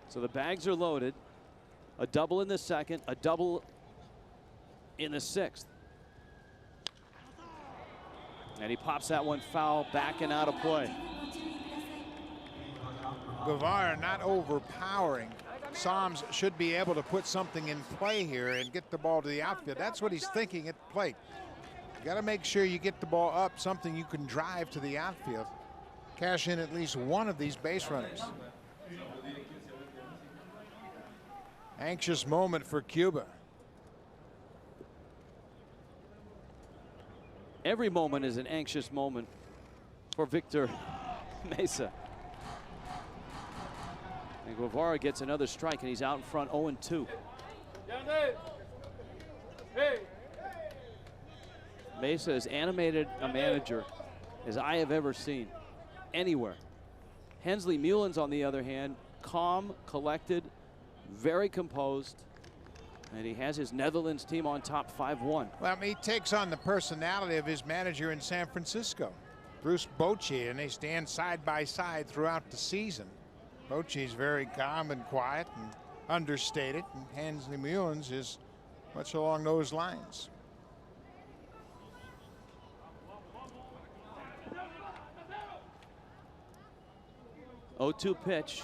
So the bags are loaded. A double in the second, a double in the 6th. And he pops that one foul back and out of play. Guevara not overpowering. Sams should be able to put something in play here and get the ball to the outfield. That's what he's thinking at the plate. You got to make sure you get the ball up, something you can drive to the outfield. Cash in at least one of these base runners. Anxious moment for Cuba. Every moment is an anxious moment for Victor Mesa. And Guevara gets another strike, and he's out in front 0-2. Mesa is animated a manager as I have ever seen anywhere. Hensley Meulens, on the other hand, calm, collected, very composed, and he has his Netherlands team on top 5-1. Well, he takes on the personality of his manager in San Francisco, Bruce Bochy, and they stand side by side throughout the season. Bochy's very calm and quiet and understated, and Hensley Meulens is much along those lines. Oh-2 pitch.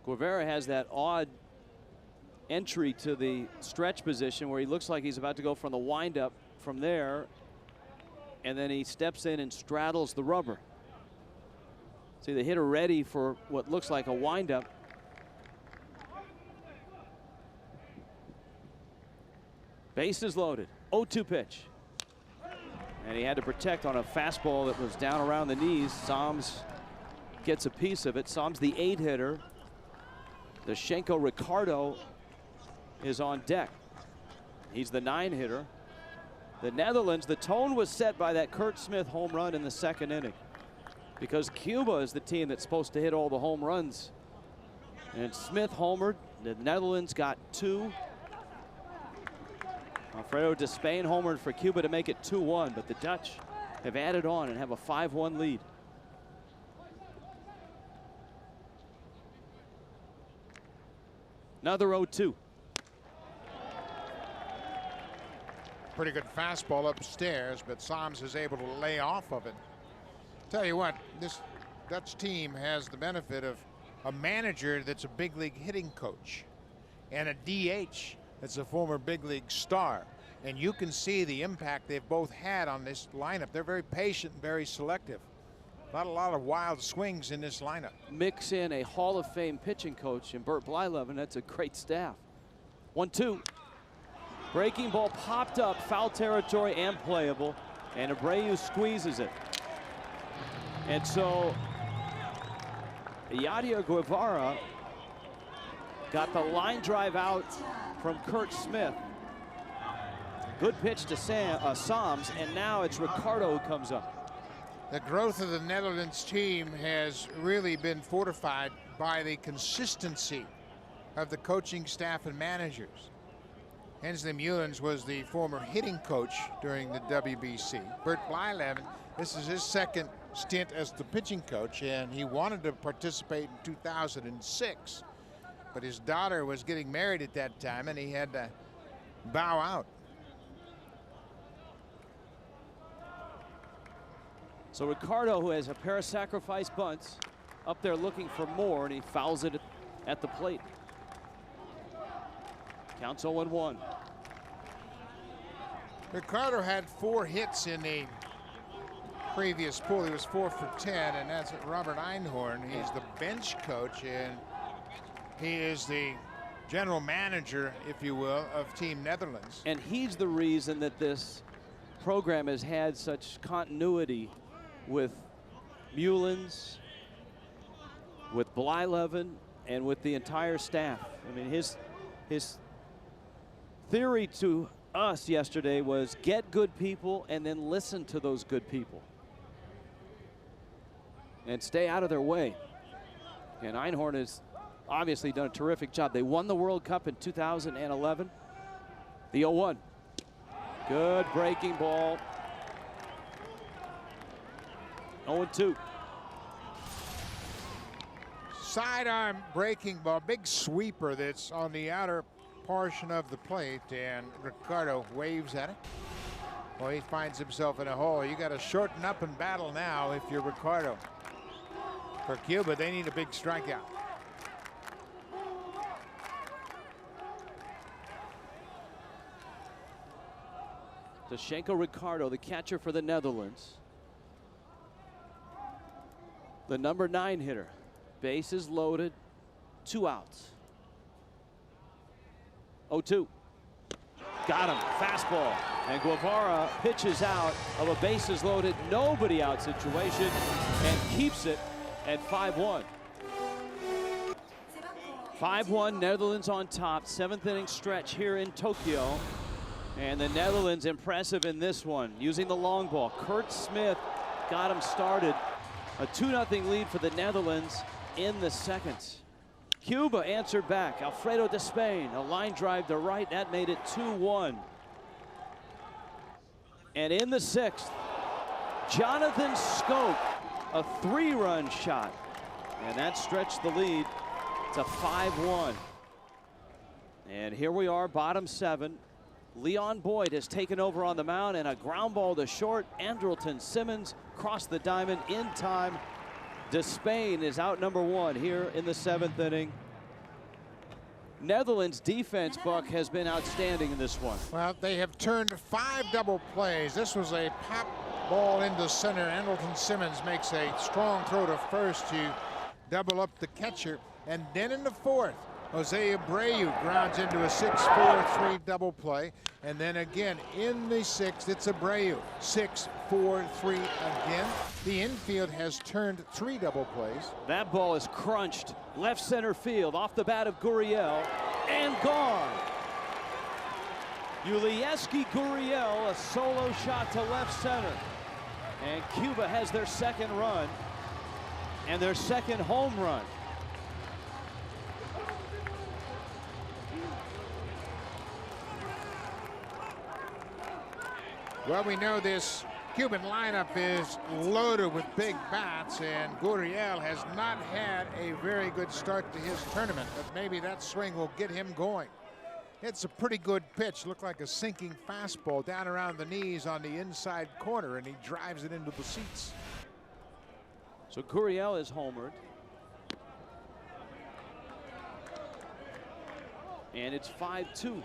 Guevara has that odd entry to the stretch position where he looks like he's about to go from the windup from there, and then he steps in and straddles the rubber. See the hitter ready for what looks like a windup. Bases loaded. 0-2 pitch. And he had to protect on a fastball that was down around the knees. Psalms gets a piece of it. Psalms the 8 hitter. The Shenko Ricardo is on deck. He's the 9 hitter. The Netherlands, the tone was set by that Curt Smith home run in the 2nd inning, because Cuba is the team that's supposed to hit all the home runs. And Smith homered. The Netherlands got 2. Alfredo Despain homered for Cuba to make it 2-1, but the Dutch have added on and have a 5-1 lead. Another 0-2. Pretty good fastball upstairs, but Psalms is able to lay off of it. Tell you what, this Dutch team has the benefit of a manager that's a big league hitting coach and a DH that's a former big league star. And you can see the impact they've both had on this lineup. They're very patient and very selective. Not a lot of wild swings in this lineup. Mix in a Hall of Fame pitching coach in Bert Blyleven. That's a great staff. 1-2. Breaking ball popped up, foul territory and playable, and Abreu squeezes it. And so Yadier Guevara got the line drive out from Curt Smith. Good pitch to Psalms, and now it's Ricardo who comes up. The growth of the Netherlands team has really been fortified by the consistency of the coaching staff and managers. Hensley Meulens was the former hitting coach during the WBC. Bert Blyleven, this is his 2nd stint as the pitching coach, and he wanted to participate in 2006. But his daughter was getting married at that time, and he had to bow out. So Ricardo, who has a pair of sacrifice bunts, up there looking for more, and he fouls it at the plate. Counts 0-1. Ricardo had 4 hits in the previous pool. He was 4 for 10, and that's Robert Einhorn. He's the bench coach, and he is the general manager, if you will, of Team Netherlands. And he's the reason that this program has had such continuity with Meulens, with Blyleven, and with the entire staff. I mean, his theory to us yesterday was get good people and then listen to those good people and stay out of their way. And Einhorn has obviously done a terrific job. They won the World Cup in 2011. The 0-1. Good breaking ball. 0-2. Sidearm breaking ball, big sweeper that's on the outer portion of the plate, and Ricardo waves at it. Well, he finds himself in a hole. You got to shorten up and battle now if you're Ricardo. For Cuba, they need a big strikeout. Shenko Ricardo, the catcher for the Netherlands. The number 9 hitter. Bases loaded, 2 outs. 0-2. Got him. Fastball. And Guevara pitches out of a bases loaded, nobody out situation and keeps it at 5-1. 5-1, Netherlands on top. 7th inning stretch here in Tokyo. And the Netherlands impressive in this one, using the long ball. Curt Smith got him started. A 2-0 lead for the Netherlands in the 2nd. Cuba answered back. Alfredo Despain, a line drive to right. That made it 2-1. And in the 6th, Jonathan Scope, a 3-run shot. And that stretched the lead to 5-1. And here we are, bottom 7. Leon Boyd has taken over on the mound, and a ground ball to short. Andrelton Simmons crossed the diamond in time. Despain is out number 1 here in the 7th inning. Netherlands defense, Buck, has been outstanding in this one. Well, they have turned 5 double plays. This was a pop ball into center. Andleton Simmons makes a strong throw to first to double up the catcher. And then in the fourth, Jose Abreu grounds into a 6-4-3 double play. And then again in the sixth, it's Abreu. 6-4-3 again. The infield has turned 3 double plays. That ball is crunched left center field off the bat of Gurriel and gone. Yulieski Gurriel, a solo shot to left center. And Cuba has their second run and their second home run. Well, we know this Cuban lineup is loaded with big bats, and Gurriel has not had a very good start to his tournament, but maybe that swing will get him going. It's a pretty good pitch. Looked like a sinking fastball down around the knees on the inside corner, and he drives it into the seats. So Gurriel is homered. And it's 5-2.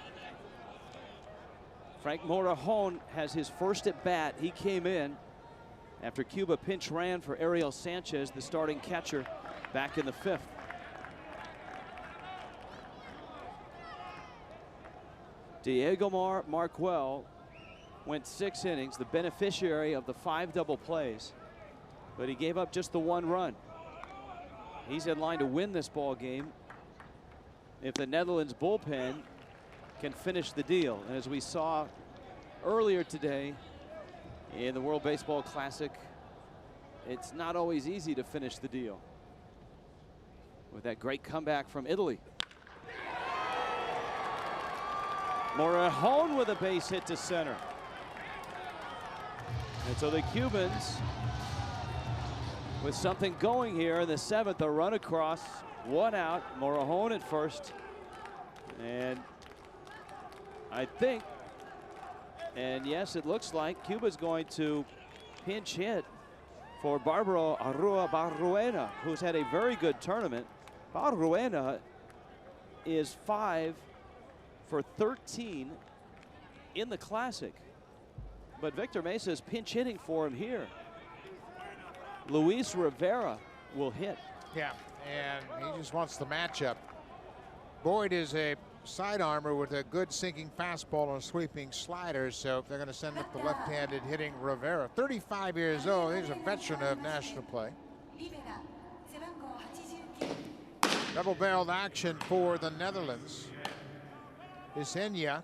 Frank Morejon has his first at bat. He came in after Cuba pinch ran for Ariel Sanchez, the starting catcher, back in the 5th. Diego Marquel went 6 innings, the beneficiary of the 5 double plays, but he gave up just the 1 run. He's in line to win this ball game if the Netherlands bullpen can finish the deal. And as we saw earlier today in the World Baseball Classic, it's not always easy to finish the deal. With that great comeback from Italy. Morejon with a base hit to center. And so the Cubans with something going here in the 7th, a run across, 1 out, Morejon at first. And I think, and yes, it looks like Cuba's going to pinch hit for Barbaro Arrua Barruena, who's had a very good tournament. Barruena is 5 for 13 in the Classic. But Victor Mesa is pinch hitting for him here. Luis Rivera will hit. Yeah, and he just wants the matchup. Boyd is a side armor with a good sinking fastball and sweeping slider, so they're going to send up the left-handed hitting Rivera. 35 years old. He's a veteran of national play. Double-barreled action for the Netherlands. Isenia,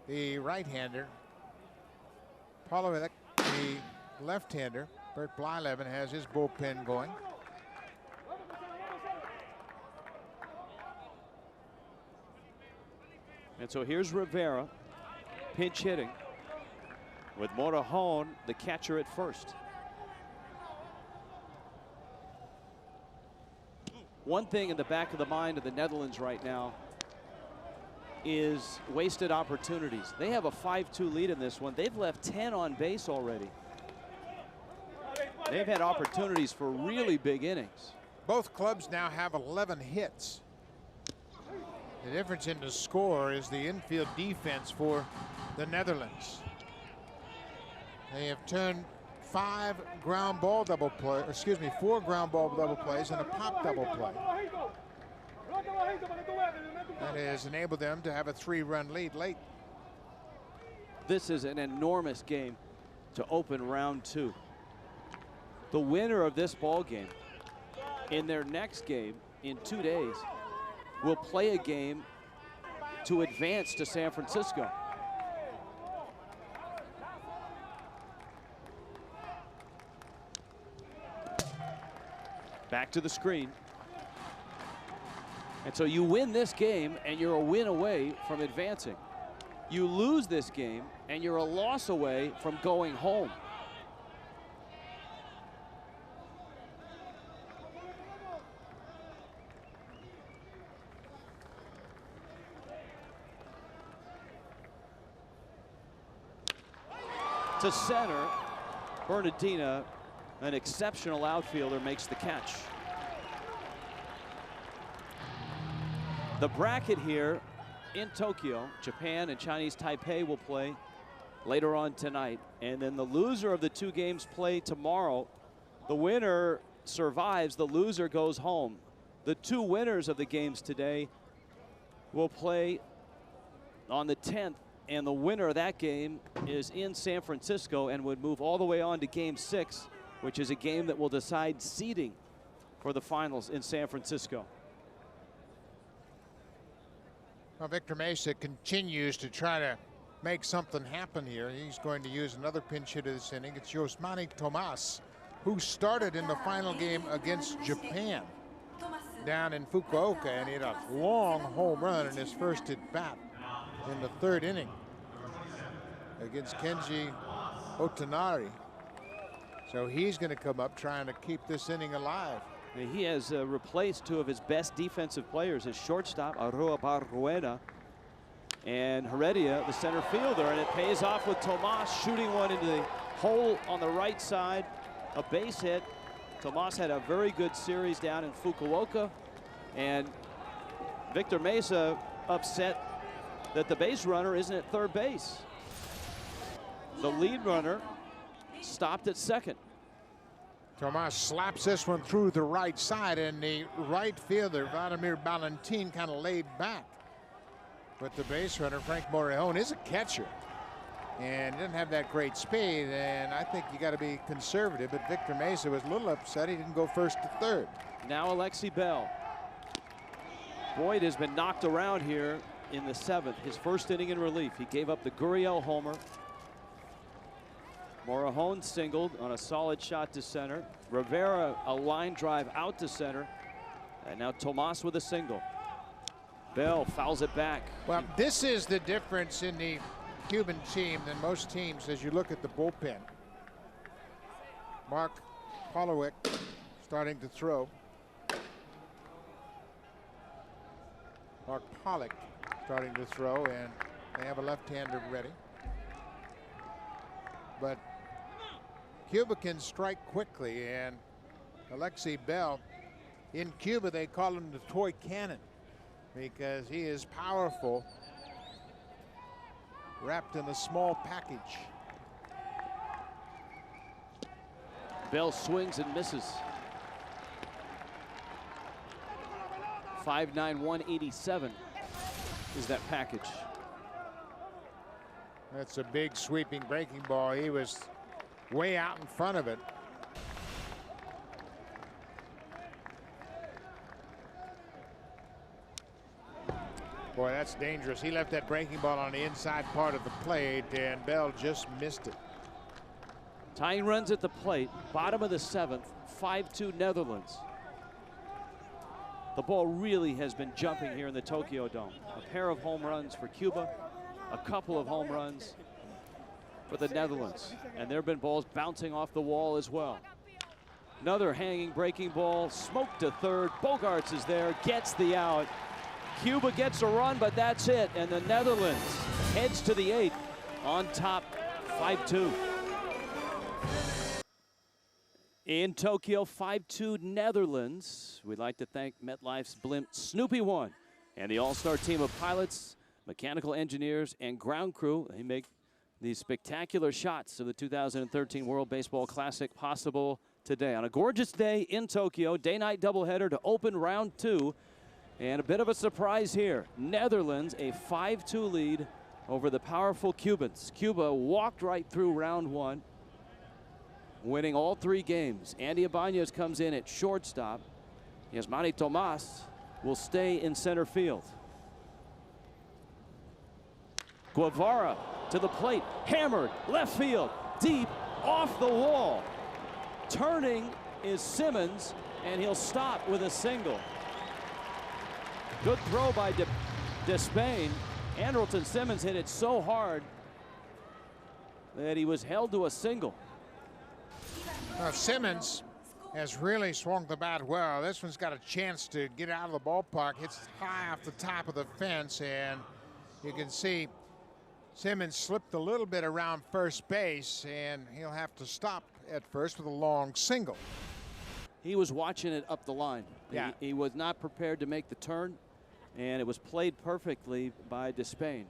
the right-hander. Polovic, the left-hander. Bert Blyleven has his bullpen going. And so here's Rivera pinch hitting with Morejon, the catcher, at first. One thing in the back of the mind of the Netherlands right now is wasted opportunities. They have a 5-2 lead in this one. They've left 10 on base already. They've had opportunities for really big innings. Both clubs now have 11 hits. The difference in the score is the infield defense for the Netherlands. They have turned 4 ground ball double plays and a pop double play. That has enabled them to have a 3-run lead late. This is an enormous game to open round 2. The winner of this ball game in their next game in 2 days will play a game to advance to San Francisco. Back to the screen. And so you win this game and you're a win away from advancing. You lose this game and you're a loss away from going home. To center, Bernardina, an exceptional outfielder, makes the catch. The bracket here in Tokyo, Japan and Chinese Taipei will play later on tonight. And then the loser of the two games play tomorrow. The winner survives, the loser goes home. The two winners of the games today will play on the 10th, and the winner of that game is in San Francisco and would move all the way on to Game 6, which is a game that will decide seeding for the finals in San Francisco. Well, Victor Mesa continues to try to make something happen here. He's going to use another pinch hitter this inning. It's Yosmani Tomas, who started in the final game against Japan down in Fukuoka, and he had a long home run in his first at bat in the third inning against Kenji Otonari. So he's going to come up trying to keep this inning alive. He has replaced two of his best defensive players, his shortstop, Arroa Barrueda, and Heredia, the center fielder, and it pays off with Tomas shooting one into the hole on the right side, a base hit. Tomas had a very good series down in Fukuoka, and Victor Mesa upset that the base runner isn't at third base. The lead runner stopped at second. Tomas slaps this one through the right side, and the right fielder, Vladimir Valentin, kind of laid back. But the base runner, Frank Morrejon, is a catcher and didn't have that great speed, and I think you got to be conservative, but Victor Mesa was a little upset he didn't go first to third. Now Alexi Bell. Boyd has been knocked around here in the 7th, his first inning in relief. He gave up the Gurriel homer. Morrejon singled on a solid shot to center. Rivera a line drive out to center. And now Tomas with a single. Bell fouls it back. Well, this is the difference in the Cuban team than most teams as you look at the bullpen. Mark Pollowick starting to throw. Mark Pollock starting to throw, and they have a left-hander ready. But Cuba can strike quickly, and Alexi Bell, in Cuba they call him the toy cannon because he is powerful, wrapped in a small package. Bell swings and misses. 5'9", 187 is that package. That's a big sweeping breaking ball. He was way out in front of it. Boy, that's dangerous. He left that breaking ball on the inside part of the plate, and Bell just missed it. Tying runs at the plate, bottom of the 7th, 5-2 Netherlands. The ball really has been jumping here in the Tokyo Dome. A pair of home runs for Cuba, a couple of home runs for the Netherlands. And there have been balls bouncing off the wall as well. Another hanging breaking ball, smoked to third. Bogarts is there, gets the out. Cuba gets a run, but that's it. And the Netherlands heads to the 8th on top, 5-2. In Tokyo, 5-2 Netherlands. We'd like to thank MetLife's blimp Snoopy 1 and the all-star team of pilots, mechanical engineers, and ground crew. They make these spectacular shots of the 2013 World Baseball Classic possible today. On a gorgeous day in Tokyo, day-night doubleheader to open round 2. And a bit of a surprise here. Netherlands, a 5-2 lead over the powerful Cubans. Cuba walked right through round 1, winning all 3 games. Andy Ibanez comes in at shortstop. Yasmani Tomas will stay in center field. Guevara to the plate, hammered, left field, deep, off the wall. Turning is Simmons, and he'll stop with a single. Good throw by Despain. Andrelton Simmons hit it so hard that he was held to a single. Simmons has really swung the bat well. This one's got a chance to get out of the ballpark. Hits high off the top of the fence, and you can see Simmons slipped a little bit around first base, and he'll have to stop at first with a long single. He was watching it up the line. Yeah. He was not prepared to make the turn. and it was played perfectly by Despain.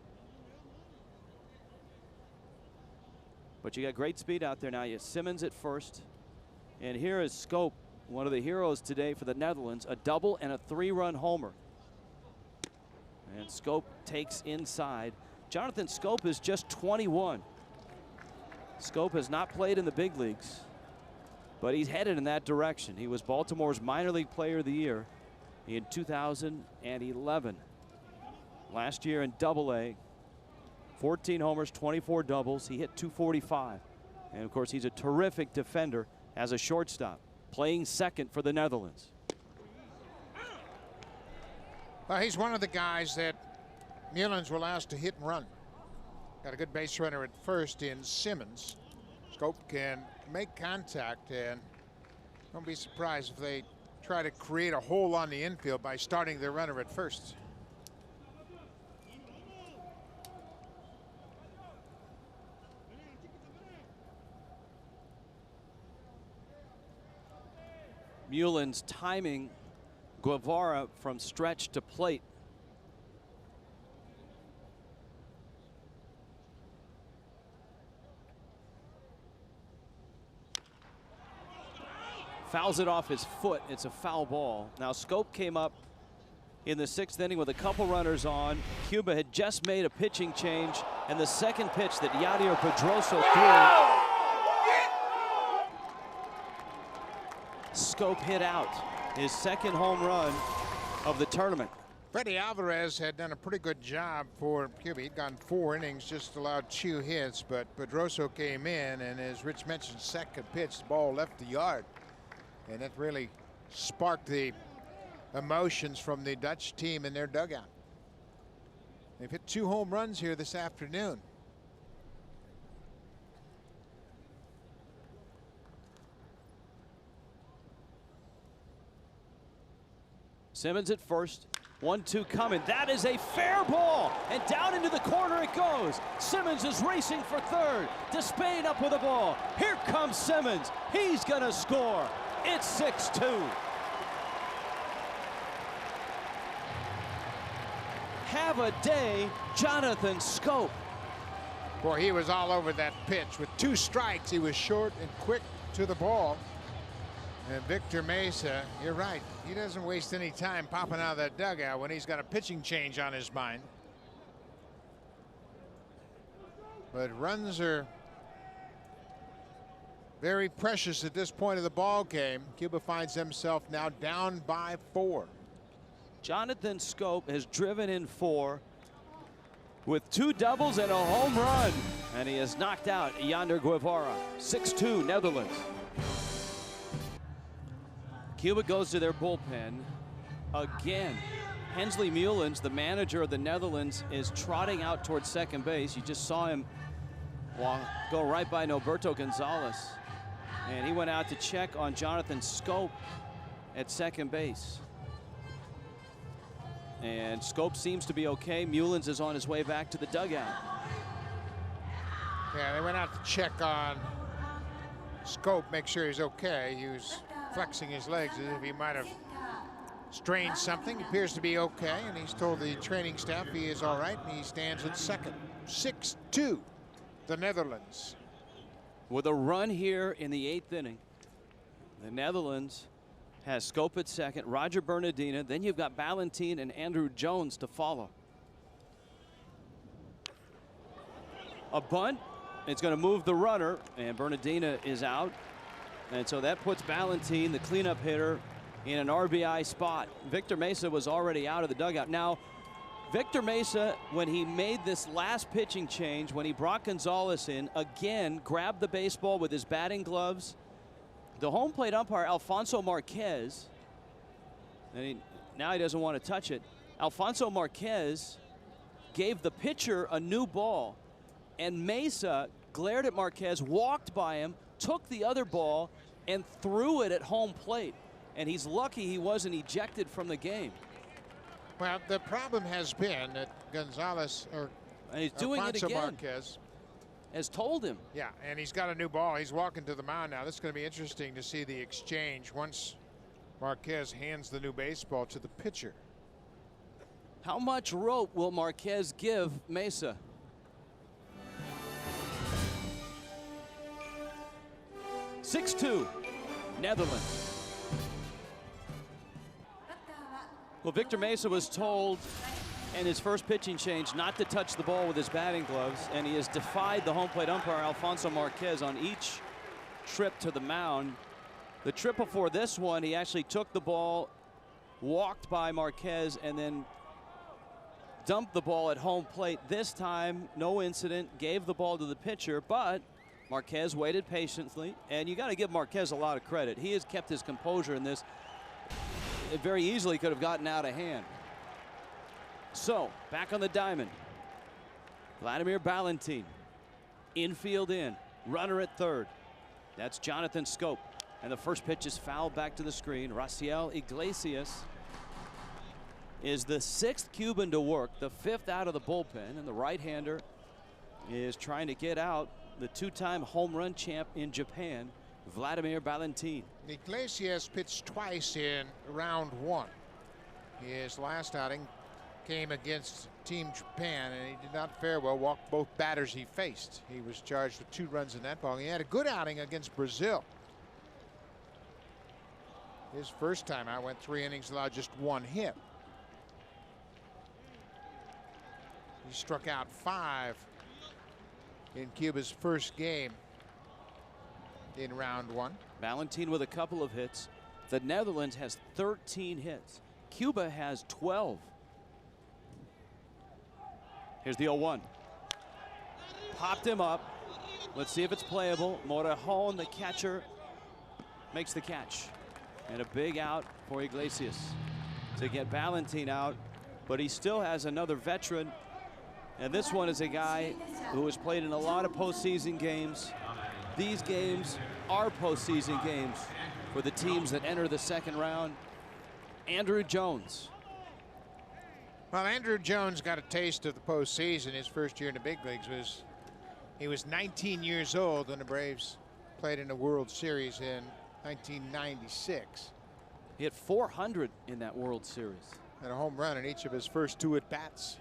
But you got great speed out there now. You have Simmons at first. And here is Scope, one of the heroes today for the Netherlands, a double and a 3-run homer. And Scope takes inside. Jonathan Scope is just 21. Scope has not played in the big leagues, but he's headed in that direction. He was Baltimore's minor league player of the year in 2011. Last year in Double-A, 14 homers, 24 doubles. He hit .245. And of course, he's a terrific defender as a shortstop, playing second for the Netherlands. Well, he's one of the guys that Mullins will ask to hit and run. Got a good base runner at first in Simmons. Scope can make contact, and don't be surprised if they try to create a hole on the infield by starting their runner at first. Mullins timing Guevara from stretch to plate. Fouls it off his foot. It's a foul ball. Now Scope came up in the 6th inning with a couple runners on. Cuba had just made a pitching change, and the second pitch that Yadier Pedroso threw, Scope hit out. His second home run of the tournament. Freddie Alvarez had done a pretty good job for Cuba. He'd gone 4 innings, just allowed 2 hits, but Pedroso came in, and as Rich mentioned, second pitch, the ball left the yard. And it really sparked the emotions from the Dutch team in their dugout. They've hit 2 home runs here this afternoon. Simmons at first. 1-2 coming. That is a fair ball. And down into the corner it goes. Simmons is racing for third. Despain up with the ball. Here comes Simmons. He's going to score. It's 6-2. Have a day, Jonathan Scope. Boy, he was all over that pitch. With 2 strikes, he was short and quick to the ball. And Victor Mesa, you're right. He doesn't waste any time popping out of that dugout when he's got a pitching change on his mind. But runs are very precious at this point of the ball game. Cuba finds himself now down by 4. Jonathan Scope has driven in 4 with 2 doubles and a home run. And he has knocked out Yadier Guevara. 6-2 Netherlands. Cuba goes to their bullpen again. Hensley Mullins, the manager of the Netherlands, is trotting out towards second base. You just saw him go right by Norberto Gonzalez. And he went out to check on Jonathan Scope at second base. And Scope seems to be okay. Mullins is on his way back to the dugout. Yeah, they went out to check on Scope, make sure he's okay. He was flexing his legs as if he might have strained something. He appears to be okay, and he's told the training staff he is all right, and he stands at second. 6-2, the Netherlands. With a run here in the 8th inning, the Netherlands has Scope at second, Roger Bernardina, then you've got Valentin and Andrew Jones to follow. A bunt, it's going to move the runner, and Bernardina is out. And so that puts Valentin, the cleanup hitter, in an RBI spot. Victor Mesa was already out of the dugout. Now, Victor Mesa, when he made this last pitching change, when he brought Gonzalez in, again grabbed the baseball with his batting gloves. The home plate umpire, Alfonso Marquez, and now he doesn't want to touch it. Alfonso Marquez gave the pitcher a new ball, and Mesa glared at Marquez, walked by him, took the other ball and threw it at home plate, and he's lucky he wasn't ejected from the game. Well, the problem has been that Gonzalez, or and he's doing Alfonso it again. Marquez has told him. Yeah, and he's got a new ball. He's walking to the mound now. This is going to be interesting to see the exchange once Marquez hands the new baseball to the pitcher. How much rope will Marquez give Mesa? (6-2), Netherlands. Well, Victor Mesa was told in his first pitching change not to touch the ball with his batting gloves, and he has defied the home plate umpire Alfonso Marquez on each trip to the mound. The trip before this one, he actually took the ball, walked by Marquez, and then dumped the ball at home plate. This time, no incident, gave the ball to the pitcher, but Marquez waited patiently, and you got to give Marquez a lot of credit. He has kept his composure in this. It very easily could have gotten out of hand. So, back on the diamond, Vladimir Valentin, infield in, runner at third. That's Jonathan Scope, and the first pitch is fouled back to the screen. Raciel Iglesias is the 6th Cuban to work, the 5th out of the bullpen, and the right-hander is trying to get out the 2-time home run champ in Japan, Vladimir Valentin. Iglesias pitched twice in round 1. His last outing came against Team Japan, and he did not fare well. Walked both batters he faced. He was charged with 2 runs in that ball. He had a good outing against Brazil. His first time out went 3 innings, allowed just 1 hit. He struck out 5 in Cuba's first game in round 1. Valentin with a couple of hits. The Netherlands has 13 hits. Cuba has 12. Here's the 0-1. Popped him up. Let's see if it's playable. Morejon, the catcher, makes the catch. And a big out for Iglesias to get Valentin out. But he still has another veteran. And this one is a guy who has played in a lot of postseason games. These games are postseason games for the teams that enter the second round. Andrew Jones. Well, Andrew Jones got a taste of the postseason. His first year in the big leagues he was 19 years old when the Braves played in the World Series in 1996. He hit 400 in that World Series. And a home run in each of his first 2 at-bats.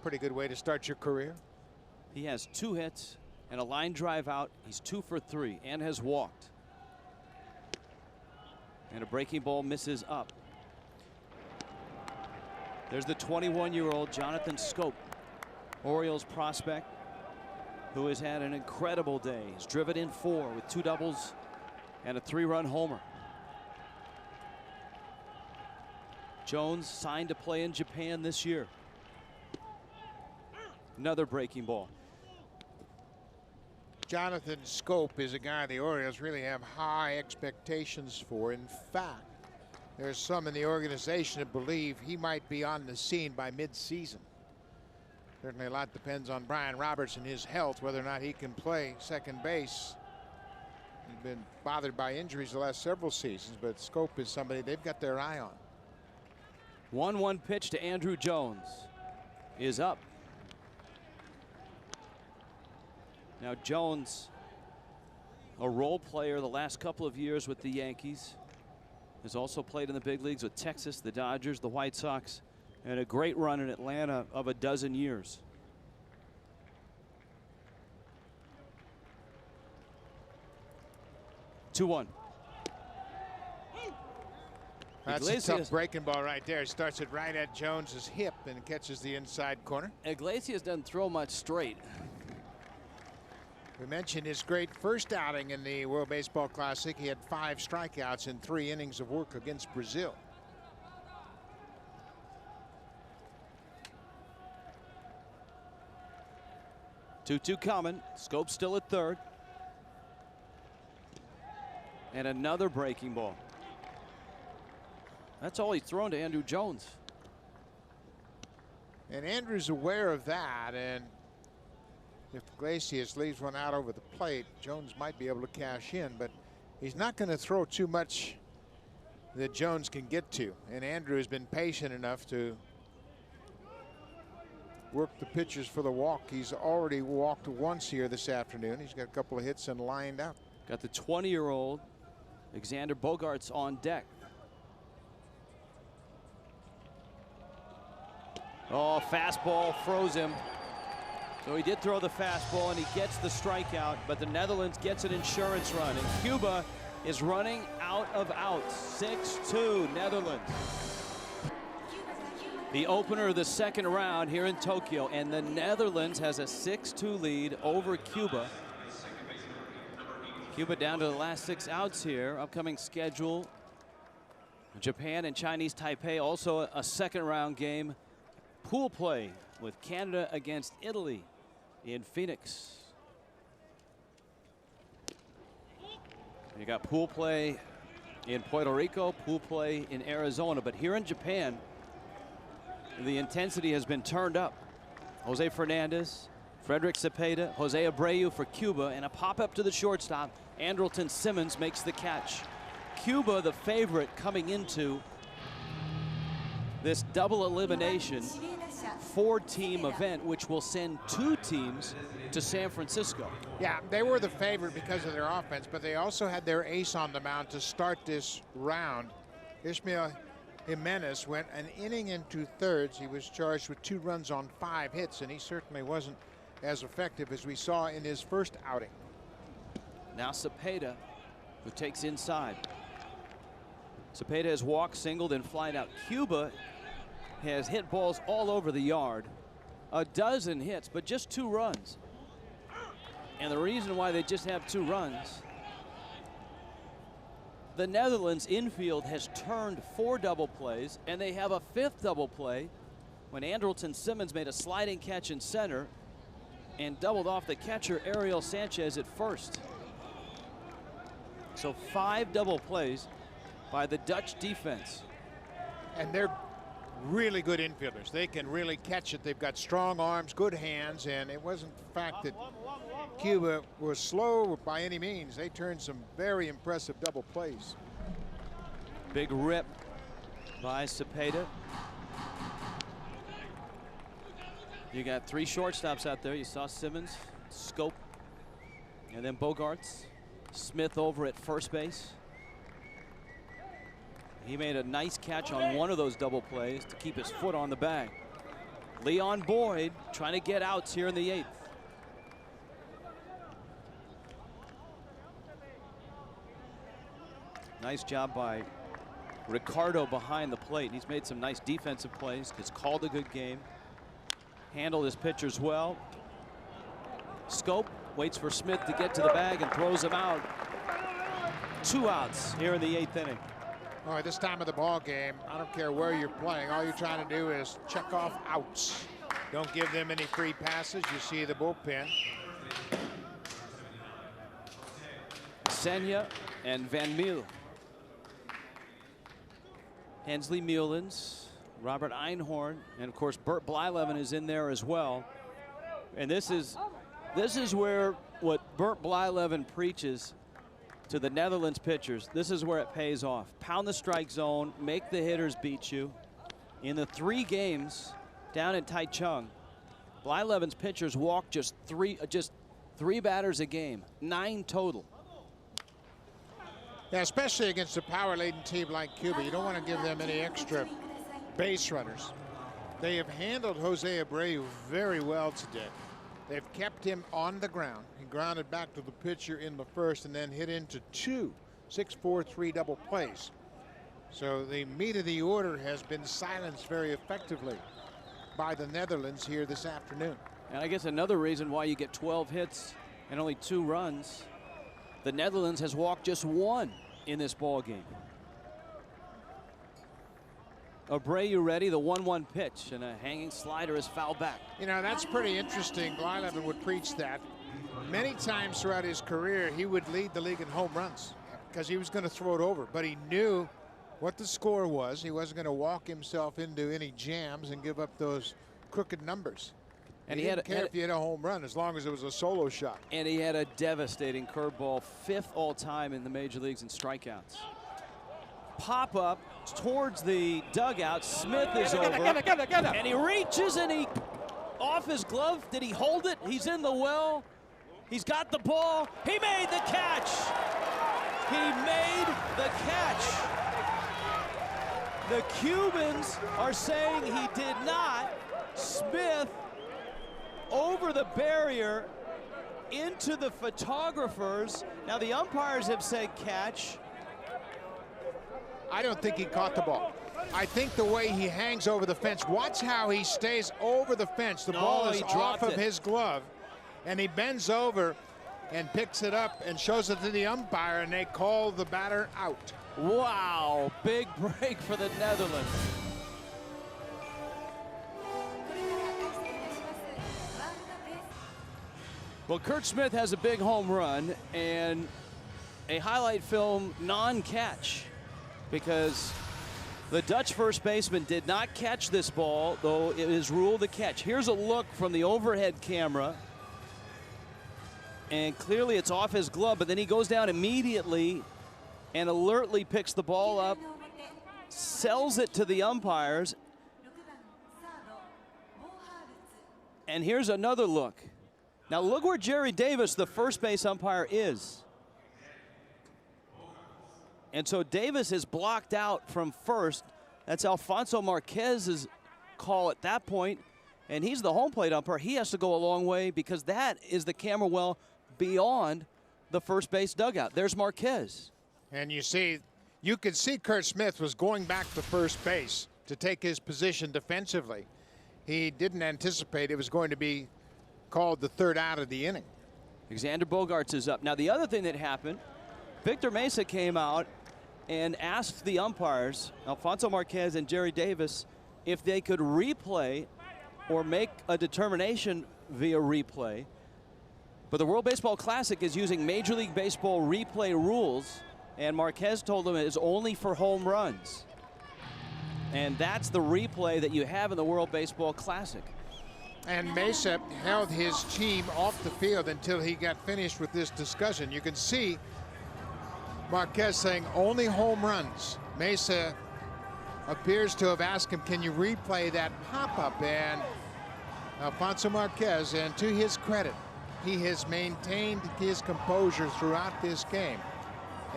Pretty good way to start your career. He has 2 hits and a line drive out. He's 2 for 3 and has walked. And a breaking ball misses up. There's the 21-year-old Jonathan Scope, Orioles prospect, who has had an incredible day. He's driven in 4 with 2 doubles and a 3-run homer. Jones signed to play in Japan this year. Another breaking ball. Jonathan Scope is a guy the Orioles really have high expectations for. In fact, there's some in the organization that believe he might be on the scene by mid-season. Certainly a lot depends on Brian Roberts and his health, whether or not he can play second base. He's been bothered by injuries the last several seasons, but Scope is somebody they've got their eye on. 1-1 pitch to Andrew Jones is up. Now Jones, a role player the last couple of years with the Yankees, has also played in the big leagues with Texas, the Dodgers, the White Sox, and a great run in Atlanta of a dozen years. (2-1). That's Iglesias, a tough breaking ball right there. Starts it right at Jones's hip and catches the inside corner. Iglesias doesn't throw much straight. We mentioned his great first outing in the World Baseball Classic. He had 5 strikeouts in 3 innings of work against Brazil. (2-2) coming. Scope still at third. And another breaking ball. That's all he's thrown to Andrew Jones. And Andrew's aware of that, and if Iglesias leaves one out over the plate, Jones might be able to cash in, but he's not going to throw too much that Jones can get to. And Andrew has been patient enough to work the pitchers for the walk. He's already walked once here this afternoon. He's got a couple of hits and lined out. Got the 20-year-old Alexander Bogaerts on deck. Oh, fastball froze him. So he did throw the fastball and he gets the strikeout, but the Netherlands gets an insurance run, and Cuba is running out of outs. 6-2 Netherlands. The opener of the second round here in Tokyo, and the Netherlands has a 6-2 lead over Cuba. Cuba down to the last 6 outs here. Upcoming schedule: Japan and Chinese Taipei. Also a second round game. Pool play with Canada against Italy in Phoenix. You got pool play in Puerto Rico, pool play in Arizona, but here in Japan, the intensity has been turned up. Jose Fernandez, Frederick Cepeda, Jose Abreu for Cuba, and a pop-up to the shortstop. Andrelton Simmons makes the catch. Cuba, the favorite coming into this double elimination 4-team event, which will send 2 teams to San Francisco. Yeah, they were the favorite because of their offense, but they also had their ace on the mound to start this round. Ishmael Jimenez went an inning and 2/3. He was charged with 2 runs on 5 hits, and he certainly wasn't as effective as we saw in his first outing. Now Cepeda, who takes inside. Cepeda has walked, singled, and flied out. Cuba has hit balls all over the yard. A dozen hits, but just 2 runs. And the reason why they just have 2 runs, the Netherlands infield has turned 4 double plays, and they have a 5th double play when Andrelton Simmons made a sliding catch in center and doubled off the catcher Ariel Sanchez at first. So 5 double plays by the Dutch defense. And they're really good infielders. They can really catch it. They've got strong arms, good hands, and it wasn't the fact that Cuba was slow by any means. They turned some very impressive double plays. Big rip by Cepeda. You got 3 shortstops out there. You saw Simmons, Scope, and then Bogarts. Smith over at first base. He made a nice catch on one of those double plays to keep his foot on the bag. Leon Boyd trying to get outs here in the 8th. Nice job by Ricardo behind the plate. He's made some nice defensive plays. He's called a good game. Handled his pitchers well. Scope waits for Smith to get to the bag and throws him out. 2 outs here in the 8th inning. All right, this time of the ball game, I don't care where you're playing. All you're trying to do is check off outs. Don't give them any free passes. You see the bullpen. Senya and Van Meel. Hensley Mullins, Robert Einhorn, and of course Bert Blyleven is in there as well. And this is where what Bert Blyleven preaches to the Netherlands pitchers, this is where it pays off. Pound the strike zone, make the hitters beat you. In the 3 games down in Taichung, Blyleven's pitchers walked just three batters a game, 9 total. Yeah, especially against a power-laden team like Cuba. You don't want to give them any extra base runners. They have handled Jose Abreu very well today. They've kept him on the ground. He grounded back to the pitcher in the first and then hit into 2 6-4-3 double plays. So the meat of the order has been silenced very effectively by the Netherlands here this afternoon. And I guess another reason why you get 12 hits and only 2 runs, the Netherlands has walked just 1 in this ball game. Abreu ready, the 1-1 pitch, and a hanging slider is fouled back. You know, that's pretty interesting. Blyleven would preach that. Many times throughout his career, he would lead the league in home runs because he was going to throw it over, but he knew what the score was. He wasn't going to walk himself into any jams and give up those crooked numbers. And he didn't care if you hit a home run as long as it was a solo shot. And he had a devastating curveball, 5th all-time in the major leagues in strikeouts. Pop up towards the dugout. Smith is over. And he reaches and he off his glove. Did he hold it? He's in the well. He's got the ball. He made the catch. He made the catch. The Cubans are saying he did not. Smith over the barrier into the photographers. Now the umpires have said catch. I don't think he caught the ball. I think the way he hangs over the fence, watch how he stays over the fence. The ball is off of his glove, and he bends over and picks it up and shows it to the umpire, and they call the batter out. Wow, big break for the Netherlands. Well, Curt Smith has a big home run and a highlight film non-catch because the Dutch first baseman did not catch this ball, though it is ruled a catch. Here's a look from the overhead camera, and clearly it's off his glove, but then he goes down immediately and alertly picks the ball up, sells it to the umpires, and here's another look. Now look where Jerry Davis, the first base umpire, is. And so Davis is blocked out from first. That's Alfonso Marquez's call at that point, and he's the home plate umpire. He has to go a long way because that is the camera well beyond the first base dugout. There's Marquez. And you could see Curt Smith was going back to first base to take his position defensively. He didn't anticipate it was going to be called the third out of the inning. Xander Bogaerts is up. Now the other thing that happened, Victor Mesa came out and asked the umpires, Alfonso Marquez and Jerry Davis, if they could replay or make a determination via replay. But the World Baseball Classic is using Major League Baseball replay rules, and Marquez told them it is only for home runs. And that's the replay that you have in the World Baseball Classic. And Mesa held his team off the field until he got finished with this discussion. You can see Marquez saying only home runs. Mesa appears to have asked him, can you replay that pop-up? And Alfonso Marquez, and to his credit, he has maintained his composure throughout this game.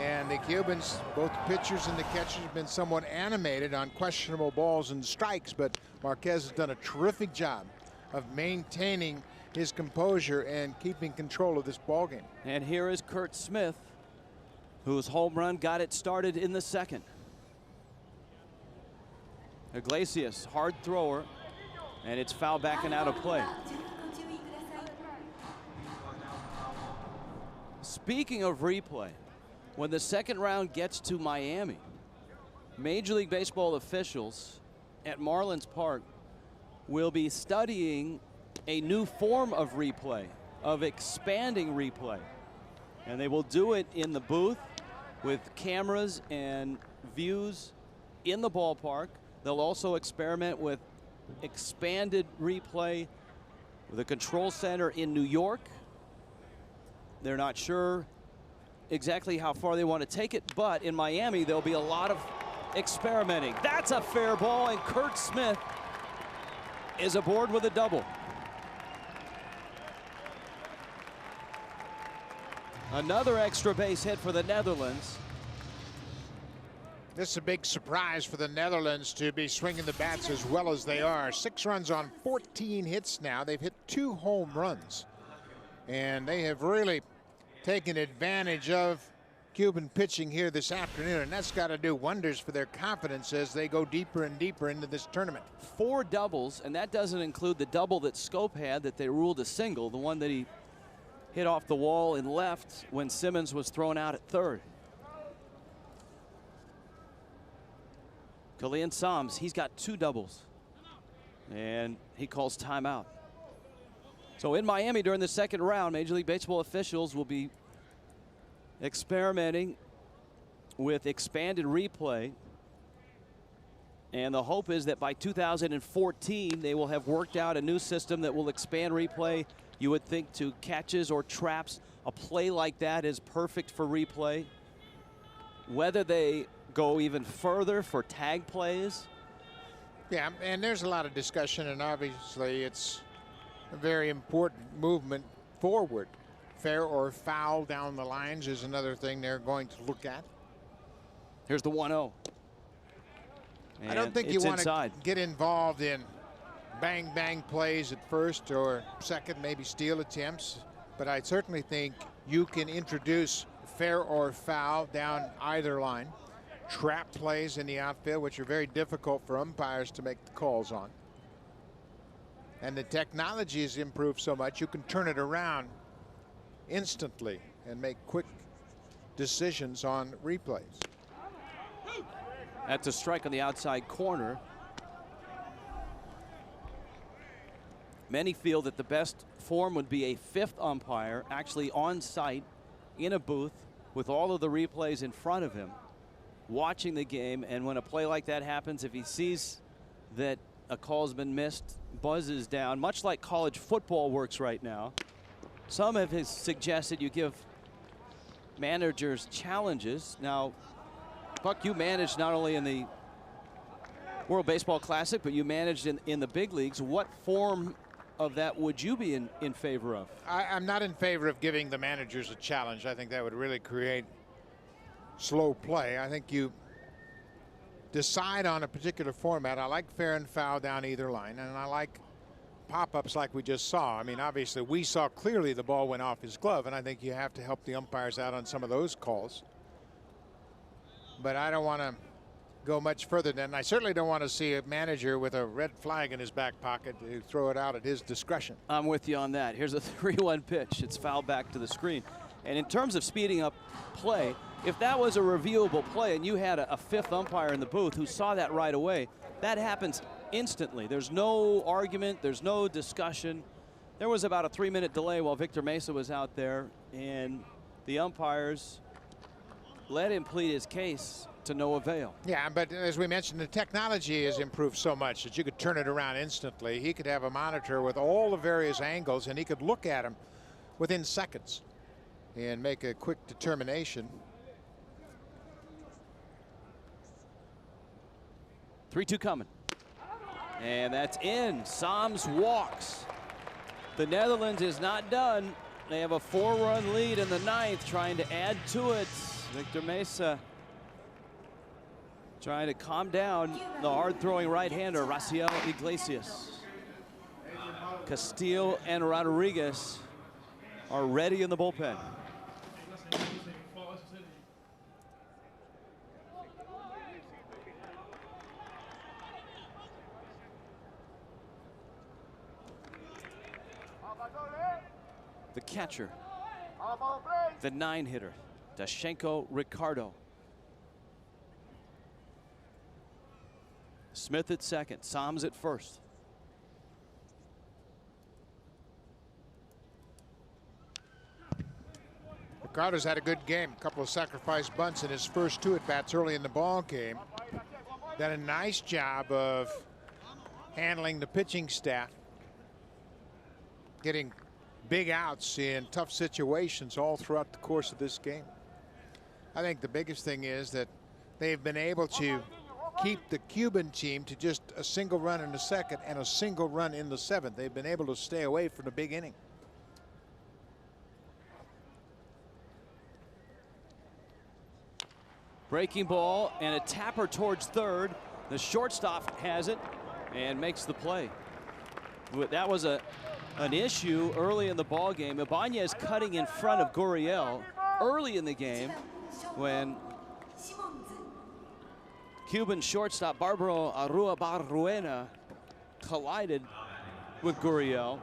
And the Cubans, both the pitchers and the catchers, have been somewhat animated on questionable balls and strikes, but Marquez has done a terrific job of maintaining his composure and keeping control of this ball game. And here is Curt Smith, whose home run got it started in the second. Iglesias, hard thrower, and it's foul back and out of play. Speaking of replay, when the second round gets to Miami, Major League Baseball officials at Marlins Park will be studying a new form of replay, of expanding replay. And they will do it in the booth with cameras and views in the ballpark. They'll also experiment with expanded replay with a control center in New York. They're not sure exactly how far they want to take it, but in Miami there'll be a lot of experimenting. That's a fair ball, and Curt Smith is aboard with a double. Another extra base hit for the Netherlands. This is a big surprise for the Netherlands to be swinging the bats as well as they are. 6 runs on 14 hits now. They've hit 2 home runs, and they have really taken advantage of Cuban pitching here this afternoon, and that's got to do wonders for their confidence as they go deeper and deeper into this tournament. 4 doubles, and that doesn't include the double that Scope had that they ruled a single, the one that he hit off the wall in left when Simmons was thrown out at third. Kalian Sams, he's got 2 doubles, and he calls timeout. So in Miami during the second round, Major League Baseball officials will be experimenting with expanded replay, and the hope is that by 2014 they will have worked out a new system that will expand replay, you would think, to catches or traps. A play like that is perfect for replay. Whether they go even further for tag plays. Yeah, and there's a lot of discussion, and obviously it's a very important movement forward. Fair or foul down the lines is another thing they're going to look at. Here's the 1-0. I don't think you want to get involved in bang plays at first or second, maybe steal attempts. But I certainly think you can introduce fair or foul down either line. Trap plays in the outfield, which are very difficult for umpires to make the calls on. And the technology has improved so much, you can turn it around instantly and make quick decisions on replays. That's a strike on the outside corner. Many feel that the best form would be a fifth umpire actually on site in a booth with all of the replays in front of him, watching the game, and when a play like that happens, if he sees that a call's been missed, buzzes down, much like college football works right now. Some have suggested you give managers challenges. Now, Buck, you managed not only in the World Baseball Classic, but you managed in the big leagues. What form of that would you be in favor of? I'm not in favor of giving the managers a challenge. I think that would really create slow play. I think you decide on a particular format. I like fair and foul down either line, and I like pop-ups like we just saw. I mean, obviously we saw clearly the ball went off his glove, and I think you have to help the umpires out on some of those calls. But I don't want to go much further than I certainly don't want to see a manager with a red flag in his back pocket to throw it out at his discretion. I'm with you on that. Here's a 3-1 pitch. It's fouled back to the screen. And in terms of speeding up play, if that was a reviewable play and you had a fifth umpire in the booth who saw that right away, that happens instantly. There's no argument. There's no discussion. There was about a 3-minute delay while Victor Mesa was out there, and the umpires let him plead his case to no avail. Yeah, but as we mentioned, the technology has improved so much that you could turn it around instantly. He could have a monitor with all the various angles, and he could look at them within seconds and make a quick determination. 3-2 coming. And that's in. Sams walks. The Netherlands is not done. They have a 4-run lead in the ninth, trying to add to it. Victor Mesa trying to calm down the hard-throwing right-hander, Raciel Iglesias. Castillo and Rodriguez are ready in the bullpen. The catcher, the 9-hitter, Dashenko Ricardo. Smith at second, Sams at first. Ricardo's had a good game. A couple of sacrifice bunts in his first 2 at-bats early in the ball game. Done a nice job of handling the pitching staff, getting big outs in tough situations all throughout the course of this game. I think the biggest thing is that they've been able to keep the Cuban team to just a single run in the second and a single run in the seventh. They've been able to stay away from the big inning. Breaking ball and a tapper towards third. The shortstop has it and makes the play. That was an issue early in the ball game. Ibanez cutting in front of Gurriel early in the game when Cuban shortstop Barbaro Arruabarruena collided with Gurriel.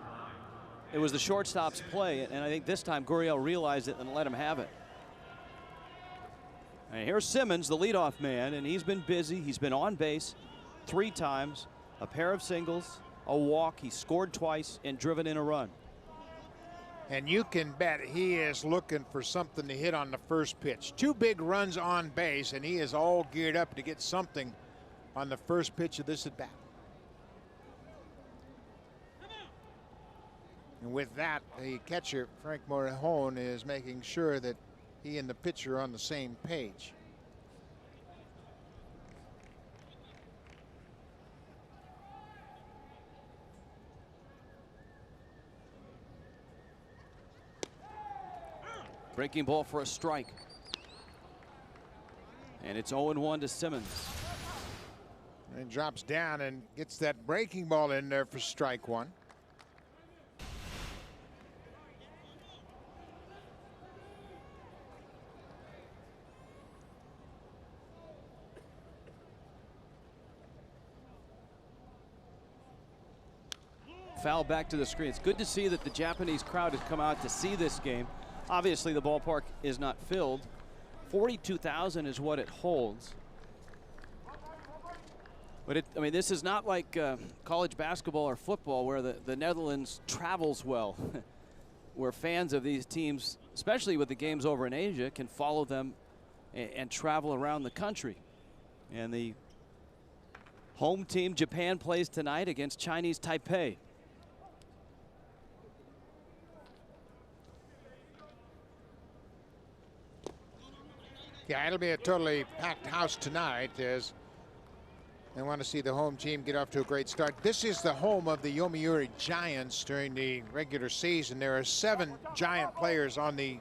It was the shortstop's play, and I think this time Gurriel realized it and let him have it. And here's Simmons, the leadoff man, and he's been busy. He's been on base 3 times, a pair of singles, a walk. He scored twice and driven in a run. And you can bet he is looking for something to hit on the first pitch. 2 big runs on base, and he is all geared up to get something on the first pitch of this at bat. And with that, the catcher, Frank Morejon, is making sure that he and the pitcher are on the same page. Breaking ball for a strike. And it's 0-1 to Simmons. And drops down and gets that breaking ball in there for strike one. Foul back to the screen. It's good to see that the Japanese crowd has come out to see this game. Obviously, the ballpark is not filled. 42,000 is what it holds. But I mean, this is not like college basketball or football where the Netherlands travels well, where fans of these teams, especially with the games over in Asia, can follow them and travel around the country. And the home team, Japan, plays tonight against Chinese Taipei. Yeah, it'll be a totally packed house tonight as they want to see the home team get off to a great start. This is the home of the Yomiuri Giants during the regular season. There are 7 Giant players on the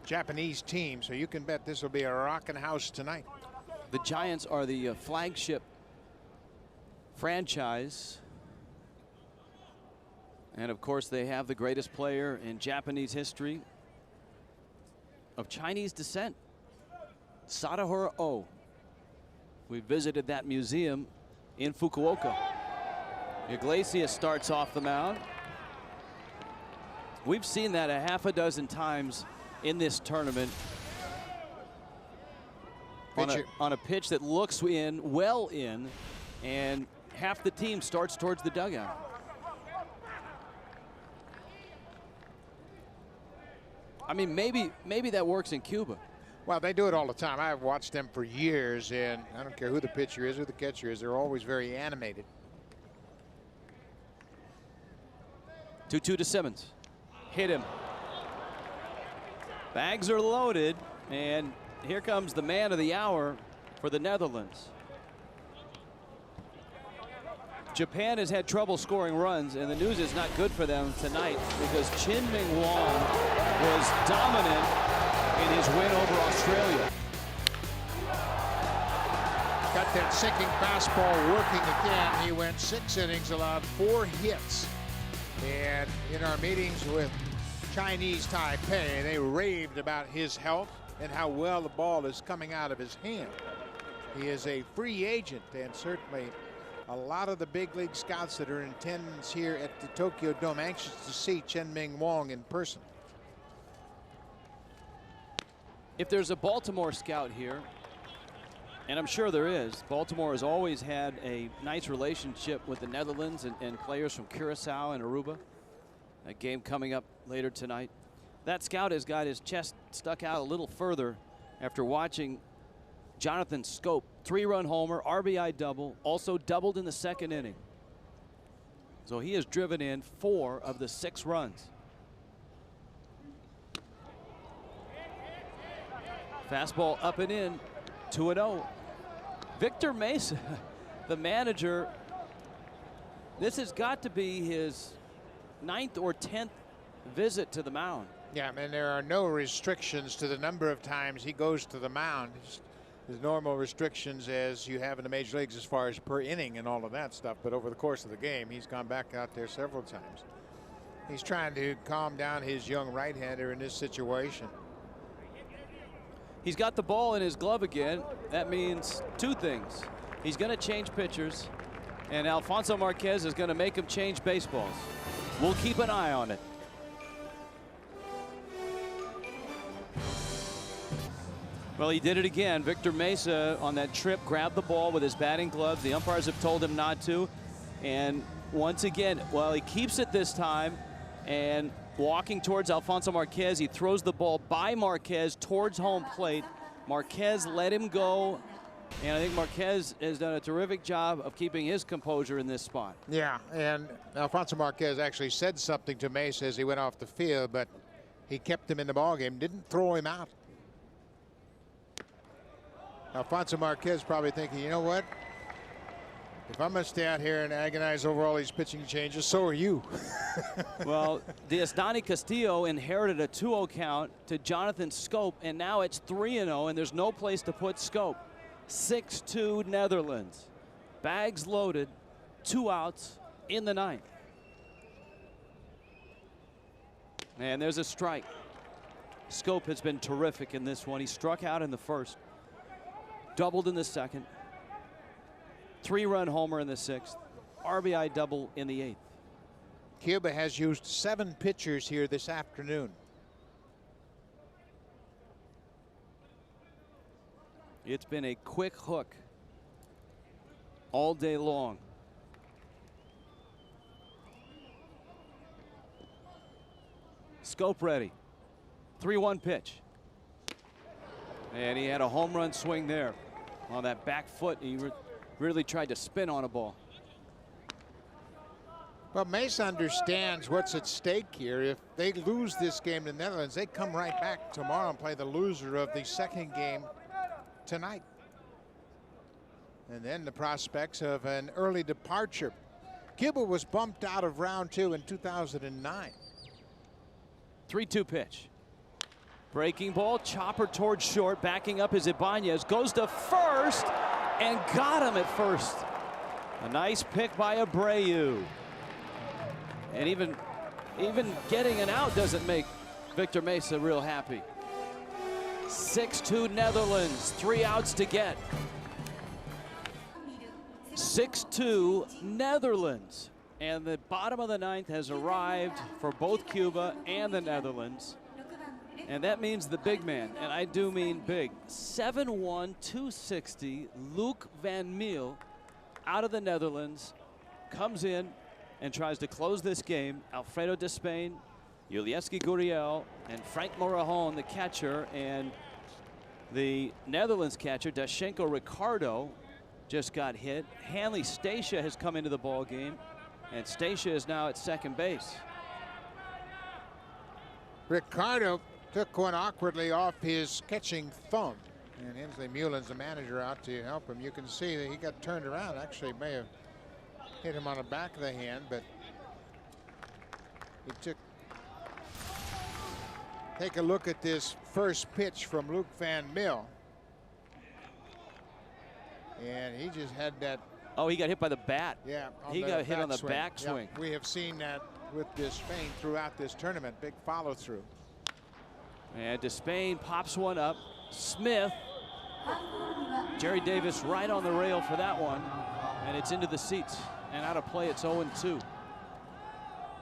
Japanese team, so you can bet this will be a rocking house tonight. The Giants are the flagship franchise. And of course, they have the greatest player in Japanese history of Chinese descent, Sadahara Oh. We visited that museum in Fukuoka. Iglesias starts off the mound. We've seen that a half a dozen times in this tournament. On a pitch that looks well in, and half the team starts towards the dugout. I mean, maybe that works in Cuba. Well, they do it all the time. I've watched them for years, and I don't care who the pitcher is, who the catcher is, they're always very animated. 2-2 to Simmons. Hit him. Bags are loaded, and here comes the man of the hour for the Netherlands. Japan has had trouble scoring runs, and the news is not good for them tonight because Chien-Ming Wang was dominant in his win over Australia. Got that sinking fastball working again. He went 6 innings, allowed 4 hits. And in our meetings with Chinese Taipei, they raved about his health and how well the ball is coming out of his hand. He is a free agent, and certainly a lot of the big league scouts that are in attendance here at the Tokyo Dome anxious to see Chien-Ming Wang in person. If there's a Baltimore scout here, and I'm sure there is, Baltimore has always had a nice relationship with the Netherlands and players from Curacao and Aruba. A game coming up later tonight. That scout has got his chest stuck out a little further after watching Jonathan Scope, 3-run homer, RBI double, also doubled in the 2nd inning. So he has driven in 4 of the 6 runs. Fastball up and in, 2-0. Victor Mesa, the manager, this has got to be his 9th or 10th visit to the mound. Yeah, I mean, there are no restrictions to the number of times he goes to the mound. There's normal restrictions as you have in the major leagues as far as per inning and all of that stuff. But over the course of the game, he's gone back out there several times. He's trying to calm down his young right-hander in this situation. He's got the ball in his glove again. That means 2 things. He's going to change pitchers, and Alfonso Marquez is going to make him change baseballs. We'll keep an eye on it. Well, he did it again. Victor Mesa on that trip grabbed the ball with his batting gloves. The umpires have told him not to. And once again, well, he keeps it this time. And walking towards Alfonso Marquez, he throws the ball by Marquez towards home plate. Marquez let him go. And I think Marquez has done a terrific job of keeping his composure in this spot. Yeah, and Alfonso Marquez actually said something to Mesa as he went off the field, but he kept him in the ballgame, didn't throw him out. Alfonso Marquez probably thinking, you know what? If I'm going to stay out here and agonize over all these pitching changes, so are you. Well, Diasdani Castillo inherited a 2-0 count to Jonathan Scope, and now it's 3-0, and there's no place to put Scope. 6-2 Netherlands. Bags loaded, 2 outs in the 9th. And there's a strike. Scope has been terrific in this one. He struck out in the 1st, doubled in the 2nd, 3-run homer in the 6th, RBI double in the 8th. Cuba has used 7 pitchers here this afternoon. It's been a quick hook all day long. Scope ready. 3-1 pitch. And he had a home run swing there on that back foot. He really tried to spin on a ball. Well, Mesa understands what's at stake here. If they lose this game to the Netherlands, they come right back tomorrow and play the loser of the 2nd game tonight. And then the prospects of an early departure. Cuba was bumped out of round 2 in 2009. 3-2 pitch. Breaking ball, chopper towards short, backing up is Ibanez, goes to first and got him at first. A nice pick by Abreu. And even getting an out doesn't make Victor Mesa real happy. 6-2 Netherlands, 3 outs to get. 6-2 Netherlands. And the bottom of the 9th has arrived for both Cuba and the Netherlands. And that means the big man, and I do mean big. 7'1", 260, Luc van Meel out of the Netherlands, comes in and tries to close this game. Alfredo Despain, Yulieski Gurriel, and Frank Morajon, the catcher, and the Netherlands catcher, Dashenko Ricardo, just got hit. Hanley Stacia has come into the ball game, and Stacia is now at 2nd base. Ricardo took one awkwardly off his catching thumb, and Hensley Mulin's the manager out to help him. You can see that he got turned around. Actually may have hit him on the back of the hand, but he take a look at this first pitch from Luc van Meel. And he just had that. Oh, he got hit by the bat. Yeah. He got hit on the backswing. Yeah, we have seen that with Despain throughout this tournament. Big follow through. And Despain pops one up. Smith. Jerry Davis right on the rail for that one. And it's into the seats. And out of play, it's 0-2.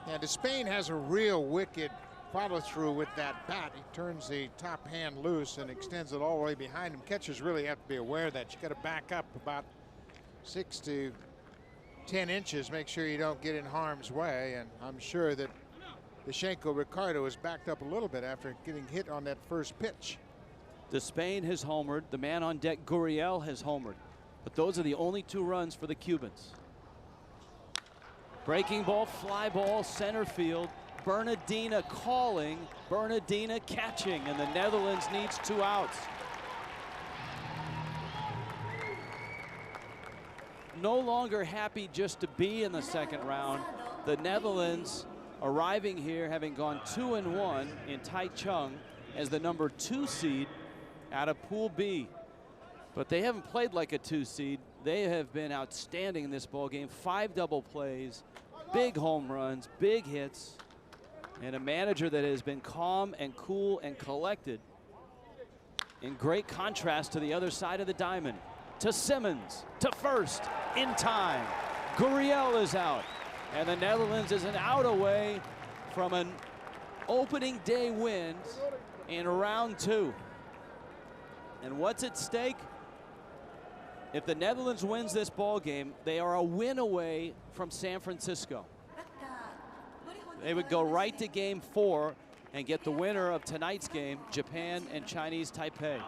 Yeah, Despain has a real wicked follow through with that bat. He turns the top hand loose and extends it all the way behind him. Catchers really have to be aware of that. You got to back up about 6 to 10 inches. Make sure you don't get in harm's way. And I'm sure that Dashenko Ricardo is backed up a little bit after getting hit on that first pitch. Despain has homered. The man on deck, Gurriel, has homered. But those are the only 2 runs for the Cubans. Breaking ball, fly ball, center field. Bernardina calling, Bernardina catching, and the Netherlands needs 2 outs. No longer happy just to be in the 2nd round. The Netherlands arriving here having gone 2-1 in Taichung as the number 2 seed out of Pool B. But they haven't played like a 2 seed. They have been outstanding in this ball game. 5 double plays, big home runs, big hits, and a manager that has been calm and cool and collected, in great contrast to the other side of the diamond. To Simmons, to first, in time. Gurriel is out, and the Netherlands is an out away from an opening day win in round 2. And what's at stake? If the Netherlands wins this ball game, they are a win away from San Francisco. They would go right to game 4 and get the winner of tonight's game, Japan and Chinese Taipei.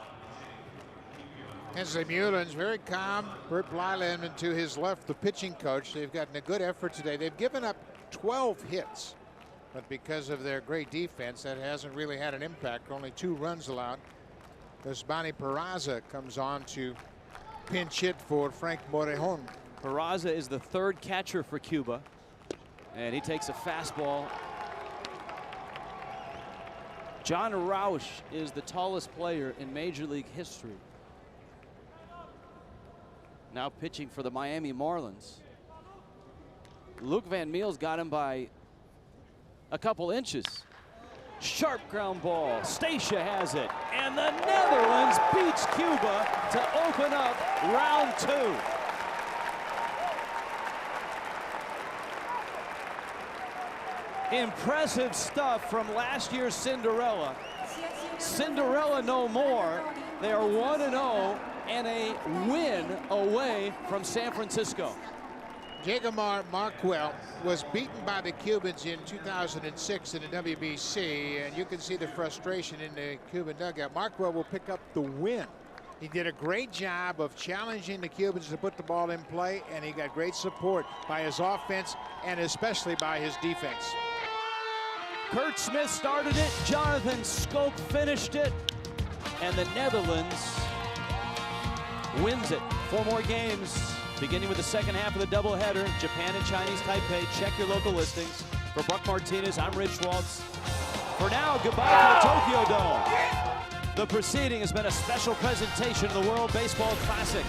Hensley Mulin's very calm. Bert Blyland to his left, the pitching coach. They've gotten a good effort today. They've given up 12 hits, but because of their great defense, that hasn't really had an impact. Only 2 runs allowed. Osbani Peraza comes on to pinch hit for Frank Morejon. Peraza is the 3rd catcher for Cuba, and he takes a fastball. John Roush is the tallest player in Major League history. now pitching for the Miami Marlins. Luke Van Meel's got him by a couple inches. Sharp ground ball. Stacia has it. And the Netherlands beats Cuba to open up round 2. Impressive stuff from last year's Cinderella. Cinderella no more. They are 1-0 and a win away from San Francisco. Jagomar Marquel was beaten by the Cubans in 2006 in the WBC, and you can see the frustration in the Cuban dugout. Marquel will pick up the win. He did a great job of challenging the Cubans to put the ball in play, and he got great support by his offense and especially by his defense. Kurt Smith started it, Jonathan Skoke finished it, and the Netherlands wins it. 4 more games, beginning with the second half of the doubleheader. Japan and Chinese Taipei. Check your local listings. For Buck Martinez, I'm Rich Schwartz. For now, goodbye to the Tokyo Dome. The proceeding has been a special presentation of the World Baseball Classic.